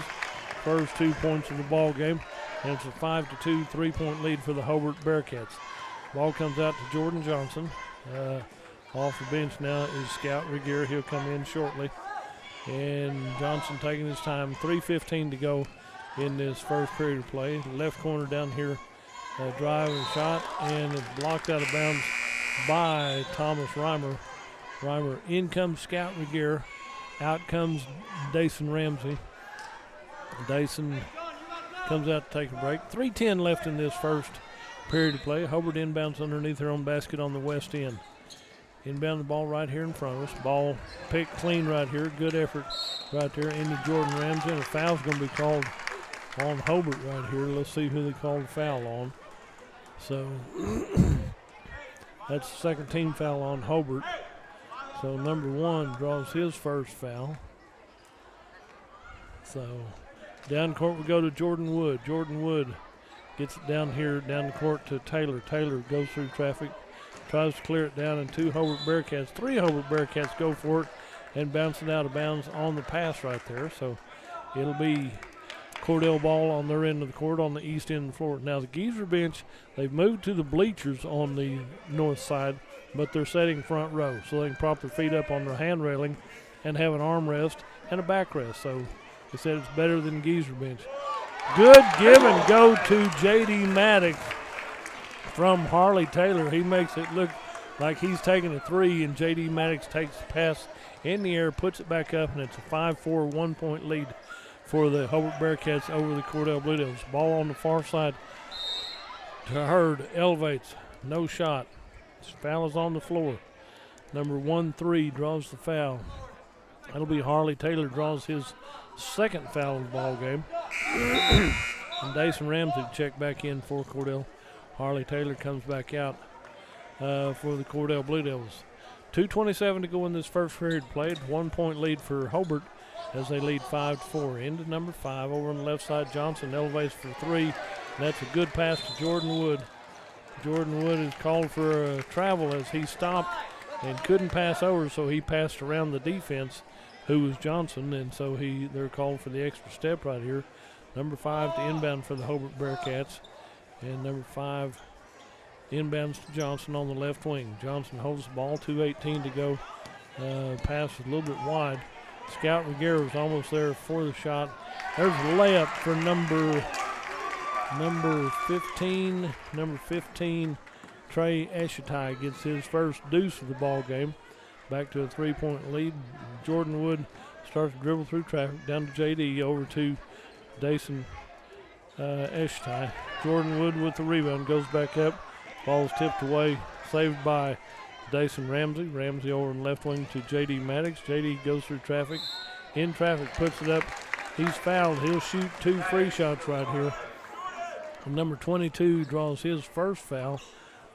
first 2 points of the ball game. And it's a 5-2 three-point lead for the Hobart Bearcats. Ball comes out to Jordan Johnson. Off the bench now is Scout Regier. He'll come in shortly. And Johnson taking his time. 3:15 to go in this first period of play. Left corner down here. Drive and shot. And it's blocked out of bounds by Thomas Reimer. In comes Scout Regier. Out comes Dason Ramsey. Dason comes out to take a break. 3:10 left in this first period of play. Hobart inbounds underneath their own basket on the west end. Inbound the ball right here in front of us. Ball picked clean right here. Good effort right there into Jordan Ramsey. And a foul's going to be called on Hobart right here. Let's see who they called the foul on. So that's the second team foul on Hobart. So number 1 draws his first foul. So down court we go to Jordan Wood. Jordan Wood gets it down here, down the court to Taylor. Taylor goes through traffic, tries to clear it down, and three Hobart Bearcats go for it and bounce it out of bounds on the pass right there. So it'll be Cordell ball on their end of the court on the east end of the floor. Now the Geezer bench, they've moved to the bleachers on the north side, but they're setting front row so they can prop their feet up on their hand railing and have an arm rest and a back rest. So they said it's better than Geezer bench. Good give and go to J.D. Maddox from Harley Taylor. He makes it look like he's taking a three, and J.D. Maddox takes the pass in the air, puts it back up, and it's a 5-4 1-point lead for the Hobart Bearcats over the Cordell Blue Devils. Ball on the far side to Hurd, elevates, no shot. His foul is on the floor. Number 1-3 draws the foul. That'll be Harley Taylor, draws his second foul of the ball game. And Dason Ramsey check back in for Cordell. Harley Taylor comes back out for the Cordell Blue Devils. 2:27 to go in this first period played. 1 point lead for Hobart as they lead 5-4. Into number 5 over on the left side. Johnson elevates for three. And that's a good pass to Jordan Wood. Jordan Wood is called for a travel as he stopped and couldn't pass over, so he passed around the defense, who was Johnson, and so they're called for the extra step right here. Number 5 to inbound for the Hobart Bearcats. And number 5 inbounds to Johnson on the left wing. Johnson holds the ball, 2:18 to go. Pass is a little bit wide. Scout Reguera was almost there for the shot. There's a layup for number 15. Number 15, Trey Eshetai gets his first deuce of the ball game. Back to a 3-point lead. Jordan Wood starts to dribble through traffic down to J.D. over to Dason Eshetai. Jordan Wood with the rebound, goes back up. Ball's tipped away, saved by Dason Ramsey. Ramsey over on the left wing to J.D. Maddox. J.D. goes through traffic. In traffic, puts it up. He's fouled. He'll shoot 2 free shots right here. And number 22 draws his first foul.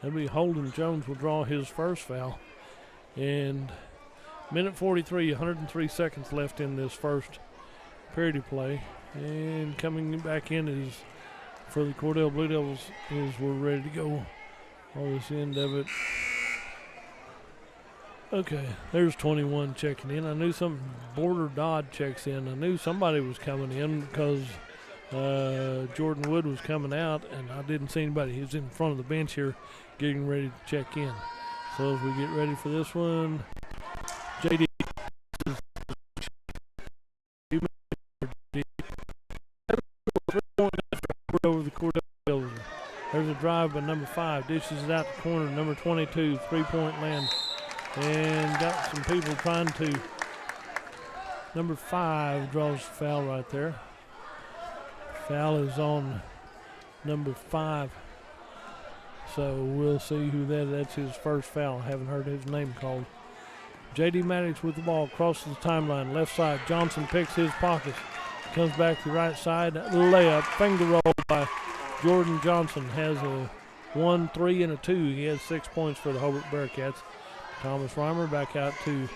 That'll be Holden Jones will draw his first foul. And minute 43, 103 seconds left in this first period of play. And coming back in is for the Cordell Blue Devils is we're ready to go on this end of it. Okay, there's 21 checking in. I knew Border Dodd checks in. I knew somebody was coming in because Jordan Wood was coming out, and I didn't see anybody. He was in front of the bench here getting ready to check in. So as we get ready for this one, J.D. over the Cordell building. There's a drive by number 5. Dishes it out the corner. Number 22, 3-point land. And got some people trying to. Number 5 draws the foul right there. Foul is on number 5. So we'll see who that's his first foul. Haven't heard his name called. J.D. Maddox with the ball, crosses the timeline, left side. Johnson picks his pockets, comes back to the right side, layup, finger roll by Jordan Johnson. Has a 1, 3, and a 2. He has 6 points for the Hobart Bearcats. Thomas Reimer back out to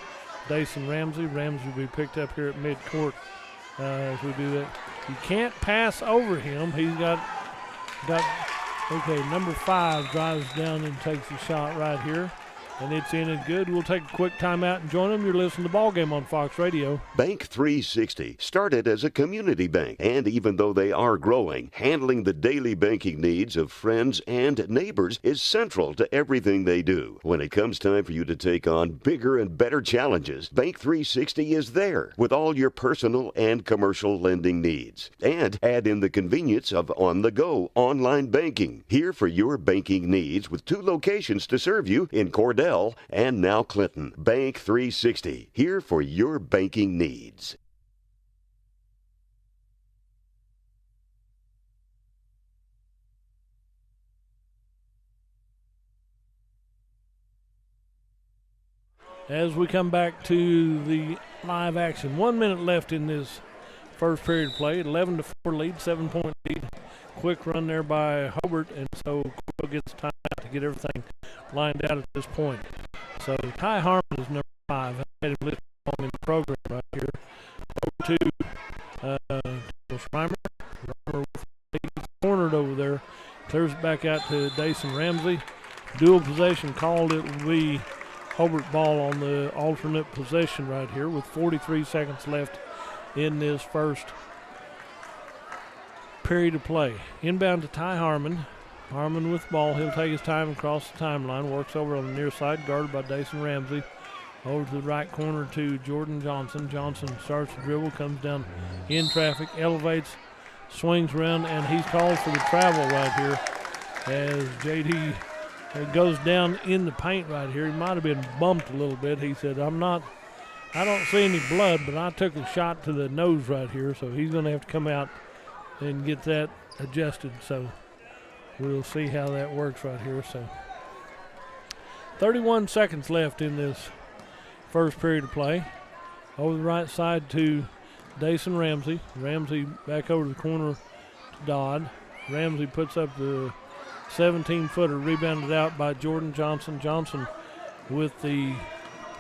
Dason Ramsey. Ramsey will be picked up here at midcourt as we do that. You can't pass over him. He's got okay, number 5 drives down and takes a shot right here. And it's in and good. We'll take a quick timeout and join them. You're listening to Ball Game on Fox Radio. Bank 360 started as a community bank, and even though they are growing, handling the daily banking needs of friends and neighbors is central to everything they do. When it comes time for you to take on bigger and better challenges, Bank 360 is there with all your personal and commercial lending needs. And add in the convenience of on-the-go online banking. Here for your banking needs with 2 locations to serve you in Cordell and now Clinton. Bank 360, here for your banking needs. As we come back to the live action, 1 minute left in this first period of play. 11-4 lead, 7-point lead. Quick run there by Hobart, and so Cordell gets time out to get everything lined out at this point. So Ty Harmon is number 5. I had him listed in the program right here. Over to Reimer. Reimer cornered over there. Clears it back out to Dason Ramsey. dual possession called. It will be Hobart ball on the alternate possession right here with 43 seconds left in this first period of play. Inbound to Ty Harmon. Harmon with the ball. He'll take his time across the timeline. Works over on the near side, guarded by Dason Ramsey. Over to the right corner to Jordan Johnson. Johnson starts to dribble, comes down in traffic, elevates, swings around, and he's called for the travel right here as JD goes down in the paint right here. He might have been bumped a little bit. He said, I don't see any blood, but I took a shot to the nose right here, so he's going to have to come out and get that adjusted. So we'll see how that works right here. So 31 seconds left in this first period of play. Over the right side to Dason Ramsey. Ramsey back over to the corner to Dodd. Ramsey puts up the 17-footer, rebounded out by Jordan Johnson. Johnson with the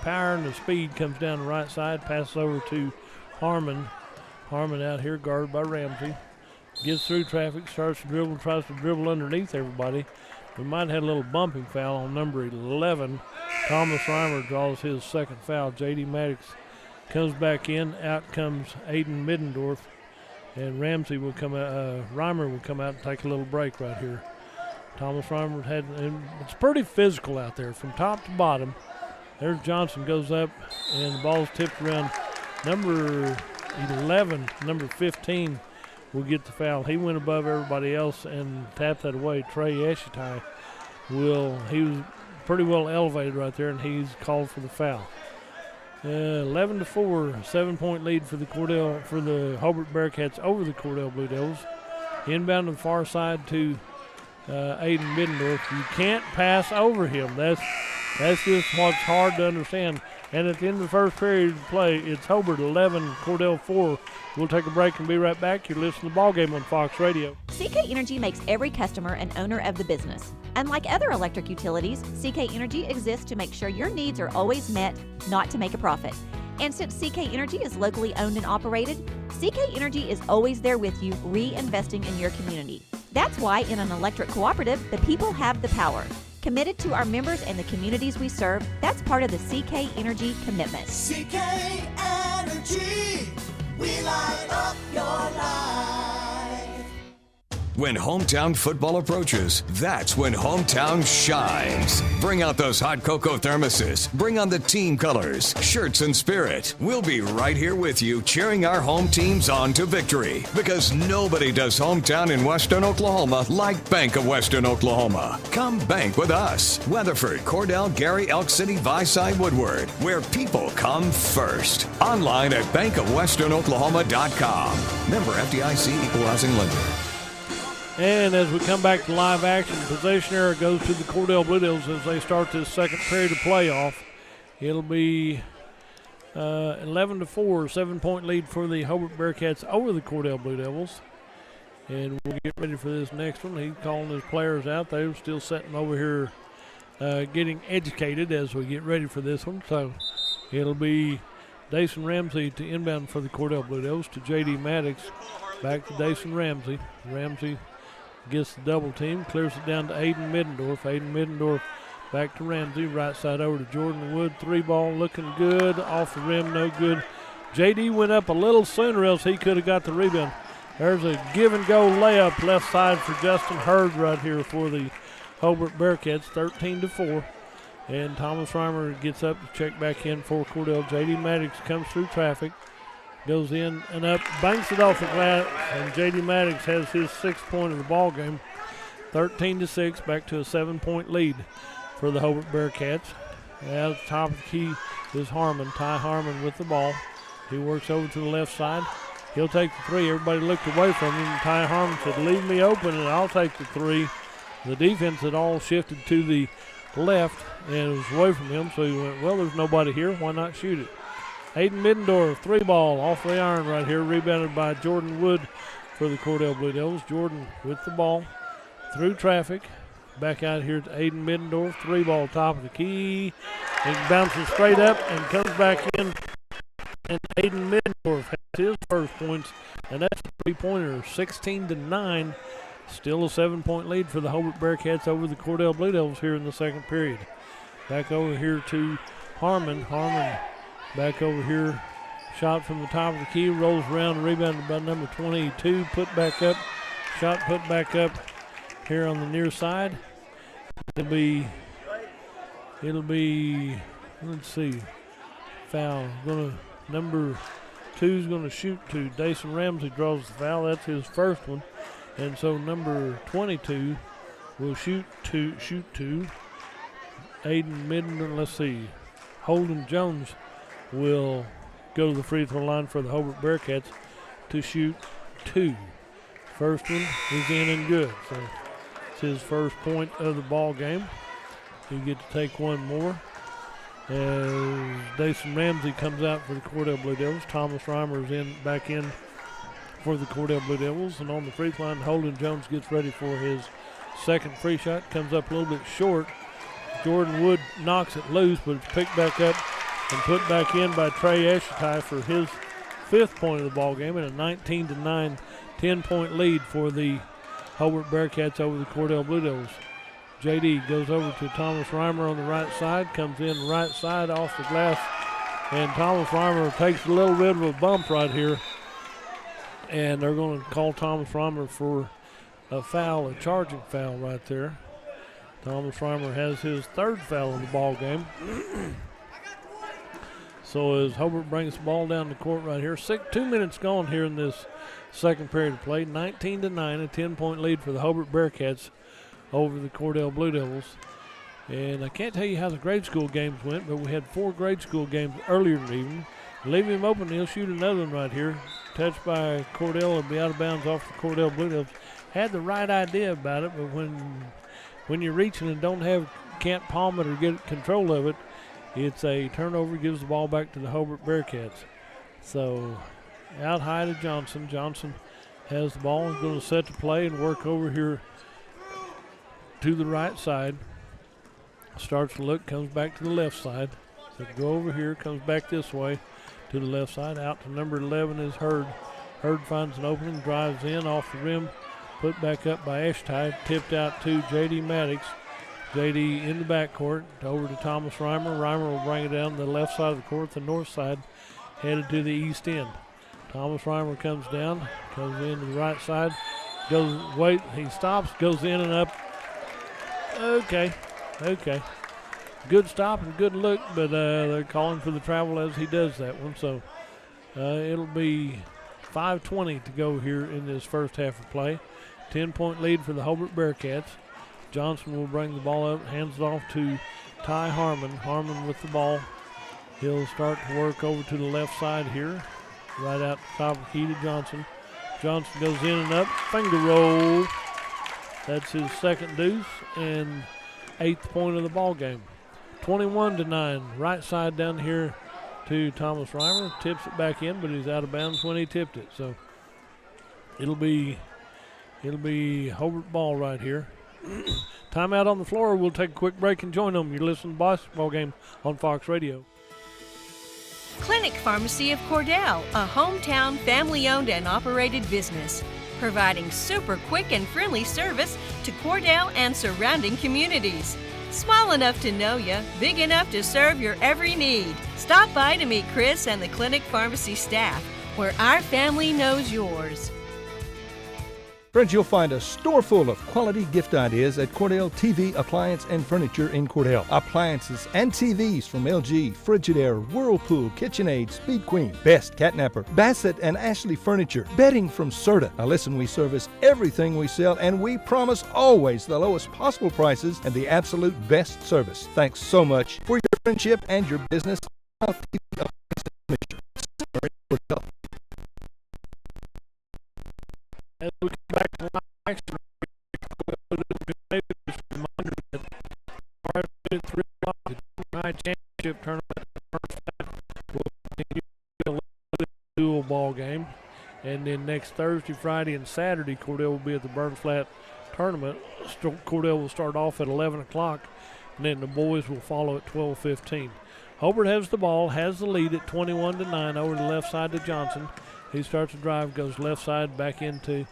power and the speed comes down the right side, passes over to Harmon. Harmon out here guarded by Ramsey. Gets through traffic, starts to dribble, tries to dribble underneath everybody. We might have had a little bumping foul on number 11. Thomas Reimer draws his second foul. J.D. Maddox comes back in. Out comes Aiden Middendorf. And Ramsey will come out, Reimer will come out and take a little break right here. Thomas Reimer it's pretty physical out there from top to bottom. There's Johnson goes up, and the ball's tipped around. Number 11, number 15 will get the foul. He went above everybody else and tapped that away. Trey Eshitai he was pretty well elevated right there, and he's called for the foul. 11-4, 7-point lead for the Hobart Bearcats over the Cordell Blue Devils. Inbound to the far side to Aiden Middendorf. You can't pass over him. That's just what's hard to understand. And at the end of the first period of play, it's Hobart 11, Cordell 4. We'll take a break and be right back. You're listening to Ball Game on Fox Radio. CK Energy makes every customer an owner of the business. Unlike other electric utilities, CK Energy exists to make sure your needs are always met, not to make a profit. And since CK Energy is locally owned and operated, CK Energy is always there with you, reinvesting in your community. That's why in an electric cooperative, the people have the power. Committed to our members and the communities we serve, that's part of the CK Energy commitment. CK Energy, we light up your life. When hometown football approaches, that's when hometown shines. Bring out those hot cocoa thermoses. Bring on the team colors, shirts, and spirit. We'll be right here with you, cheering our home teams on to victory. Because nobody does hometown in Western Oklahoma like Bank of Western Oklahoma. Come bank with us. Weatherford, Cordell, Gary, Elk City, Visay, Woodward, where people come first. Online at bankofwesternoklahoma.com. Member FDIC, Equal Housing Lender. And as we come back to live action, possession error goes to the Cordell Blue Devils as they start this second period of playoff. It'll be 11-4, 7-point lead for the Hobart Bearcats over the Cordell Blue Devils. And we'll get ready for this next one. He's calling his players out. They're still sitting over here getting educated as we get ready for this one. So it'll be Dason Ramsey to inbound for the Cordell Blue Devils to J.D. Maddox. Back to Dason Ramsey. Ramsey gets the double team, clears it down to Aiden Middendorf. Aiden Middendorf back to Ramsey. Right side over to Jordan Wood. 3-ball looking good. Off the rim, no good. JD went up a little sooner, else he could have got the rebound. There's a give-and-go layup left side for Justin Hurd right here for the Hobart Bearcats, 13-4. And Thomas Reimer gets up to check back in for Cordell. JD Maddox comes through traffic. Goes in and up, banks it off the glass, and J.D. Maddox has his 6th point of the ball game. 13-6, back to a 7-point lead for the Hobart Bearcats. At the top of the key is Harmon. Ty Harmon with the ball. He works over to the left side. He'll take the three. Everybody looked away from him. Ty Harmon said, leave me open and I'll take the three. The defense had all shifted to the left and it was away from him, so he went, well, there's nobody here. Why not shoot it? Aiden Middendorf, 3-ball off the iron right here, rebounded by Jordan Wood for the Cordell Blue Devils. Jordan with the ball through traffic. Back out here to Aiden Middendorf, 3-ball top of the key. He bounces straight up and comes back in. And Aiden Middendorf has his first points, and that's a 3-pointer, 16-9. Still a 7-point lead for the Hobart Bearcats over the Cordell Blue Devils here in the second period. Back over here to Harmon. Harmon back over here. Shot from the top of the key. Rolls around. Rebounded by number 22. Put back up. Shot put back up here on the near side. It'll be, let's see, foul. Number 2 is going to shoot 2. Dason Ramsey draws the foul. That's his first one. And so number 22 will shoot 2. Aiden Midden, let's see, Holden Jones will go to the free throw line for the Hobart Bearcats to shoot 2. First one is in and good. So it's his first point of the ball game. He get to take one more. As Dason Ramsey comes out for the Cordell Blue Devils, Thomas Reimer is back in for the Cordell Blue Devils, and on the free throw line, Holden Jones gets ready for his second free shot. Comes up a little bit short. Jordan Wood knocks it loose, but it's picked back up and put back in by Trey Eshetai for his 5th point of the ball game, and a 19-9 10-point lead for the Hobart Bearcats over the Cordell Blue Devils. JD goes over to Thomas Reimer on the right side, comes in right side off the glass, and Thomas Reimer takes a little bit of a bump right here, and they're going to call Thomas Reimer for a foul, a charging foul right there. Thomas Reimer has his 3rd foul of the ball game. So as Hobart brings the ball down the court right here, 2 minutes gone here in this second period of play, 19-9, a 10-point lead for the Hobart Bearcats over the Cordell Blue Devils. And I can't tell you how the grade school games went, but we had 4 grade school games earlier in the evening. Leave him open, he'll shoot another one right here. Touched by Cordell, it'll be out of bounds off the Cordell Blue Devils. Had the right idea about it, but when you're reaching and can't palm it or get control of it, it's a turnover, gives the ball back to the Hobart Bearcats. So out high to Johnson. Johnson has the ball, is going to set the play and work over here to the right side. Starts to look, comes back to the left side. So go over here, comes back this way to the left side. Out to number 11 is Hurd. Hurd finds an opening, drives in off the rim, put back up by Eshetai, tipped out to J.D. Maddox. J.D. in the backcourt, over to Thomas Reimer. Reimer will bring it down the left side of the court, the north side, headed to the east end. Thomas Reimer comes down, comes in to the right side, he stops, goes in and up. Okay. Good stop and good look, but they're calling for the travel as he does that one. So it'll be 5:20 to go here in this first half of play. 10-point lead for the Hobart Bearcats. Johnson will bring the ball up, hands it off to Ty Harmon. Harmon with the ball. He'll start to work over to the left side here, right out the top of the key to Johnson. Johnson goes in and up, finger roll. That's his second deuce and 8th point of the ball game. 21-9, right side down here to Thomas Reimer. Tips it back in, but he's out of bounds when he tipped it. So it'll be Hobart ball right here. Timeout on the floor. We'll take a quick break and join them. You're listening to the Basketball Game on Fox Radio. Clinic Pharmacy of Cordell, a hometown family-owned and operated business, providing super quick and friendly service to Cordell and surrounding communities. Small enough to know you, big enough to serve your every need. Stop by to meet Chris and the Clinic Pharmacy staff, where our family knows yours. Friends, you'll find a store full of quality gift ideas at Cordell TV, Appliance, and Furniture in Cordell. Appliances and TVs from LG, Frigidaire, Whirlpool, KitchenAid, Speed Queen, Best, Catnapper, Bassett, and Ashley Furniture. Bedding from Serta. Now listen, we service everything we sell, and we promise always the lowest possible prices and the absolute best service. Thanks so much for your friendship and your business. TV, Appliance, and Furniture. As we come back to live action, maybe just a reminder that prior to 3 o'clock, the junior high championship tournament will continue a dual ball game. And then next Thursday, Friday, and Saturday, Cordell will be at the Burn Flat tournament. Cordell will start off at 11 o'clock, and then the boys will follow at 12:15. Hobart has the ball, has the lead at 21-9 over the left side to Johnson. He starts to drive, goes left side back into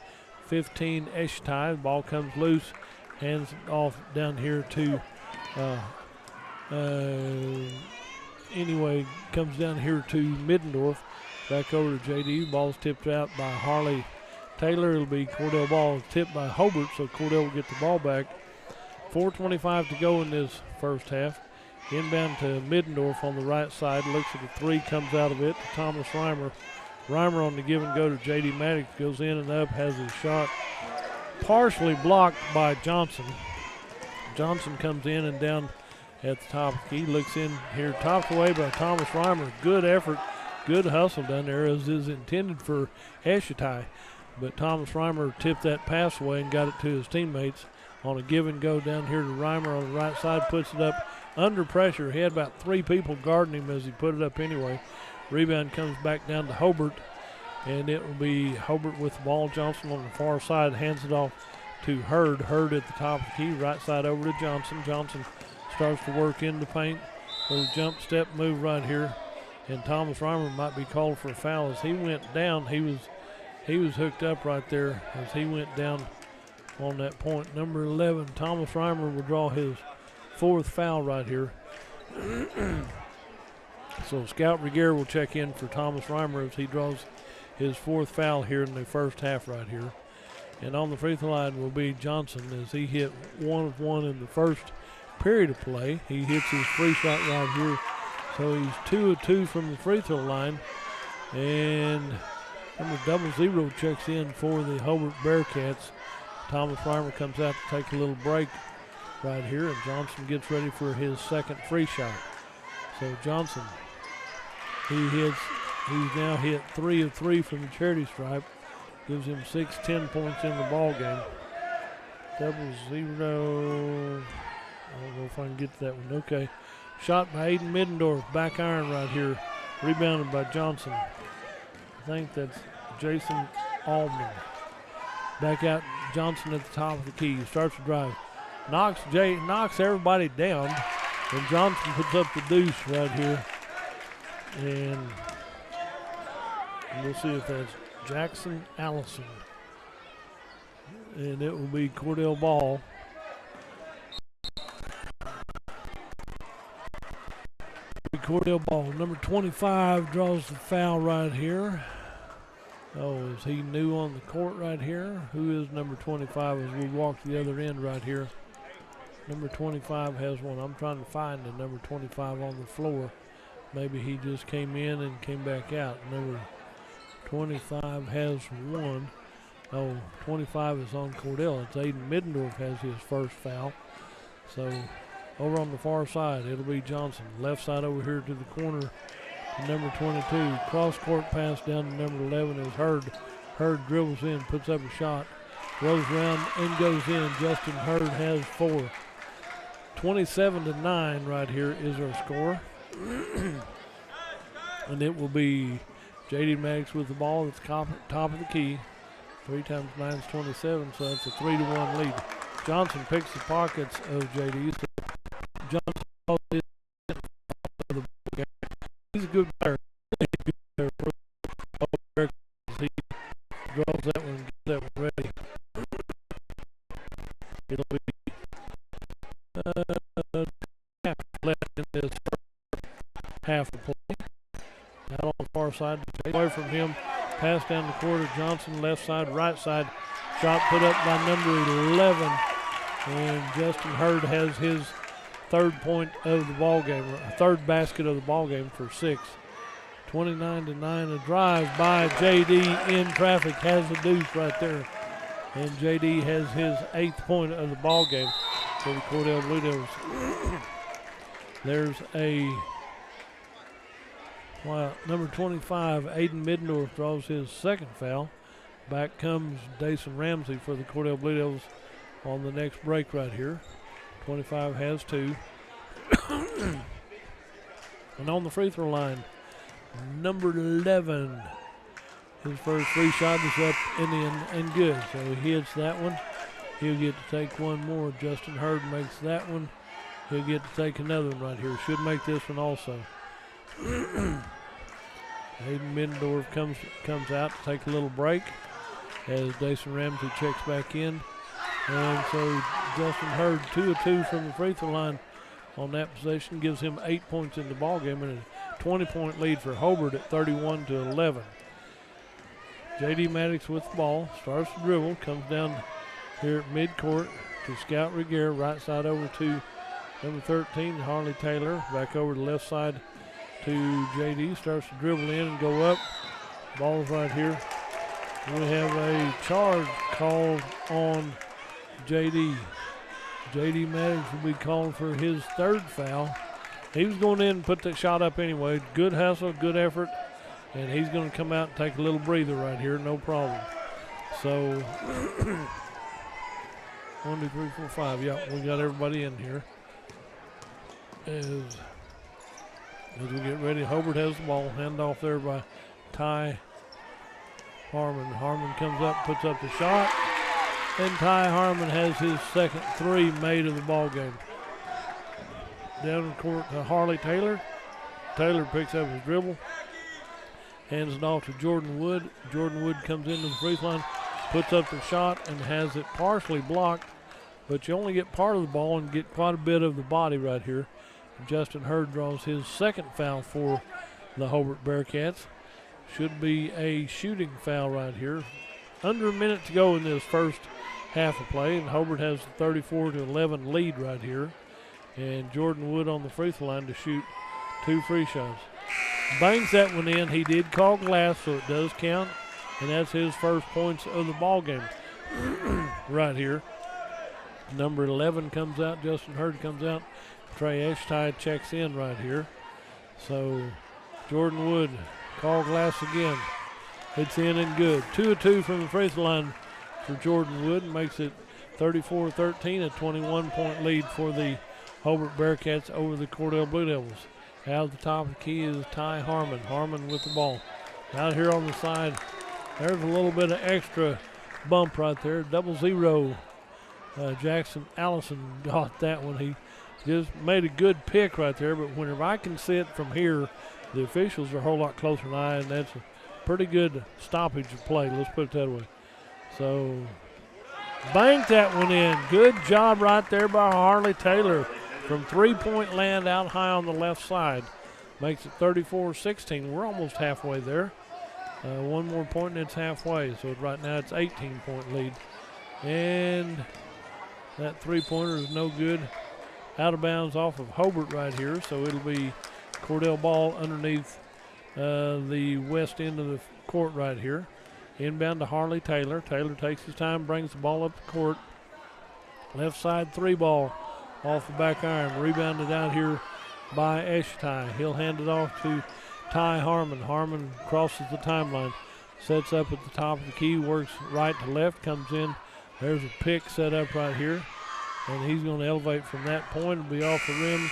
15, Eshtai. The ball comes loose, hands it off down here to, comes down here to Middendorf. Back over to JD. Ball's tipped out by Harley Taylor. It'll be Cordell ball tipped by Hobart, so Cordell will get the ball back. 4:25 to go in this first half. Inbound to Middendorf on the right side. Looks at the three, comes out of it to Thomas Reimer. Reimer on the give and go to J.D. Maddox. Goes in and up, has his shot partially blocked by Johnson. Johnson comes in and down at the top of the key. Looks in here, topped away by Thomas Reimer. Good effort, good hustle down there, as is intended for Eshitai. But Thomas Reimer tipped that pass away and got it to his teammates. On a give and go down here to Reimer on the right side, puts it up under pressure. He had about three people guarding him as he put it up anyway. Rebound comes back down to Hobart, and it will be Hobart with the ball. Johnson on the far side hands it off to Hurd. Hurd at the top of the key, right side over to Johnson. Johnson starts to work in the paint with a jump step move right here, and Thomas Reimer might be called for a foul as he went down. He was hooked up right there as he went down on that point. Number 11, Thomas Reimer will draw his fourth foul right here. So Scout Regier will check in for Thomas Reimer as he draws his fourth foul here in the first half right here. And on the free throw line will be Johnson as he hit 1 of 1 in the first period of play. He hits his free shot right here. So he's 2 of 2 from the free throw line. And number 00 checks in for the Hobart Bearcats. Thomas Reimer comes out to take a little break right here, and Johnson gets ready for his second free shot. So Johnson, he's now hit 3 of 3 from the charity stripe. Gives him 10 points in the ball game. 00. I don't know if I can get to that one. Okay. Shot by Aiden Middendorf. Back iron right here. Rebounded by Johnson. I think that's Jason Allman. Back out Johnson at the top of the key. Starts to drive. Knocks everybody down. And Johnson puts up the deuce right here. And we'll see if that's Jackson Allison. And it will be Cordell ball. Cordell ball. Number 25 draws the foul right here. Oh, is he new on the court right here? Who is number 25 as we walk to the other end right here? Number 25 has one. I'm trying to find the number 25 on the floor. Maybe he just came in and came back out. Number 25 has one. Oh, 25 is on Cordell. It's Aiden Middendorf has his first foul. So over on the far side, it'll be Johnson. Left side over here to the corner to number 22. Cross court pass down to number 11 is Hurd. Hurd dribbles in, puts up a shot, rolls around and goes in. Justin Hurd has 4. 27-9 right here is our score. And it will be J.D. Maddox with the ball at the top of the key. 3 times 9 is 27, so that's a 3-1 lead. Johnson picks the pockets of J.D. So Johnson he's a good player. He draws that one, gets that one ready. It'll be half left in this half of play. Out on the far side, away from him. Pass down the court of Johnson, left side, right side. Shot put up by number 11. And Justin Hurd has his third point of the ball game, third basket of the ball game for 6. 29-9, a drive by JD in traffic, has the deuce right there. And JD has his 8th point of the ball game for the Cordell Blue Devils. There's a number 25, Aiden Middendorf draws his second foul. Back comes Dason Ramsey for the Cordell Blue Devils on the next break right here. 25 has 2. And on the free throw line, number 11. His first free shot is up and good. So he hits that one. He'll get to take one more. Justin Hurd makes that one. He'll get to take another one right here. Should make this one also. Aiden Middendorf comes out to take a little break. as Dason Ramsey checks back in. And so Justin Hurd, 2 of 2 from the free throw line on that possession, gives him 8 points in the ball game and a 20-point lead for Hobart at 31-11. J.D. Maddox with the ball, starts to dribble, comes down here at midcourt to Scout Regier, right side over to number 13, Harley Taylor, back over the left side to J.D., starts to dribble in and go up. Ball's right here. We have a charge called on J.D. J.D. Maddox will be called for his third foul. He was going in and put that shot up anyway. Good hustle, good effort, and he's going to come out and take a little breather right here, no problem. So, 1, 2, 3, 4, 5. Yeah, we got everybody in here. As we get ready, Hobart has the ball. Handoff there by Ty Harmon. Harmon comes up, puts up the shot, and Ty Harmon has his second 3 made of the ball game. Down the court to Harley Taylor. Taylor picks up his dribble, hands it off to Jordan Wood. Jordan Wood comes into the free throw line, puts up the shot, and has it partially blocked, but you only get part of the ball and get quite a bit of the body right here. Justin Hurd draws his second foul for the Hobart Bearcats. Should be a shooting foul right here. Under a minute to go in this first half of play, and Hobart has a 34-11 lead right here. And Jordan Wood on the free throw line to shoot 2 free shots. Bangs that one in. He did call glass, so it does count, and that's his first points of the ball game right here. Number 11 comes out. Justin Hurd comes out. Trey Eshtide checks in right here. So Jordan Wood, call glass again. It's in and good. 2 of 2 from the free throw line for Jordan Wood. Makes it 34-13, a 21-point lead for the Hobart Bearcats over the Cordell Blue Devils. Out of the top of the key is Ty Harmon. Harmon with the ball. Out here on the side, there's a little bit of extra bump right there. 0-0. Jackson Allison got that one. He just made a good pick right there, but whenever I can see it from here, the officials are a whole lot closer than I, and that's a pretty good stoppage of play. Let's put it that way. So, banked that one in. Good job right there by Harley Taylor from three-point land out high on the left side. Makes it 34-16. We're almost halfway there. One more point and it's halfway. So right now it's 18-point lead. And that three-pointer is no good. Out of bounds off of Hobart right here. So it'll be Cordell ball underneath the west end of the court right here. Inbound to Harley Taylor. Taylor takes his time, brings the ball up the court. Left side three ball off the back iron. Rebounded out here by Eshtide. He'll hand it off to Ty Harmon. Harmon crosses the timeline. Sets up at the top of the key. Works right to left. Comes in. There's a pick set up right here. And he's going to elevate from that point. It'll be off the rim.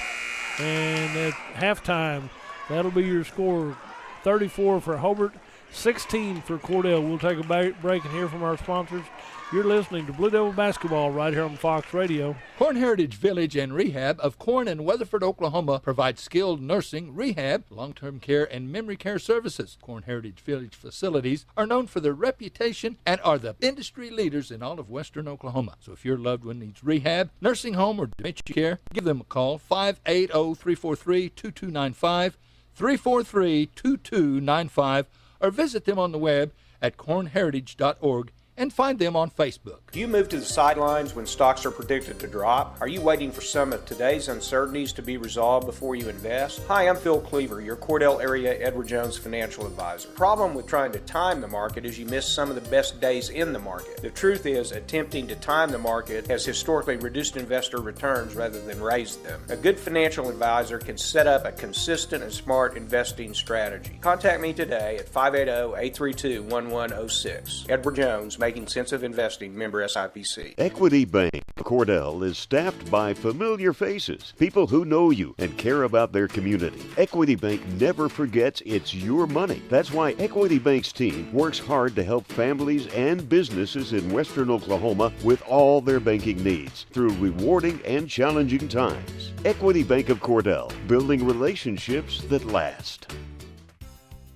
And at halftime, that'll be your score. 34 for Hobart, 16 for Cordell. We'll take a break and hear from our sponsors. You're listening to Blue Devil Basketball right here on Fox Radio. Corn Heritage Village and Rehab of Corn and Weatherford, Oklahoma provides skilled nursing, rehab, long-term care, and memory care services. Corn Heritage Village facilities are known for their reputation and are the industry leaders in all of western Oklahoma. So if your loved one needs rehab, nursing home, or dementia care, give them a call, 580-343-2295, 343-2295, or visit them on the web at cornheritage.org. and find them on Facebook. Do you move to the sidelines when stocks are predicted to drop? Are you waiting for some of today's uncertainties to be resolved before you invest? Hi, I'm Phil Cleaver, your Cordell area Edward Jones financial advisor. Problem with trying to time the market is you miss some of the best days in the market. The truth is, attempting to time the market has historically reduced investor returns rather than raised them. A good financial advisor can set up a consistent and smart investing strategy. Contact me today at 580-832-1106. Edward Jones, making sense of investing, member SIPC. Equity Bank Cordell is staffed by familiar faces, people who know you and care about their community. Equity Bank never forgets it's your money. That's why Equity Bank's team works hard to help families and businesses in western Oklahoma with all their banking needs through rewarding and challenging times. Equity Bank of Cordell, building relationships that last.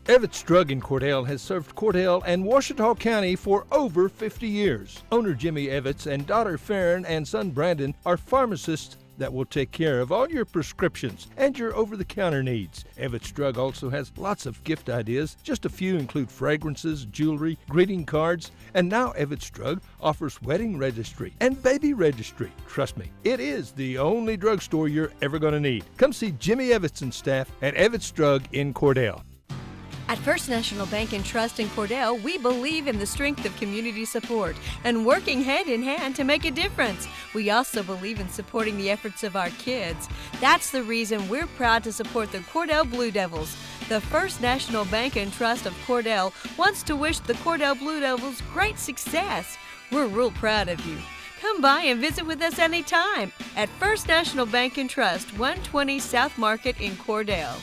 Evetts Drug in Cordell has served Cordell and Washita County for over 50 years. Owner Jimmy Evetts and daughter Farron and son Brandon are pharmacists that will take care of all your prescriptions and your over-the-counter needs. Evetts Drug also has lots of gift ideas. Just a few include fragrances, jewelry, greeting cards, and now Evetts Drug offers wedding registry and baby registry. Trust me, it is the only drugstore you're ever going to need. Come see Jimmy Evetts and staff at Evetts Drug in Cordell. At First National Bank and Trust in Cordell, we believe in the strength of community support and working hand in hand to make a difference. We also believe in supporting the efforts of our kids. That's the reason we're proud to support the Cordell Blue Devils. The First National Bank and Trust of Cordell wants to wish the Cordell Blue Devils great success. We're real proud of you. Come by and visit with us anytime at First National Bank and Trust, 120 South Market in Cordell.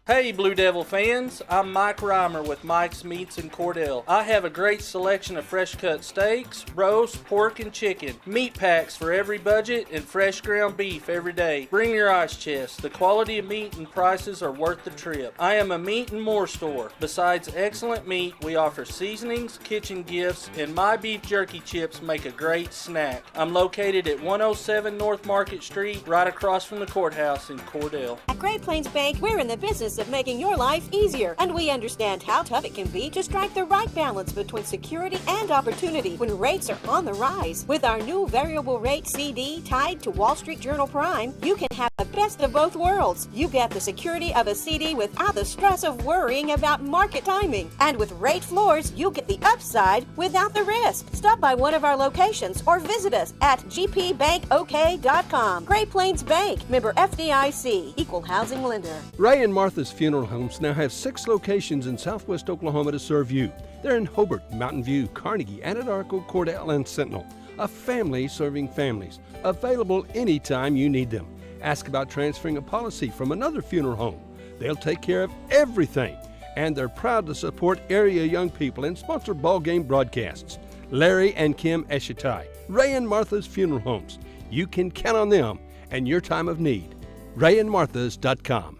Hey Blue Devil fans, I'm Mike Reimer with Mike's Meats in Cordell. I have a great selection of fresh cut steaks, roast, pork, and chicken, meat packs for every budget, and fresh ground beef every day. Bring your ice chest. The quality of meat and prices are worth the trip. I am a meat and more store. Besides excellent meat, we offer seasonings, kitchen gifts, and my beef jerky chips make a great snack. I'm located at 107 North Market Street, right across from the courthouse in Cordell. At Great Plains Bank, we're in the business of making your life easier, and we understand how tough it can be to strike the right balance between security and opportunity when rates are on the rise. With our new variable rate CD tied to Wall Street Journal Prime, you can have the best of both worlds. You get the security of a CD without the stress of worrying about market timing. And with rate floors, you get the upside without the risk. Stop by one of our locations or visit us at gpbankok.com. Great Plains Bank, member FDIC, equal housing lender. Ray and Martha's Funeral Homes now have 6 locations in southwest Oklahoma to serve you. They're in Hobart, Mountain View, Carnegie, Anadarko, Cordell, and Sentinel. A family serving families. Available anytime you need them. Ask about transferring a policy from another funeral home. They'll take care of everything. And they're proud to support area young people and sponsor ball game broadcasts. Larry and Kim Eshitai, Ray and Martha's Funeral Homes. You can count on them and your time of need. RayandMarthas.com.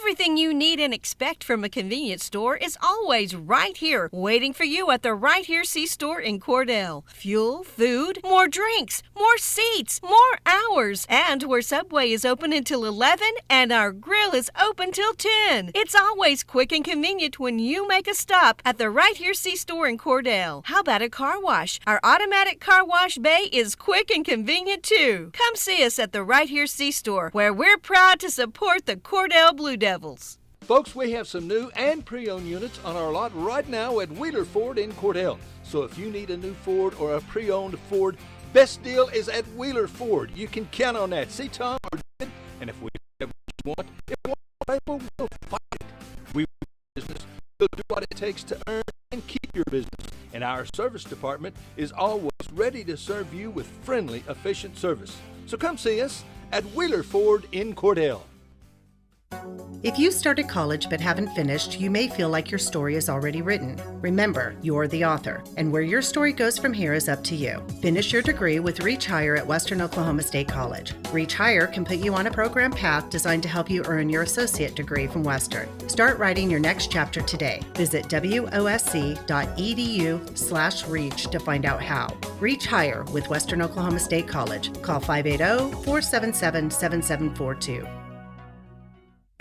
Everything you need and expect from a convenience store is always right here, waiting for you at the Right Here C-Store in Cordell. Fuel, food, more drinks, more seats, more hours, and where Subway is open until 11 and our grill is open till 10. It's always quick and convenient when you make a stop at the Right Here C-Store in Cordell. How about a car wash? Our automatic car wash bay is quick and convenient too. Come see us at the Right Here C-Store, where we're proud to support the Cordell Blue Devils. Folks, we have some new and pre-owned units on our lot right now at Wheeler Ford in Cordell. So if you need a new Ford or a pre-owned Ford, best deal is at Wheeler Ford. You can count on that. See Tom or David, and if we have what you want, if we want, we'll fight it. We business. We'll do what it takes to earn and keep your business. And our service department is always ready to serve you with friendly, efficient service. So come see us at Wheeler Ford in Cordell. If you started college but haven't finished, you may feel like your story is already written. Remember, you're the author, and where your story goes from here is up to you. Finish your degree with Reach Higher at Western Oklahoma State College. Reach Higher can put you on a program path designed to help you earn your associate degree from Western. Start writing your next chapter today. Visit wosc.edu/reach to find out how. Reach Higher with Western Oklahoma State College. Call 580-477-7742.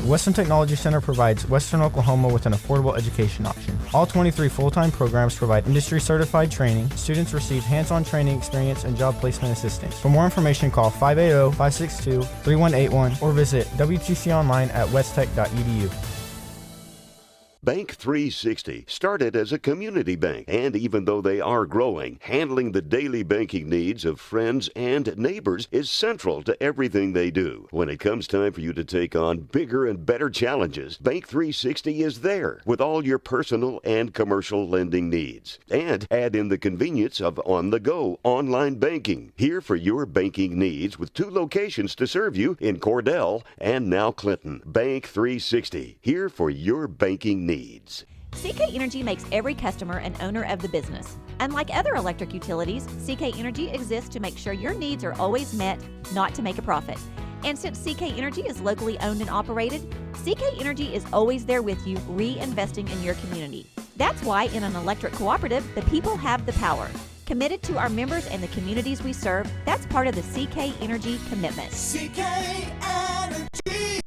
Western Technology Center provides Western Oklahoma with an affordable education option. All 23 full-time programs provide industry-certified training. Students receive hands-on training experience and job placement assistance. For more information, call 580-562-3181 or visit WTC online at westtech.edu. Bank 360 started as a community bank, and even though they are growing, handling the daily banking needs of friends and neighbors is central to everything they do. When it comes time for you to take on bigger and better challenges, Bank 360 is there with all your personal and commercial lending needs. And add in the convenience of on-the-go online banking. Here for your banking needs with 2 locations to serve you in Cordell and now Clinton. Bank 360, here for your banking needs. CK Energy makes every customer an owner of the business. Unlike other electric utilities, CK Energy exists to make sure your needs are always met, not to make a profit. And since CK Energy is locally owned and operated, CK Energy is always there with you, reinvesting in your community. That's why in an electric cooperative, the people have the power. Committed to our members and the communities we serve, that's part of the CK Energy commitment. CK Energy,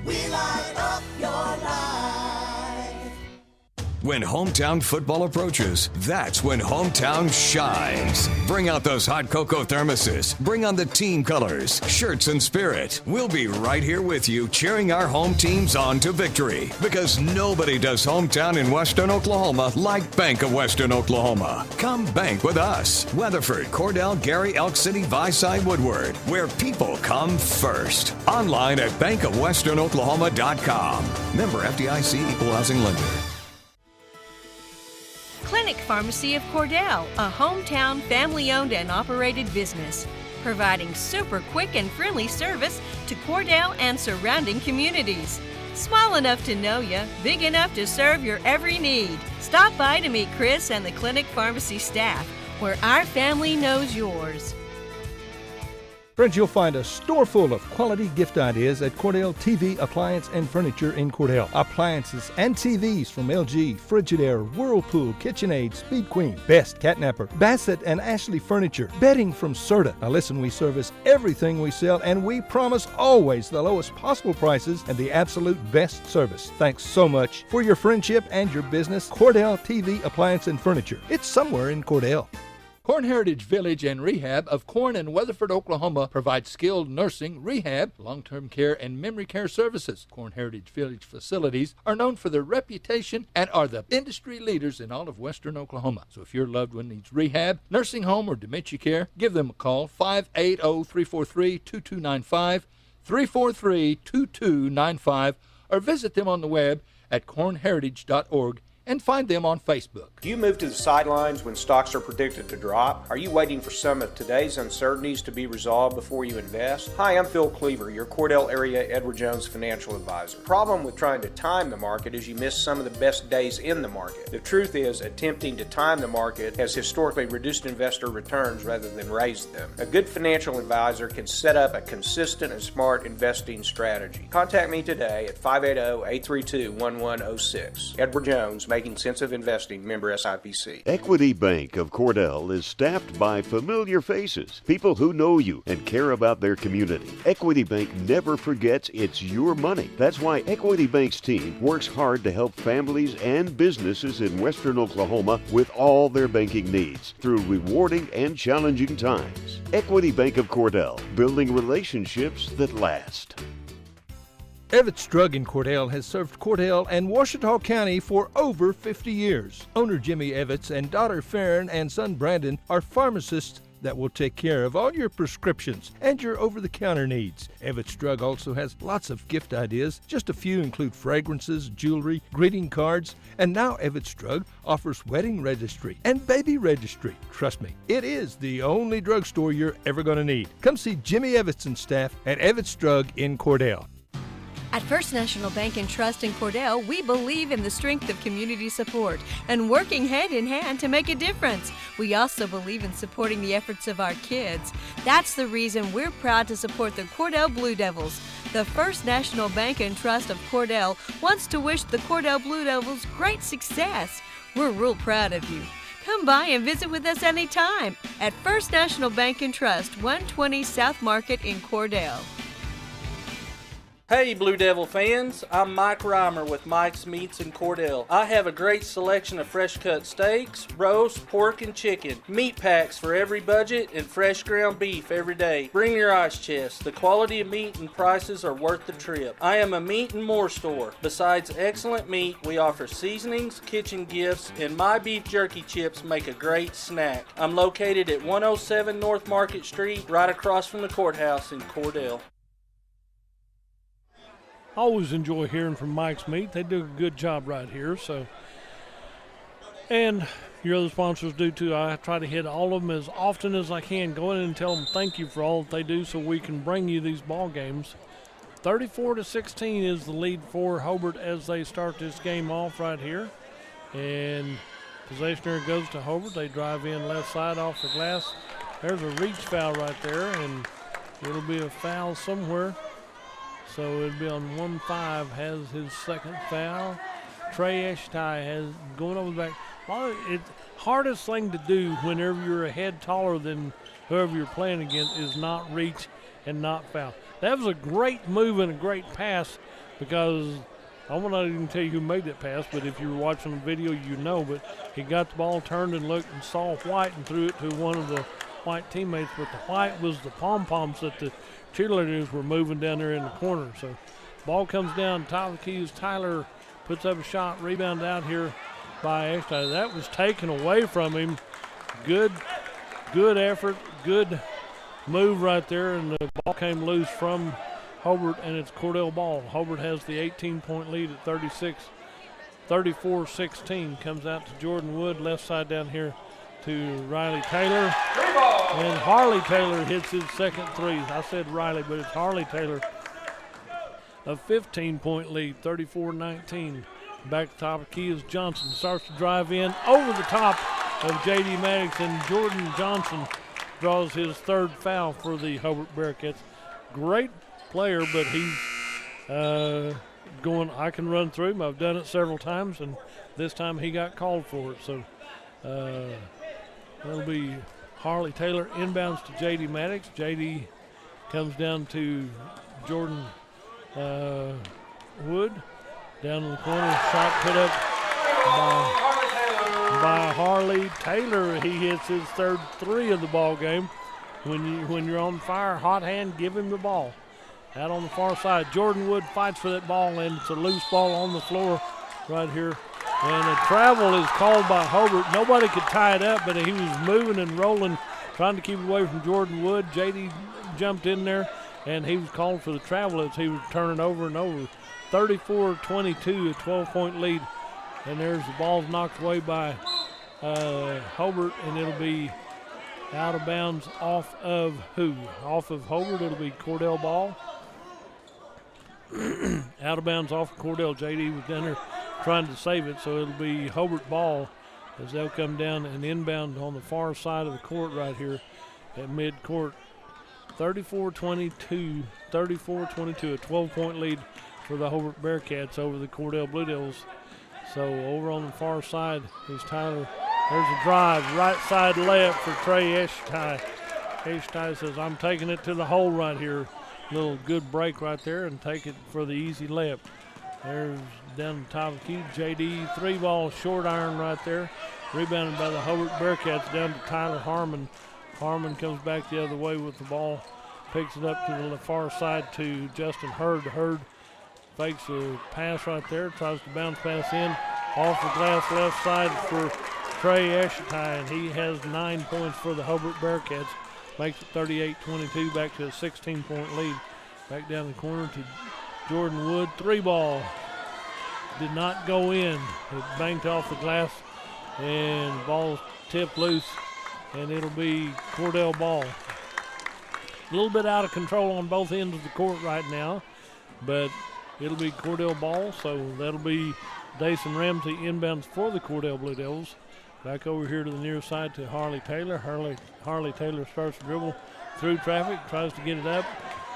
we light up your life. When hometown football approaches, that's when hometown shines. Bring out those hot cocoa thermoses. Bring on the team colors, shirts, and spirit. We'll be right here with you, cheering our home teams on to victory. Because nobody does hometown in Western Oklahoma like Bank of Western Oklahoma. Come bank with us. Weatherford, Cordell, Gary, Elk City, Visay, Woodward, where people come first. Online at bankofwesternoklahoma.com. Member FDIC, Equal Housing Lender. Clinic Pharmacy of Cordell, a hometown family-owned and operated business, providing super quick and friendly service to Cordell and surrounding communities. Small enough to know you, big enough to serve your every need. Stop by to meet Chris and the Clinic Pharmacy staff, where our family knows yours. Friends, you'll find a store full of quality gift ideas at Cordell TV Appliance and Furniture in Cordell. Appliances and TVs from LG, Frigidaire, Whirlpool, KitchenAid, Speed Queen, Best, Catnapper, Bassett, and Ashley Furniture. Bedding from Serta. Now listen, we service everything we sell, and we promise always the lowest possible prices and the absolute best service. Thanks so much for your friendship and your business. Cordell TV Appliance and Furniture. It's somewhere in Cordell. Corn Heritage Village and Rehab of Corn and Weatherford, Oklahoma provides skilled nursing, rehab, long-term care, and memory care services. Corn Heritage Village facilities are known for their reputation and are the industry leaders in all of Western Oklahoma. So if your loved one needs rehab, nursing home, or dementia care, give them a call, 580-343-2295, 343-2295, or visit them on the web at cornheritage.org and find them on Facebook. Do you move to the sidelines when stocks are predicted to drop? Are you waiting for some of today's uncertainties to be resolved before you invest? Hi, I'm Phil Cleaver, your Cordell area Edward Jones financial advisor. The problem with trying to time the market is you miss some of the best days in the market. The truth is, attempting to time the market has historically reduced investor returns rather than raised them. A good financial advisor can set up a consistent and smart investing strategy. Contact me today at 580-832-1106. Edward Jones, Making Sense of Investing, member SIPC. Equity Bank of Cordell is staffed by familiar faces, people who know you and care about their community. Equity Bank never forgets it's your money. That's why Equity Bank's team works hard to help families and businesses in Western Oklahoma with all their banking needs through rewarding and challenging times. Equity Bank of Cordell, building relationships that last. Evetts Drug in Cordell has served Cordell and Washita County for over 50 years. Owner Jimmy Evetts and daughter Farron and son Brandon are pharmacists that will take care of all your prescriptions and your over-the-counter needs. Evetts Drug also has lots of gift ideas. Just a few include fragrances, jewelry, greeting cards, and now Evetts Drug offers wedding registry and baby registry. Trust me, it is the only drugstore you're ever going to need. Come see Jimmy Evetts and staff at Evetts Drug in Cordell. At First National Bank and Trust in Cordell, we believe in the strength of community support and working hand in hand to make a difference. We also believe in supporting the efforts of our kids. That's the reason we're proud to support the Cordell Blue Devils. The First National Bank and Trust of Cordell wants to wish the Cordell Blue Devils great success. We're real proud of you. Come by and visit with us anytime at First National Bank and Trust, 120 South Market in Cordell. Hey Blue Devil fans, I'm Mike Reimer with Mike's Meats in Cordell. I have a great selection of fresh cut steaks, roast, pork, and chicken, meat packs for every budget, and fresh ground beef every day. Bring your ice chest. The quality of meat and prices are worth the trip. I am a meat and more store. Besides excellent meat, we offer seasonings, kitchen gifts, and my beef jerky chips make a great snack. I'm located at 107 North Market Street, right across from the courthouse in Cordell. I always enjoy hearing from Mike's Meat. They do a good job right here. And your other sponsors do too. I try to hit all of them as often as I can. Go in and tell them thank you for all that they do so we can bring you these ball games. 34-16 is the lead for Hobart as they start this game off right here. And possession goes to Hobart. They drive in left side off the glass. There's a reach foul right there, and It'll be a foul somewhere. So it'll be on 1-5, has his second foul. Trey Eshtai has going over the back. It's hardest thing to do whenever you're a head taller than whoever you're playing against is not reach and not foul. That was a great move and a great pass, because I will not even tell you who made that pass, but if you were watching the video, you know. But he got the ball, turned and looked and saw White and threw it to one of the White teammates. But the White was the pom-poms that the cheerleaders were moving down there in the corner. So ball comes down, top of the keys. Tyler puts up a shot, rebound out here by Eshtai. That was taken away from him. Good effort, good move right there, and the ball came loose from Hobart, and it's Cordell ball. Hobart has the 18-point lead at 34-16. Comes out to Jordan Wood, left side down here to Riley Taylor. And Harley Taylor hits his second three. I said Riley, but it's Harley Taylor. A 15-point lead, 34-19. Back to top of key is Johnson. Starts to drive in over the top of J.D. Maddox, and Jordan Johnson draws his third foul for the Hobart Bearcats. Great player, but he's going, I can run through him. I've done it several times, and this time he got called for it. So that'll be Harley Taylor inbounds to J.D. Maddox. J.D. comes down to Jordan Wood. Down in the corner, shot put up by Harley Taylor. He hits his third three of the ball game. When you're on fire, hot hand, give him the ball. Out on the far side, Jordan Wood fights for that ball, and it's a loose ball on the floor right here. And a travel is called by Hobart. Nobody could tie it up, but he was moving and rolling, trying to keep it away from Jordan Wood. JD jumped in there, and he was called for the travel as he was turning over and over. 34-22, a 12-point lead. And there's the ball knocked away by Hobart, and it'll be out of bounds off of who? Off of Hobart, it'll be Cordell ball. Out of bounds off of Cordell. JD was down there trying to save it, so it'll be Hobart ball as they'll come down and inbound on the far side of the court right here at mid-court. 34-22, a 12-point lead for the Hobart Bearcats over the Cordell Blue Devils. So over on the far side is Tyler. There's a drive, right side layup for Trey Eshtai. Eshtai says, I'm taking it to the hole right here. Little good break right there, and take it for the easy layup. There's down the top of the key, JD, three ball short iron right there. Rebounded by the Hobart Bearcats down to Tyler Harmon. Harmon comes back the other way with the ball. Picks it up to the far side to Justin Hurd. Hurd fakes a pass right there, tries to bounce pass in. Off the glass left side for Trey Eshtai, and he has 9 points for the Hobart Bearcats. Makes it 38-22, back to a 16-point lead. Back down the corner to Jordan Wood. Three ball did not go in. It banked off the glass, and ball tipped loose, and it'll be Cordell ball. A little bit out of control on both ends of the court right now, but it'll be Cordell ball, so that'll be Dason Ramsey inbounds for the Cordell Blue Devils. Back over here to the near side to Harley Taylor. Harley Taylor starts to dribble through traffic, tries to get it up,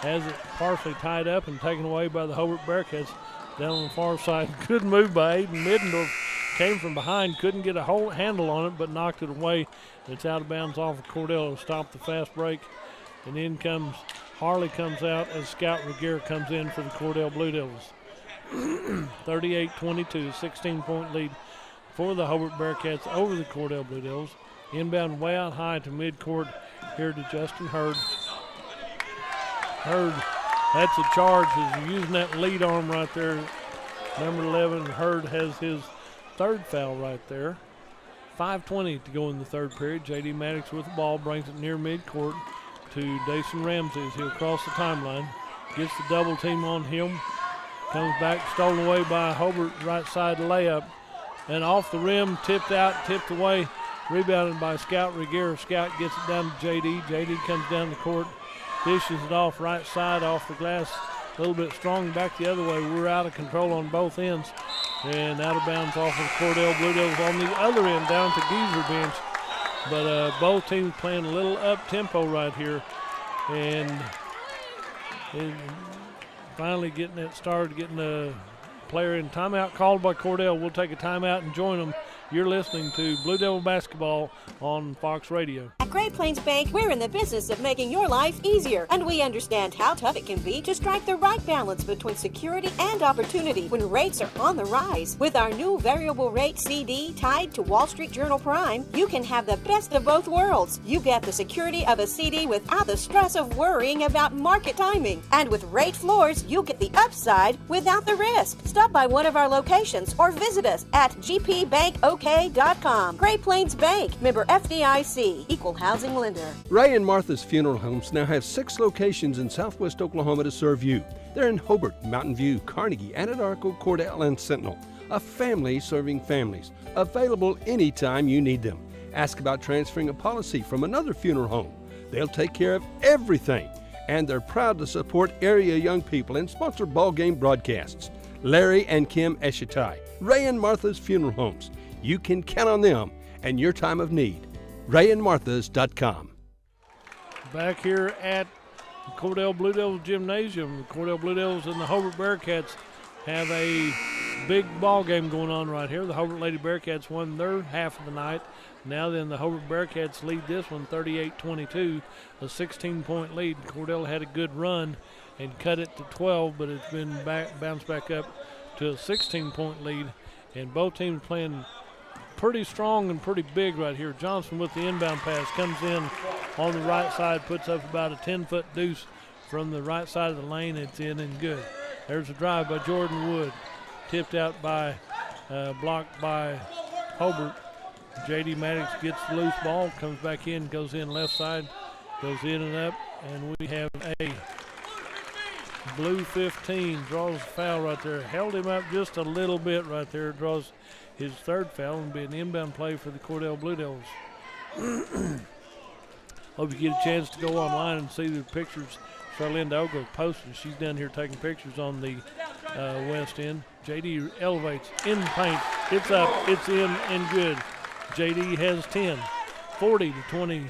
has it partially tied up and taken away by the Hobart Bearcats. Down on the far side, good move by Aiden Middendorf. Came from behind, couldn't get a whole handle on it, but knocked it away. It's out of bounds off of Cordell to stop the fast break. And in comes Harley, comes out as Scout Regier comes in for the Cordell Blue Devils. 38-22, 16-point lead for the Hobart Bearcats over the Cordell Blue Devils. Inbound way out high to midcourt here to Justin Hurd. Hurd, that's a charge. He's using that lead arm right there. Number 11, Hurd has his third foul right there. 5:20 to go in the third period. J.D. Maddox with the ball, brings it near midcourt to Dason Ramsey as he'll cross the timeline. Gets the double team on him. Comes back, stolen away by Hobart, right side layup. And off the rim, tipped out, tipped away. Rebounded by Scout Regier. Scout gets it down to J.D. J.D. comes down the court, dishes it off right side, off the glass. A little bit strong back the other way. We're out of control on both ends. And out of bounds off of Cordell Blue Devils on the other end down to Geezer bench. But both teams playing a little up-tempo right here. And And finally getting it started, getting the player in. Timeout called by Cordell. We'll take a timeout and join them. You're listening to Blue Devil Basketball on Fox Radio. At Great Plains Bank, we're in the business of making your life easier, and we understand how tough it can be to strike the right balance between security and opportunity when rates are on the rise. With our new variable rate CD tied to Wall Street Journal Prime, you can have the best of both worlds. You get the security of a CD without the stress of worrying about market timing. And with rate floors, you get the upside without the risk. Stop by one of our locations or visit us at gpbankok.com. Great Plains Bank, member FDIC, equal housing lender. Ray and Martha's Funeral Homes now have 6 locations in southwest Oklahoma to serve you. They're in Hobart, Mountain View, Carnegie, Anadarko, Cordell, and Sentinel. A family serving families. Available anytime you need them. Ask about transferring a policy from another funeral home. They'll take care of everything. And they're proud to support area young people and sponsor ball game broadcasts. Larry and Kim Eshitai, Ray and Martha's Funeral Homes. You can count on them and your time of need. RayandMarthas.com. Back here at Cordell Blue Devils Gymnasium, the Cordell Blue Devils and the Hobart Bearcats have a big ball game going on right here. The Hobart Lady Bearcats won their half of the night. Now then the Hobart Bearcats lead this one 38-22, a 16-point lead. Cordell had a good run and cut it to 12, but it's been bounced back up to a 16-point lead. And both teams playing pretty strong and pretty big right here. Johnson with the inbound pass comes in on the right side, puts up about a 10-foot deuce from the right side of the lane. It's in and good. There's a drive by Jordan Wood, tipped out by, blocked by Hobart. J.D. Maddox gets the loose ball, comes back in, goes in left side, goes in and up, and we have a blue 15, draws a foul right there. Held him up just a little bit right there, draws his third foul and be an inbound play for the Cordell Blue Devils. Hope you get a chance to go online and see the pictures Charlinda Ogle posted. She's down here taking pictures on the west end. JD elevates in the paint. It's up, it's in and good. JD has 10, 40-24.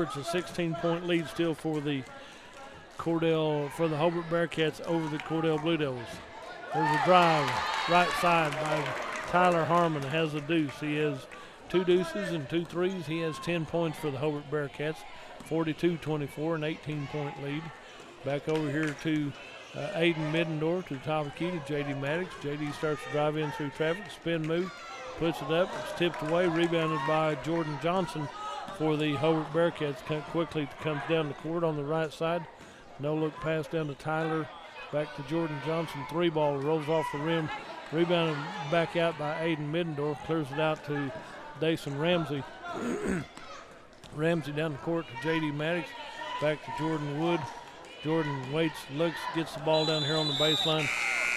It's a 16-point lead still for the Cordell, for the Hobart Bearcats over the Cordell Blue Devils. There's a drive right side by Tyler Harmon. Has a deuce. He has 2 deuces and 2 threes. He has 10 points for the Hobart Bearcats, 42-24, an 18-point lead. Back over here to Aiden Middendorf, to the top of the key to J.D. Maddox. J.D. starts to drive in through traffic, spin move, puts it up. It's tipped away, rebounded by Jordan Johnson for the Hobart Bearcats. Quickly comes down the court on the right side. No-look pass down to Tyler. Back to Jordan Johnson. 3-ball rolls off the rim. Rebounded back out by Aiden Middendorf. Clears it out to Dason Ramsey. Ramsey down the court to J.D. Maddox. Back to Jordan Wood. Jordan waits, looks, gets the ball down here on the baseline.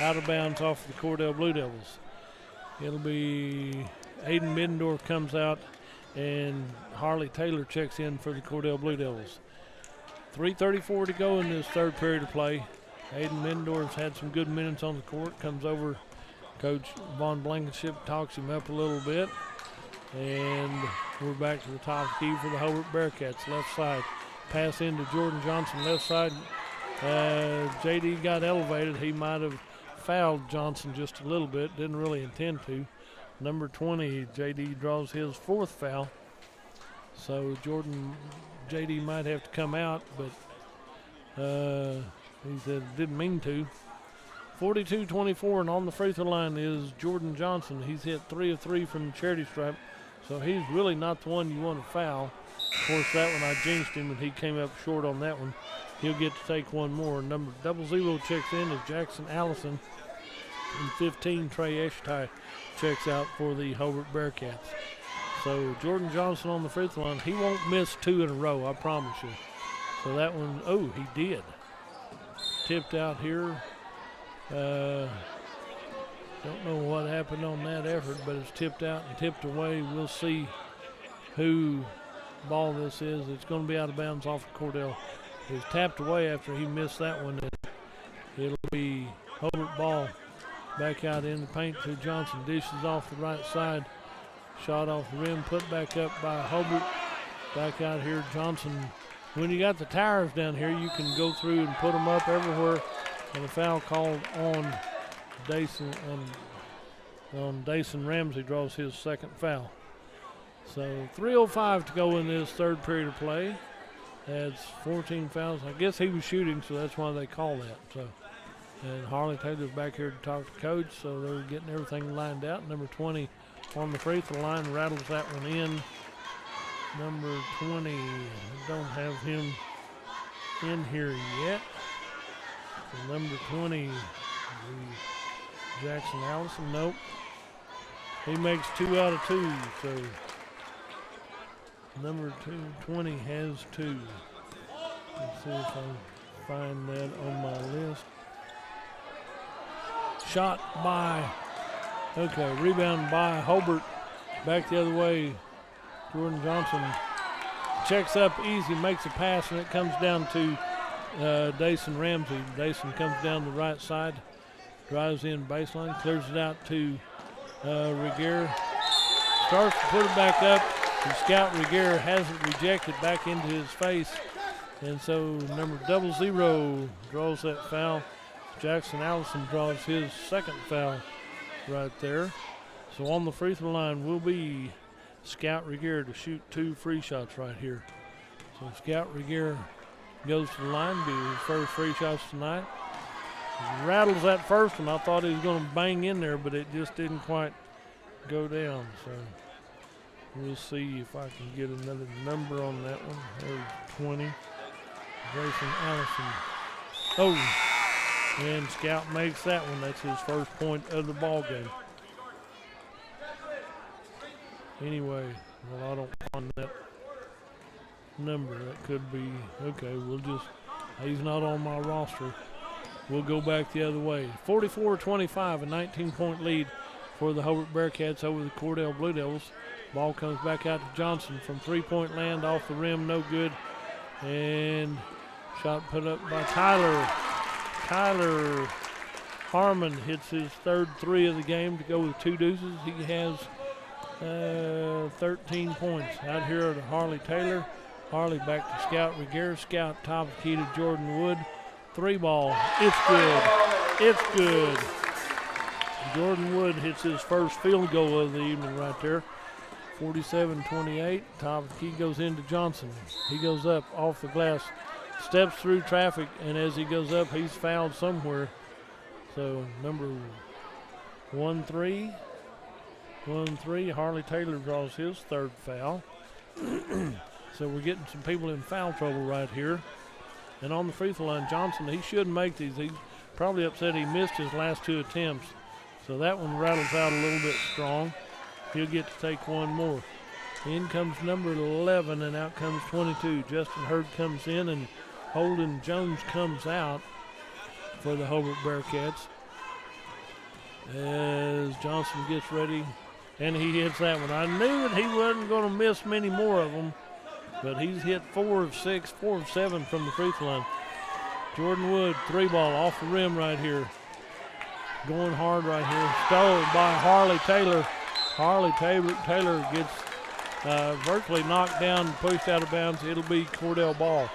Out of bounds off the Cordell Blue Devils. It'll be Aiden Middendorf comes out and Harley Taylor checks in for the Cordell Blue Devils. 3:34 to go in this third period of play. Aiden Middendorf's had some good minutes on the court. Comes over, Coach Von Blankenship talks him up a little bit. And we're back to the top of the key for the Hobart Bearcats. Left side, pass into Jordan Johnson, left side. J.D. got elevated. He might have fouled Johnson just a little bit. Didn't really intend to. Number 20, J.D. draws his 4th foul. So J.D. might have to come out, but he said didn't mean to. 42-24, and on the free throw line is Jordan Johnson. He's hit 3 of 3 from the charity stripe, so he's really not the one you want to foul. Of course, that one I jinxed him, and he came up short on that one. He'll get to take one more. Number 00 checks in is Jackson Allison, and 15, Trey Eshitai, checks out for the Hobart Bearcats. So Jordan Johnson on the free throw line. He won't miss 2 in a row, I promise you. So that one, oh, he did. Tipped out here. Don't know what happened on that effort, but it's tipped out and tipped away. We'll see who ball this is. It's going to be out of bounds off of Cordell. It was tapped away after he missed that one. It'll be Hobart ball back out in the paint to Johnson. Dishes off the right side. Shot off the rim, put back up by Hobart. Back out here, Johnson when you got the tires down here, you can go through and put them up everywhere. And a foul called on Dason Ramsey draws his second foul. So 3:05 to go in this third period of play. That's 14 fouls. I guess he was shooting, so that's why they call that. So, and Harley Taylor's back here to talk to coach, so they're getting everything lined out. Number 20 on the free throw line rattles that one in. Number 20, I don't have him in here yet. So number 20, Jackson Allison, nope. He makes 2 out of 2, so number 20 has 2. Let's see if I can find that on my list. Shot by, okay, rebound by Hobart. Back the other way. Jordan Johnson checks up easy, makes a pass, and it comes down to Dason Ramsey. Dason comes down the right side, drives in baseline, clears it out to Regier. Starts to put it back up, and Scout Regier has it rejected back into his face. And so number 00 draws that foul. Jackson Allison draws his second foul right there. So on the free throw line will be Scout Regier to shoot 2 free shots right here. So Scout Regier goes to the line, be his first free shots tonight. He rattles that first one. I thought he was going to bang in there, but it just didn't quite go down. So we'll see if I can get another number on that one. There's 20. Jason Allison. Oh, and Scout makes that one. That's his first point of the ball game. Anyway, well, I don't find that number. That could be, okay, he's not on my roster. We'll go back the other way. 44-25, a 19-point lead for the Hobart Bearcats over the Cordell Blue Devils. Ball comes back out to Johnson from three-point land, off the rim, no good. And shot put up by Tyler. Tyler Harmon hits his third 3 of the game to go with 2 deuces. He has 13 points. Out here to Harley Taylor. Harley back to Scout Regier. Scout top of the key to Jordan Wood. 3 ball. It's good. It's good. Jordan Wood hits his first field goal of the evening right there. 47-28. Top of the key goes into Johnson. He goes up off the glass, steps through traffic, and as he goes up, he's fouled somewhere. So number 1-3. Harley Taylor draws his third foul. So we're getting some people in foul trouble right here. And on the free throw line, Johnson, he should make these. He's probably upset he missed his last 2 attempts. So that one rattles out a little bit strong. He'll get to take one more. In comes number 11, and out comes 22. Justin Hurd comes in, and Holden Jones comes out for the Hobart Bearcats. As Johnson gets ready, and he hits that one. I knew that he wasn't going to miss many more of them, but he's hit 4 of 6, 4 of 7 from the free throw line. Jordan Wood, 3 ball off the rim right here. Going hard right here. Stolen by Harley Taylor. Harley Taylor gets virtually knocked down and pushed out of bounds. It'll be Cordell ball.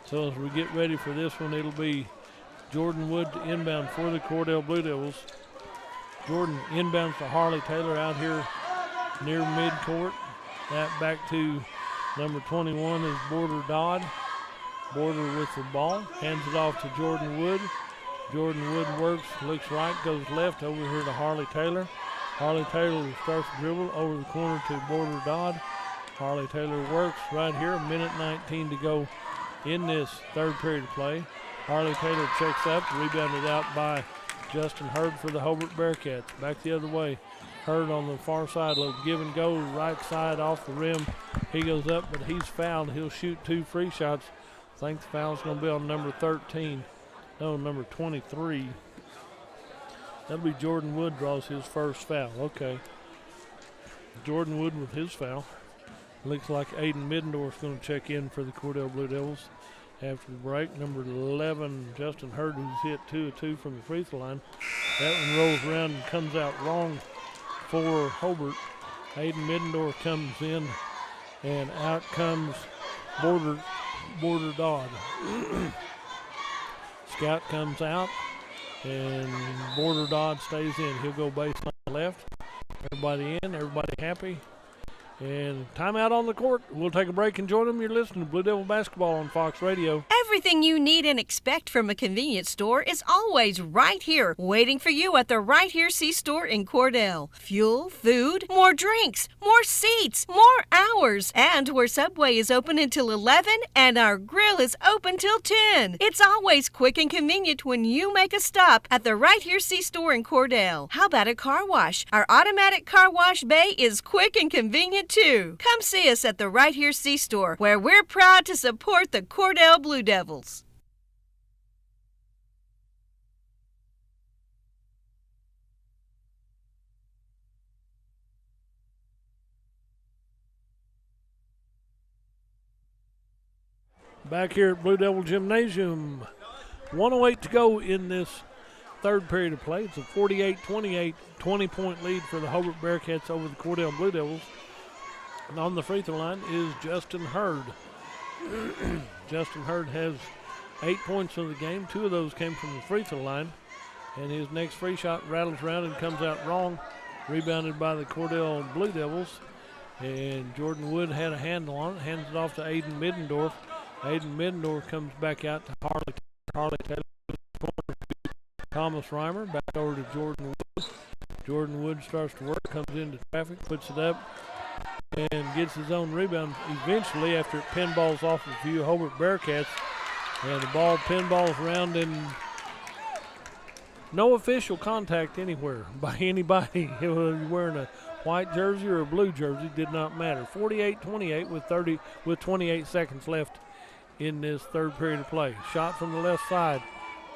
So as we get ready for this one, it'll be Jordan Wood to inbound for the Cordell Blue Devils. Jordan inbounds to Harley Taylor out here near midcourt. That back to number 21 is Border Dodd. Border with the ball, hands it off to Jordan Wood. Jordan Wood works, looks right, goes left over here to Harley Taylor. Harley Taylor starts to dribble over the corner to Border Dodd. Harley Taylor works right here, a minute 19 to go in this third period of play. Harley Taylor checks up, rebounded out by Justin Hurd for the Hobart Bearcats. Back the other way. Hurd on the far side, little give and go, right side off the rim. He goes up, but he's fouled. He'll shoot 2 free shots. I think the foul's going to be on number 13. No, number 23. That'll be Jordan Wood draws his first foul. Okay. Jordan Wood with his foul. Looks like Aiden Middendorf's going to check in for the Cordell Blue Devils after the break. Number 11, Justin Hurd, who's hit 2 of 2 from the free throw line. That one rolls around and comes out wrong for Hobart. Aiden Middendorf comes in and out comes Border Dodd. Scout comes out, and Border Dodd stays in. He'll go baseline left. Everybody in, everybody happy. And timeout on the court. We'll take a break and join them. You're listening to Blue Devil Basketball on Fox Radio. Everything you need and expect from a convenience store is always right here, waiting for you at the Right Here C-Store in Cordell. Fuel, food, more drinks, more seats, more hours, and where Subway is open until 11 and our grill is open till 10. It's always quick and convenient when you make a stop at the Right Here C-Store in Cordell. How about a car wash? Our automatic car wash bay is quick and convenient too. Come see us at the Right Here C-Store, where we're proud to support the Cordell Blue Devils. Back here at Blue Devil Gymnasium, 1:08 to go in this third period of play. It's a 48-28, 20-point lead for the Hobart Bearcats over the Cordell Blue Devils. And on the free throw line is Justin Hurd. Justin Hurd has 8 points in the game. 2 of those came from the free throw line. And his next free shot rattles around and comes out wrong. Rebounded by the Cordell Blue Devils. And Jordan Wood had a handle on it. Hands it off to Aiden Middendorf. Aiden Middendorf comes back out to Harley Taylor. Thomas Reimer back over to Jordan Wood. Jordan Wood starts to work, comes into traffic, puts it up, and gets his own rebound eventually after it pinballs off a few Hobart Bearcats. And the ball pinballs around, and no official contact anywhere by anybody. Whether you're wearing a white jersey or a blue jersey, did not matter. 48-28 with 28 seconds left in this third period of play. Shot from the left side.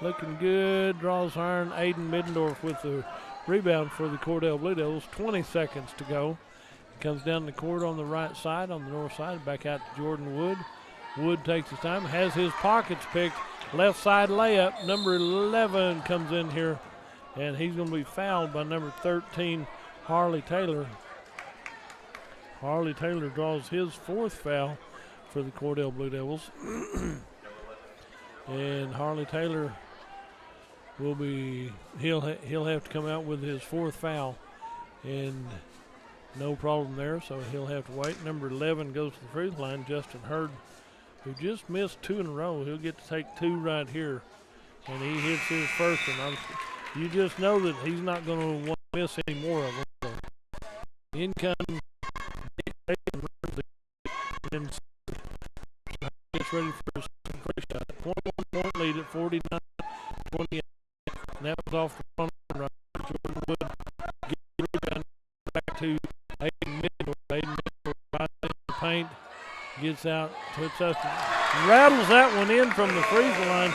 Looking good, draws iron. Aiden Middendorf with the rebound for the Cordell Blue Devils. 20 seconds to go. Comes down the court on the right side, on the north side, back out to Jordan Wood. Wood takes his time, has his pockets picked. Left side layup, number 11 comes in here, and he's going to be fouled by number 13, Harley Taylor. Harley Taylor draws his fourth foul for the Cordell Blue Devils. And Harley Taylor will be, he'll have to come out with his fourth foul, and no problem there, so he'll have to wait. Number 11 goes to the free throw line, Justin Hurd, who just missed 2 in a row. He'll get to take 2 right here, and he hits his first one. You just know that he's not going to want to miss any more of them. So in comes and gets ready for his free shot. 21-point lead at 49-28. And that was off the front right. Jordan Wood gets the rebound back to Aiden Middendorf. Aiden Middendorf right in the paint. Gets out, puts us, rattles that one in from the free throw line.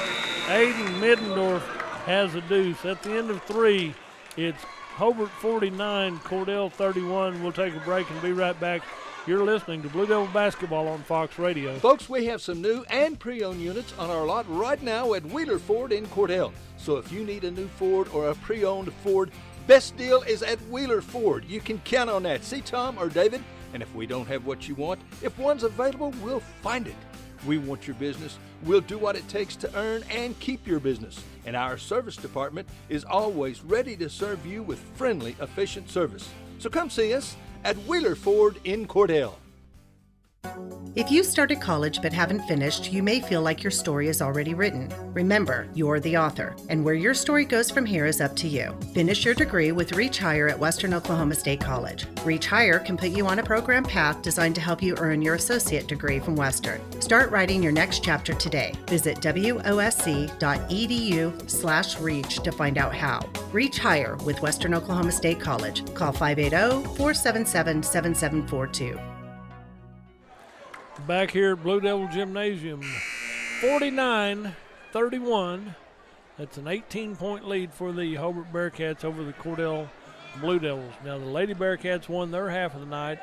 Aiden Middendorf has a deuce. At the end of 3, it's Hobart 49, Cordell 31. We'll take a break and be right back. You're listening to Blue Devil Basketball on Fox Radio. Folks, we have some new and pre-owned units on our lot right now at Wheeler Ford in Cordell. So if you need a new Ford or a pre-owned Ford, best deal is at Wheeler Ford. You can count on that. See Tom or David? And if we don't have what you want, if one's available, we'll find it. We want your business. We'll do what it takes to earn and keep your business. And our service department is always ready to serve you with friendly, efficient service. So come see us at Wheeler Ford in Cordell. If you started college but haven't finished, you may feel like your story is already written. Remember, you're the author, and where your story goes from here is up to you. Finish your degree with Reach Higher at Western Oklahoma State College. Reach Higher can put you on a program path designed to help you earn your associate degree from Western. Start writing your next chapter today. Visit wosc.edu/reach to find out how. Reach Higher with Western Oklahoma State College. Call 580-477-7742. Back here at Blue Devil Gymnasium, 49-31. That's an 18-point lead for the Hobart Bearcats over the Cordell Blue Devils. Now the Lady Bearcats won their half of the night.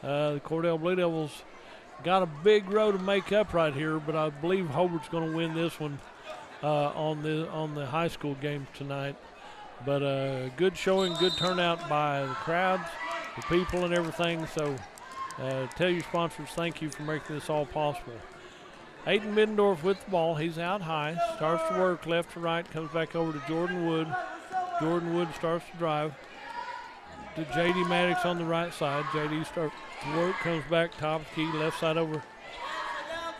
The Cordell Blue Devils got a big row to make up right here, but I believe Hobart's going to win this one on the high school game tonight. But good showing, good turnout by the crowds, the people and everything. So Tell your sponsors thank you for making this all possible. Aiden Middendorf with the ball. He's out high. Starts to work left to right. Comes back over to Jordan Wood. Jordan Wood starts to drive to J.D. Maddox on the right side. J.D. starts to work. Comes back top key. Left side over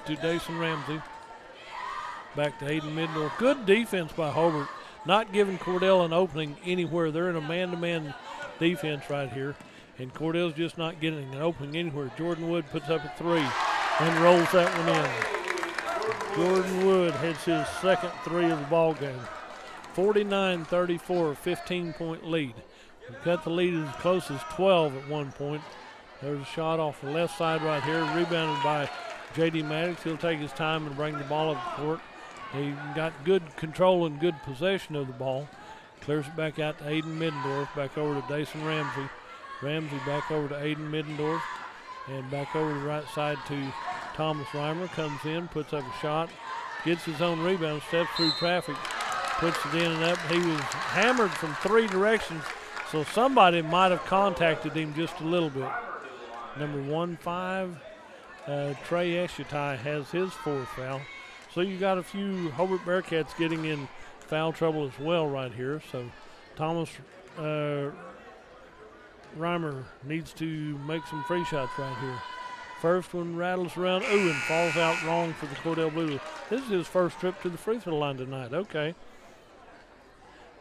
to Dason Ramsey. Back to Aiden Middendorf. Good defense by Hobart. Not giving Cordell an opening anywhere. They're in a man-to-man defense right here. And Cordell's just not getting an opening anywhere. Jordan Wood puts up a 3 and rolls that one in. Jordan Wood hits his second 3 of the ball game. 49-34, 15-point lead. We've got the lead as close as 12 at one point. There's a shot off the left side right here, rebounded by J.D. Maddox. He'll take his time and bring the ball up the court. He got good control and good possession of the ball. Clears it back out to Aiden Middendorf, back over to Dason Ramsey. Ramsey back over to Aiden Middendorf, and back over the right side to Thomas Reimer. Comes in, puts up a shot, gets his own rebound, steps through traffic, puts it in and up. He was hammered from 3 directions, so somebody might have contacted him just a little bit. Number 15, Trey Eschatai has his 4th foul. So you got a few Hobart Bearcats getting in foul trouble as well right here. So Thomas Reimer needs to make some free shots right here. First one rattles around, and falls out wrong for the Cordell Blue. This is his first trip to the free throw line tonight. Okay.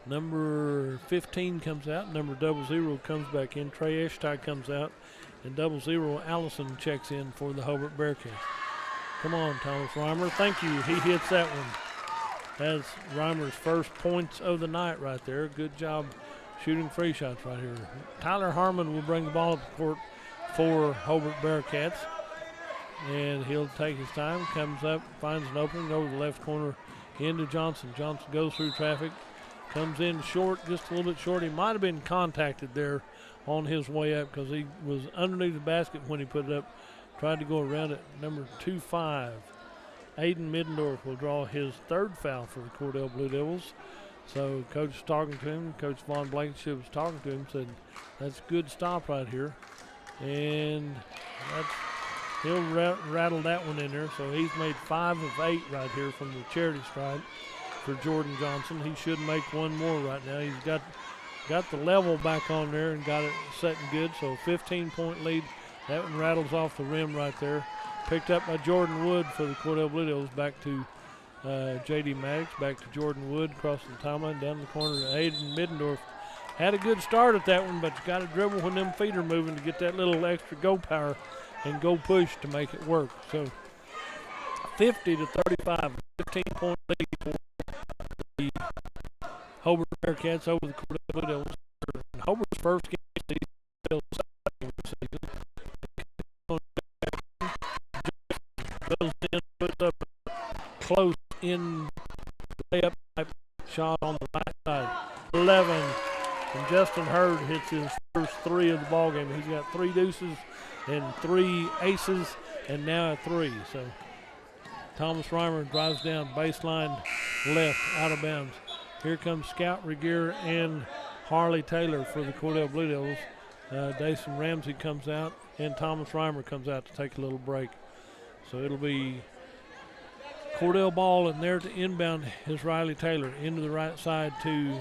Number 15 comes out. Number 00 comes back in. Trey Eshtein comes out. And 00 Allison checks in for the Hobart Bearcats. Come on, Thomas Reimer. Thank you. He hits that one. That's Reimer's first points of the night right there. Good job shooting free shots right here. Tyler Harmon will bring the ball up the court for Hobart Bearcats. And he'll take his time, comes up, finds an opening over the left corner into Johnson. Johnson goes through traffic, comes in short, just a little bit short. He might have been contacted there on his way up because he was underneath the basket when he put it up. Tried to go around it. Number 25, Aiden Middendorf will draw his 3rd foul for the Cordell Blue Devils. So coach is talking to him. Coach Vaughn Blankenship was talking to him, said that's a good stop right here. And he'll rattle that one in there. So he's made 5 of 8 right here from the charity stripe for Jordan Johnson. He should make one more right now. He's got the level back on there and got it set and good. So 15-point lead. That one rattles off the rim right there. Picked up by Jordan Wood for the Cordell Blue Devils. Back to J.D. Maddox, back to Jordan Wood, crossing the timeline, down the corner to Aiden Middendorf. Had a good start at that one, but you got to dribble when them feet are moving to get that little extra go power and go push to make it work. So 50-35, 15-point lead for the Hobart Bearcats over the Cordell Blue Devils. Hobart's first game of the season. Goes in, puts up a close in layup type shot on the right side. 11. And Justin Hurd hits his first 3 of the ball game. He's got 3 deuces and 3 aces and now a 3. So Thomas Reimer drives down baseline left out of bounds. Here comes Scout Regier and Harley Taylor for the Cordell Blue Devils. Dason Ramsey comes out and Thomas Reimer comes out to take a little break. So it'll be Cordell ball, and there to inbound is Riley Taylor. Into the right side to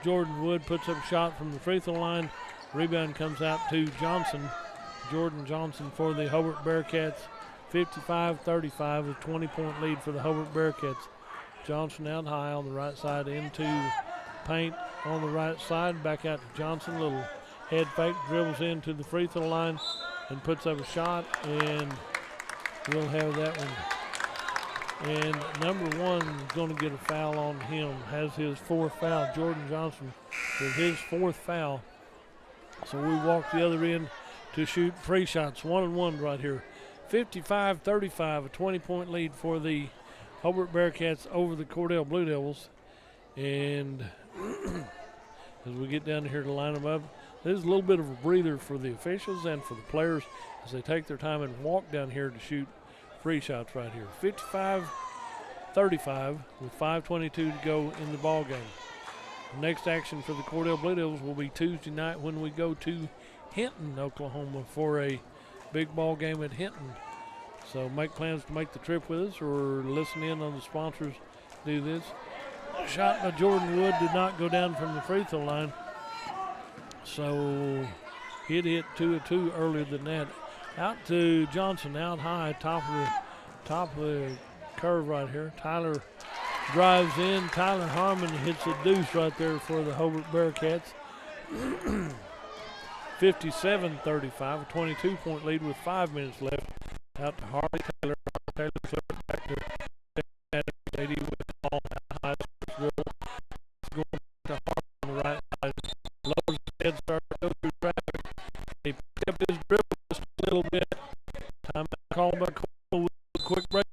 Jordan Wood, puts up a shot from the free throw line. Rebound comes out to Johnson, Jordan Johnson for the Hobart Bearcats. 55-35, a 20-point lead for the Hobart Bearcats. Johnson out high on the right side into paint on the right side. Back out to Johnson, little head fake, dribbles into the free throw line and puts up a shot, and we'll have that one. And number 1 is going to get a foul on him, has his 4th foul. Jordan Johnson with his 4th foul. So we walk the other end to shoot free shots, 1-and-1 right here. 55-35, a 20-point lead for the Hobart Bearcats over the Cordell Blue Devils. And as we get down here to line them up, this is a little bit of a breather for the officials and for the players as they take their time and walk down here to shoot free shots right here. 55-35 with 5:22 to go in the ball game. The next action for the Cordell Blue Devils will be Tuesday night when we go to Hinton, Oklahoma, for a big ball game at Hinton. So make plans to make the trip with us or listen in on the sponsors do this. A shot by Jordan Wood did not go down from the free throw line. So he'd hit 2 of 2 earlier than that. Out to Johnson, out high, top of the curve right here. Tyler drives in. Tyler Harmon hits a deuce right there for the Hobart Bearcats. 57-35, a 22-point lead with 5 minutes left. Out to Harley Taylor. Taylor cleared it back to JD with the ball out high. Dribble. It's going to Harmon on the right side. Lowers his head, starts to go through traffic. He picked up his dribble just a little bit. Time call by Cole with a quick break.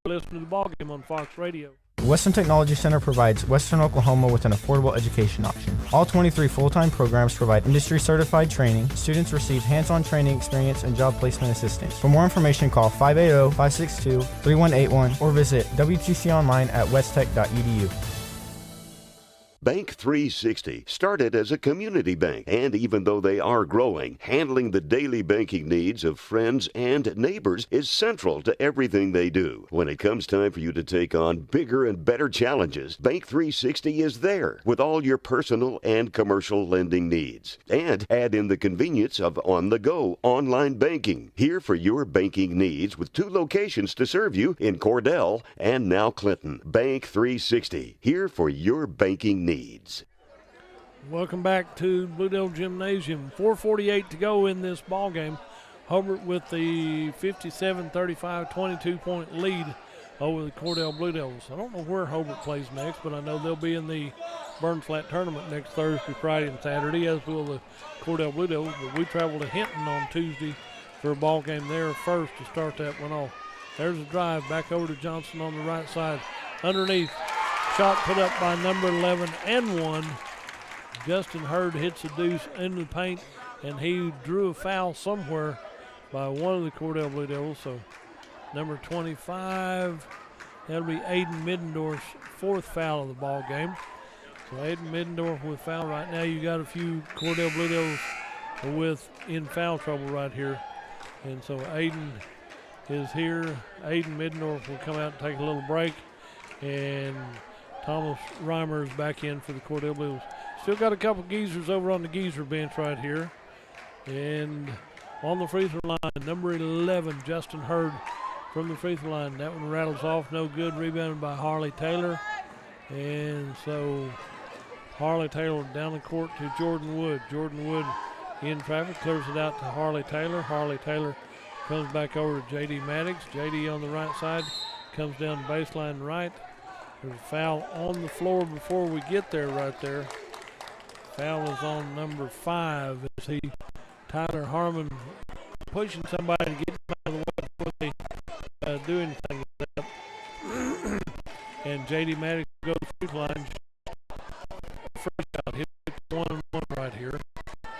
Listen to the ball game on Fox Radio. Western Technology Center provides Western Oklahoma with an affordable education option. All 23 full-time programs provide industry-certified training. Students receive hands-on training experience and job placement assistance. For more information, call 580-562-3181 or visit WTConline at westtech.edu. Bank 360 started as a community bank, and even though they are growing, handling the daily banking needs of friends and neighbors is central to everything they do. When it comes time for you to take on bigger and better challenges, Bank 360 is there with all your personal and commercial lending needs. And add in the convenience of on-the-go online banking. Here for your banking needs with 2 locations to serve you in Cordell and now Clinton. Bank 360, here for your banking needs. Welcome back to Blue Devil Gymnasium. 4:48 to go in this ball game. Hobart with the 57-35 22-point lead over the Cordell Blue Devils. I don't know where Hobart plays next, but I know they'll be in the Burn Flat tournament next Thursday, Friday, and Saturday, as will the Cordell Blue Devils. But we travel to Hinton on Tuesday for a ball game there first to start that one off. There's a drive back over to Johnson on the right side. Underneath. Shot put up by number 11 and 1. Justin Hurd hits a deuce into the paint, and he drew a foul somewhere by one of the Cordell Blue Devils. So number 25, that'll be Aiden Middendorf's 4th foul of the ball game. So Aiden Middendorf with foul right now. You got a few Cordell Blue Devils in foul trouble right here. And so Aiden is here. Aiden Middendorf will come out and take a little break. And Thomas Reimer is back in for the Cordell Blues. Still got a couple geezers over on the geezer bench right here. And on the free throw line, number 11, Justin Hurd from the free throw line. That one rattles off, no good. Rebounded by Harley Taylor. And so Harley Taylor down the court to Jordan Wood. Jordan Wood in traffic, clears it out to Harley Taylor. Harley Taylor comes back over to J.D. Maddox. J.D. on the right side, comes down the baseline right. There's a foul on the floor before we get there right there. Foul is on number 5 as Tyler Harmon pushing somebody to get him out of the way before they do anything with that. And J.D. Maddox goes to the line. First shot, hit 1-1 right here.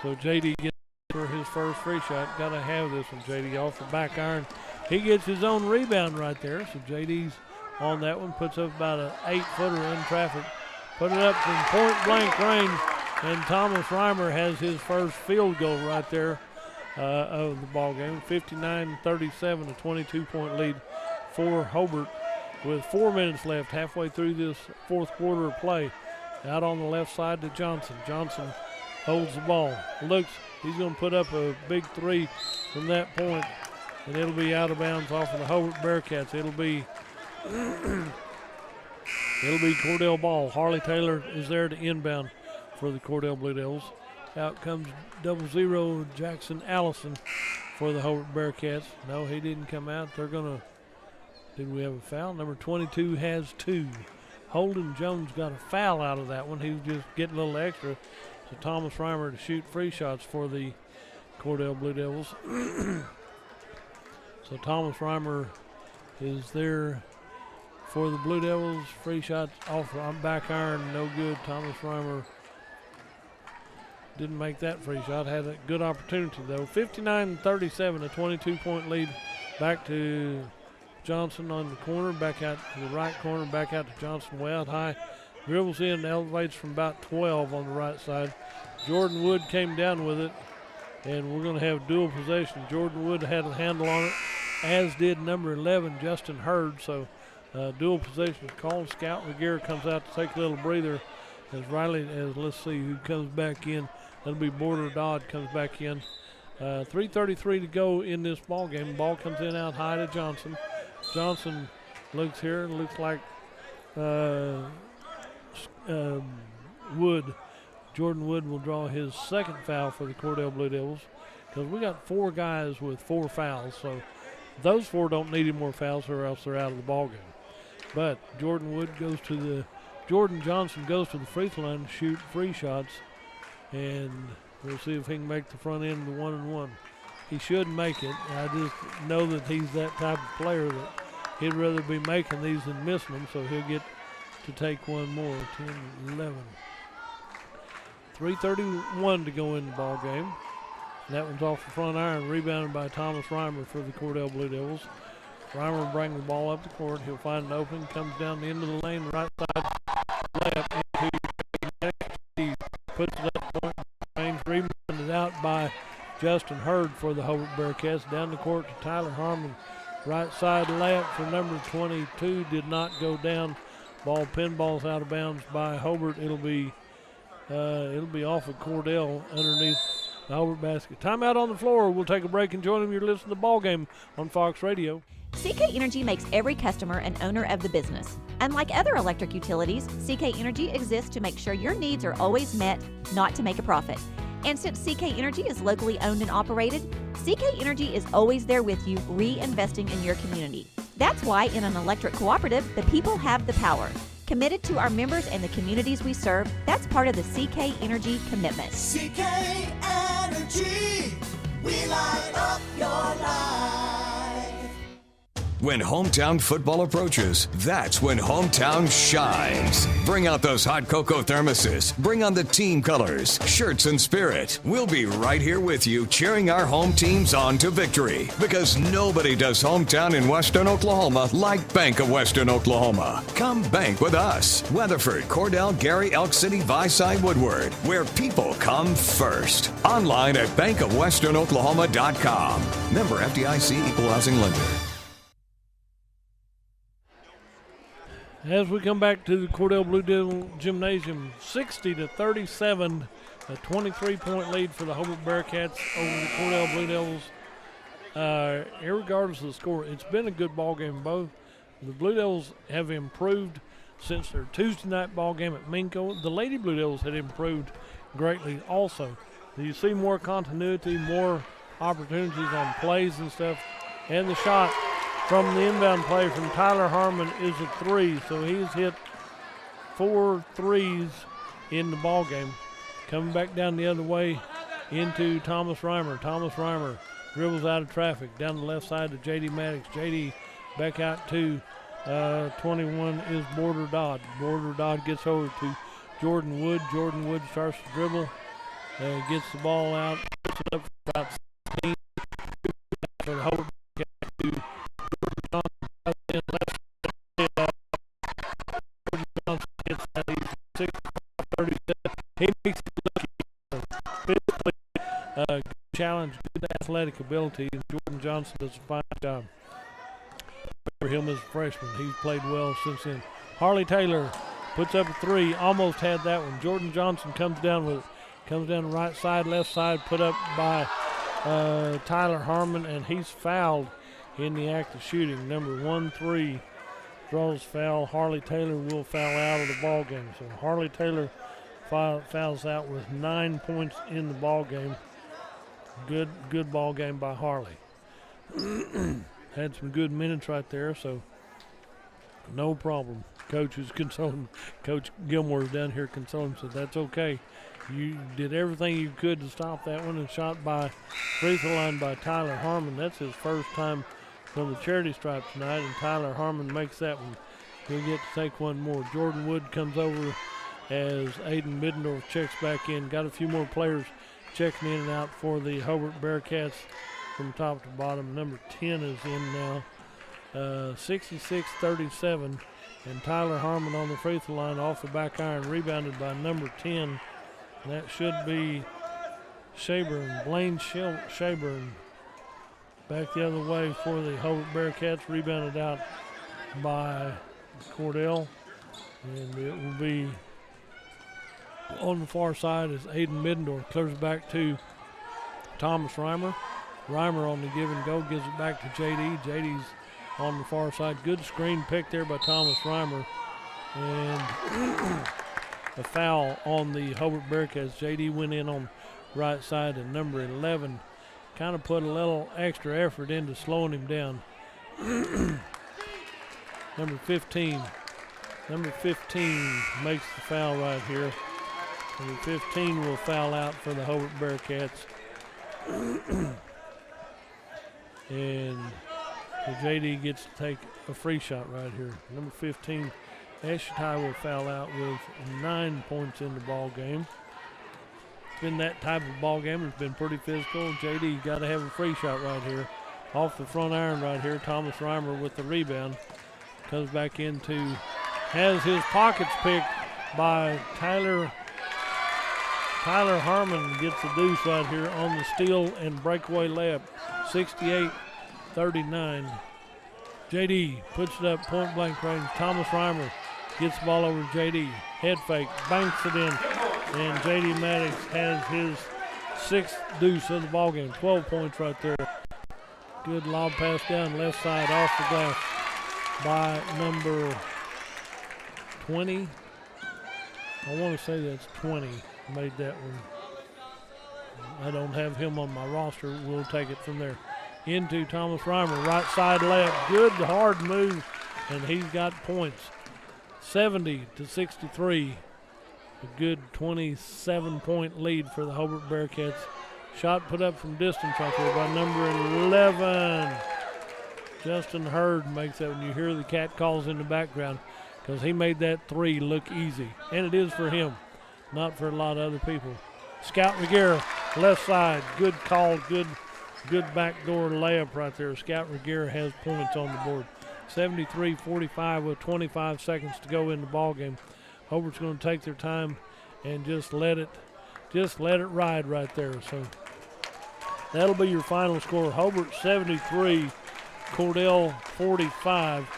So J.D. gets for his first free shot. Got to have this one, J.D. off the back iron. He gets his own rebound right there. So J.D.'s on that one, puts up about an 8-footer in traffic. Put it up from point blank range, and Thomas Reimer has his first field goal right there of the ball game. 59-37, a 22-point lead for Hobart with 4 minutes left, halfway through this 4th quarter of play. Out on the left side to Johnson. Johnson holds the ball, looks, he's going to put up a big 3 from that point, and it'll be out of bounds off of the Hobart Bearcats. It'll be Cordell ball. Harley Taylor is there to inbound for the Cordell Blue Devils. Out comes 00 Jackson Allison for the Hobart Bearcats. No, he didn't come out. They're going to, did we have a foul? Number 22 has 2. Holden Jones got a foul out of that one. He was just getting a little extra. So Thomas Reimer to shoot free shots for the Cordell Blue Devils. So Thomas Reimer is there for the Blue Devils. Free shots off back iron, no good. Thomas Reimer didn't make that free shot. Had a good opportunity though. 59-37, a 22-point lead. Back to Johnson on the corner, back out to the right corner, back out to Johnson way out high. Dribbles in, elevates from about 12 on the right side. Jordan Wood came down with it. and we're going to have dual possession. Jordan Wood had a handle on it, as did number 11, Justin Hurd. So dual possession is called. Scout Regier comes out to take a little breather as let's see who comes back in. That'll be Border Dodd comes back in. 3:33 to go in this ball game. Ball comes in out high to Johnson. Johnson looks here. Looks like Jordan Wood will draw his second foul for the Cordell Blue Devils, because we got 4 guys with 4 fouls. So those 4 don't need any more fouls, or else they're out of the ball game. But Jordan Johnson goes to the free throw line to shoot free shots, and we'll see if he can make the front end of the 1-and-1. He should make it. I just know that he's that type of player that he'd rather be making these than missing them, so he'll get to take one more. 10-11. 3:31 to go in the ball game. That one's off the front iron, rebounded by Thomas Reimer for the Cordell Blue Devils. Reimer will bring the ball up the court. He'll find an open, comes down the end of the lane, right side, layup into he puts it up point range, rebounded out by Justin Hurd for the Hobart Bearcats. Down the court to Tyler Harmon. Right side layup for number 22 did not go down. Ball pinballs out of bounds by Hobart. It'll be off of Cordell underneath the Hobart basket. Timeout on the floor. We'll take a break and join them. You're listening to the ball game on Fox Radio. CK Energy makes every customer an owner of the business. Unlike other electric utilities, CK Energy exists to make sure your needs are always met, not to make a profit. And since CK Energy is locally owned and operated, CK Energy is always there with you, reinvesting in your community. That's why in an electric cooperative, the people have the power. Committed to our members and the communities we serve, that's part of the CK Energy commitment. CK Energy, we light up your life. When hometown football approaches, that's when hometown shines. Bring out those hot cocoa thermoses. Bring on the team colors, shirts, and spirit. We'll be right here with you, cheering our home teams on to victory. Because nobody does hometown in Western Oklahoma like Bank of Western Oklahoma. Come bank with us. Weatherford, Cordell, Gary, Elk City, Viside, Woodward, where people come first. Online at bankofwesternoklahoma.com. Member FDIC, Equal Housing Lender. As we come back to the Cordell Blue Devil Gymnasium, 60-37, a 23-point lead for the Hobart Bearcats over the Cordell Blue Devils. Irregardless of the score, it's been a good ball game. Both the Blue Devils have improved since their Tuesday night ball game at Minko. The Lady Blue Devils had improved greatly also. You see more continuity, more opportunities on plays and stuff, and the shot from the inbound play from Tyler Harmon is a 3, so he's hit 4 threes in the ball game. Coming back down the other way into Thomas Reimer. Thomas Reimer dribbles out of traffic down the left side to J.D. Maddox. J.D. back out to 21 is Border Dodd. Border Dodd gets over to Jordan Wood. Jordan Wood starts to dribble, gets the ball out, puts it up for about 16 for the Hobart to he makes it look physically good challenge, good athletic ability, and Jordan Johnson does a fine job. For him as a freshman, he's played well since then. Harley Taylor puts up a 3, almost had that one. Jordan Johnson comes down with it, comes down the right side, left side, put up by Tyler Harmon, and he's fouled in the act of shooting. Number 1-3 draws foul. Harley Taylor will foul out of the ball game. So Harley Taylor fouls out with 9 points in the ball game. Good ball game by Harley. Had some good minutes right there, so no problem. Coach is consoling. Coach Gilmore's down here consoling, so that's okay. You did everything you could to stop that one, and shot by free throw line by Tyler Harmon. That's his first time from the charity stripe tonight, and Tyler Harmon makes that one. He'll get to take one more. Jordan Wood comes over as Aiden Middendorf checks back in. Got a few more players checking in and out for the Hobart Bearcats from top to bottom. Number 10 is in now. 66-37, and Tyler Harmon on the free throw line off the back iron, rebounded by number 10. And that should be Shaburn, Blaine Shaburn, back the other way for the Hobart Bearcats, rebounded out by Cordell. And it will be on the far side as Aiden Middendorf clears it back to Thomas Reimer. Reimer on the give and go gives it back to JD. JD's on the far side. Good screen pick there by Thomas Reimer. And a foul on the Hobart Bearcats. JD went in on right side, and number 11 kind of put a little extra effort into slowing him down. Number 15 makes the foul right here. Number 15 will foul out for the Hobart Bearcats. And so JD gets to take a free shot right here. Number 15, Eshitai will foul out with 9 points in the ball game. It's been that type of ball game. It's been pretty physical. JD got to have a free shot right here. Off the front iron right here. Thomas Reimer with the rebound. Comes back into, has his pockets picked by Tyler Harmon. Gets the deuce right here on the steal and breakaway layup. 68-39. JD puts it up point blank range. Thomas Reimer gets the ball over to JD. Head fake, banks it in. And JD Maddox has his 6th deuce of the ball game. 12 points right there. Good lob pass down left side off the glass by number 20. I want to say that's 20 made that one. I don't have him on my roster. We'll take it from there. Into Thomas Reimer, right side layup. Good hard move, and he's got points. 70-63. A good 27-point lead for the Hobart Bearcats. Shot put up from distance right there by number 11. Justin Hurd makes that when you hear the cat calls in the background, because he made that 3 look easy. And it is for him, not for a lot of other people. Scout McGarrett, left side. Good call, good backdoor layup right there. Scout McGarrett has points on the board. 73-45 with 25 seconds to go in the ball game. Hobart's going to take their time and just let it ride right there. So that'll be your final score. Hobart 73, Cordell 45.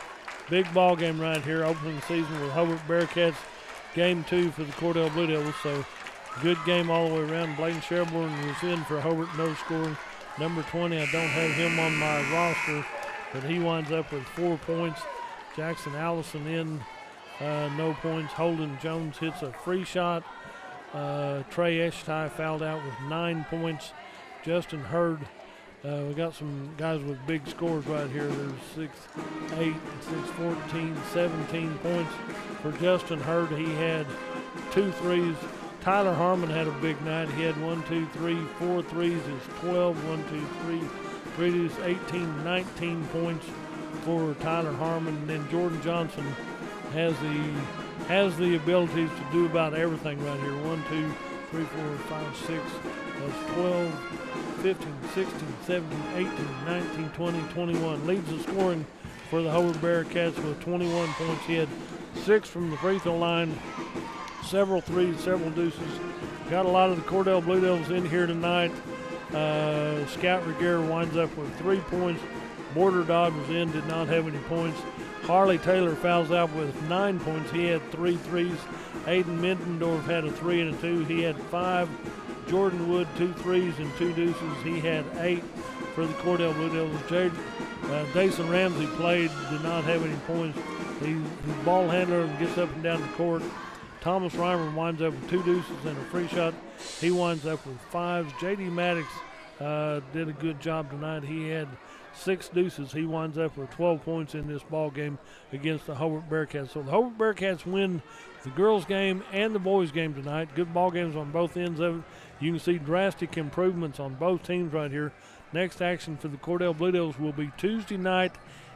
Big ball game right here, opening the season with Hobart Bearcats. Game 2 for the Cordell Blue Devils. So good game all the way around. Blaine Sherborne was in for Hobart, no scoring. Number 20, I don't have him on my roster, but he winds up with 4 points. Jackson Allison in, no points. Holden Jones hits a free shot. Trey Eshitai fouled out with 9 points. Justin Hurd, we got some guys with big scores right here. There's 6, 8, 6, 14, 17 points for Justin Hurd. He had 2 threes. Tyler Harmon had a big night. He had 1, 2, 3, 4 threes. It's 12, 1, 2, 3 threes, 18, 19 points for Tyler Harmon. And then Jordan Johnson has the abilities to do about everything right here. 1, 2, 3, 4, 5, 6. That's 12, 15, 16, 17, 18, 19, 20, 21. Leads the scoring for the Hobart Bearcats with 21 points. He had 6 from the free throw line. Several threes, several deuces. Got a lot of the Cordell Blue Devils in here tonight. Scout Reguera winds up with 3 points. Border Dodd was in, did not have any points. Harley Taylor fouls out with 9 points. He had 3 threes. Aiden Middendorf had a 3 and a 2. He had 5. Jordan Wood, 2 threes and 2 deuces. He had 8 for the Cordell Blue Devils. Dason Ramsey played, did not have any points. He's ball handler and gets up and down the court. Thomas Reimer winds up with 2 deuces and a free shot. He winds up with 5. J.D. Maddox did a good job tonight. He had 6 deuces. He winds up with 12 points in this ball game against the Hobart Bearcats. So the Hobart Bearcats win the girls' game and the boys' game tonight. Good ball games on both ends of it. You can see drastic improvements on both teams right here. Next action for the Cordell Blue Devils will be Tuesday night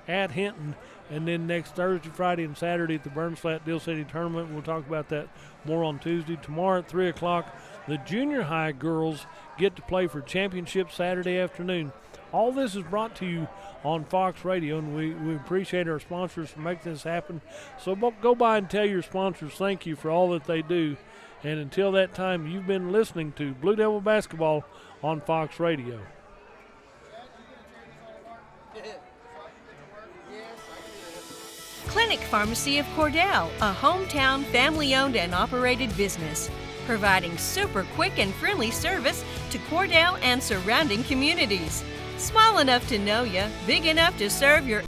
at Hinton, and then next Thursday, Friday, and Saturday at the Burns Flat Deal City Tournament. We'll talk about that more on Tuesday. Tomorrow at 3 o'clock, the junior high girls get to play for championship Saturday afternoon. All this is brought to you on Fox Radio, and we appreciate our sponsors for making this happen. So go by and tell your sponsors thank you for all that they do. And until that time, you've been listening to Blue Devil Basketball on Fox Radio. Clinic Pharmacy of Cordell, a hometown family-owned and operated business, providing super quick and friendly service to Cordell and surrounding communities. Small enough to know you, big enough to serve your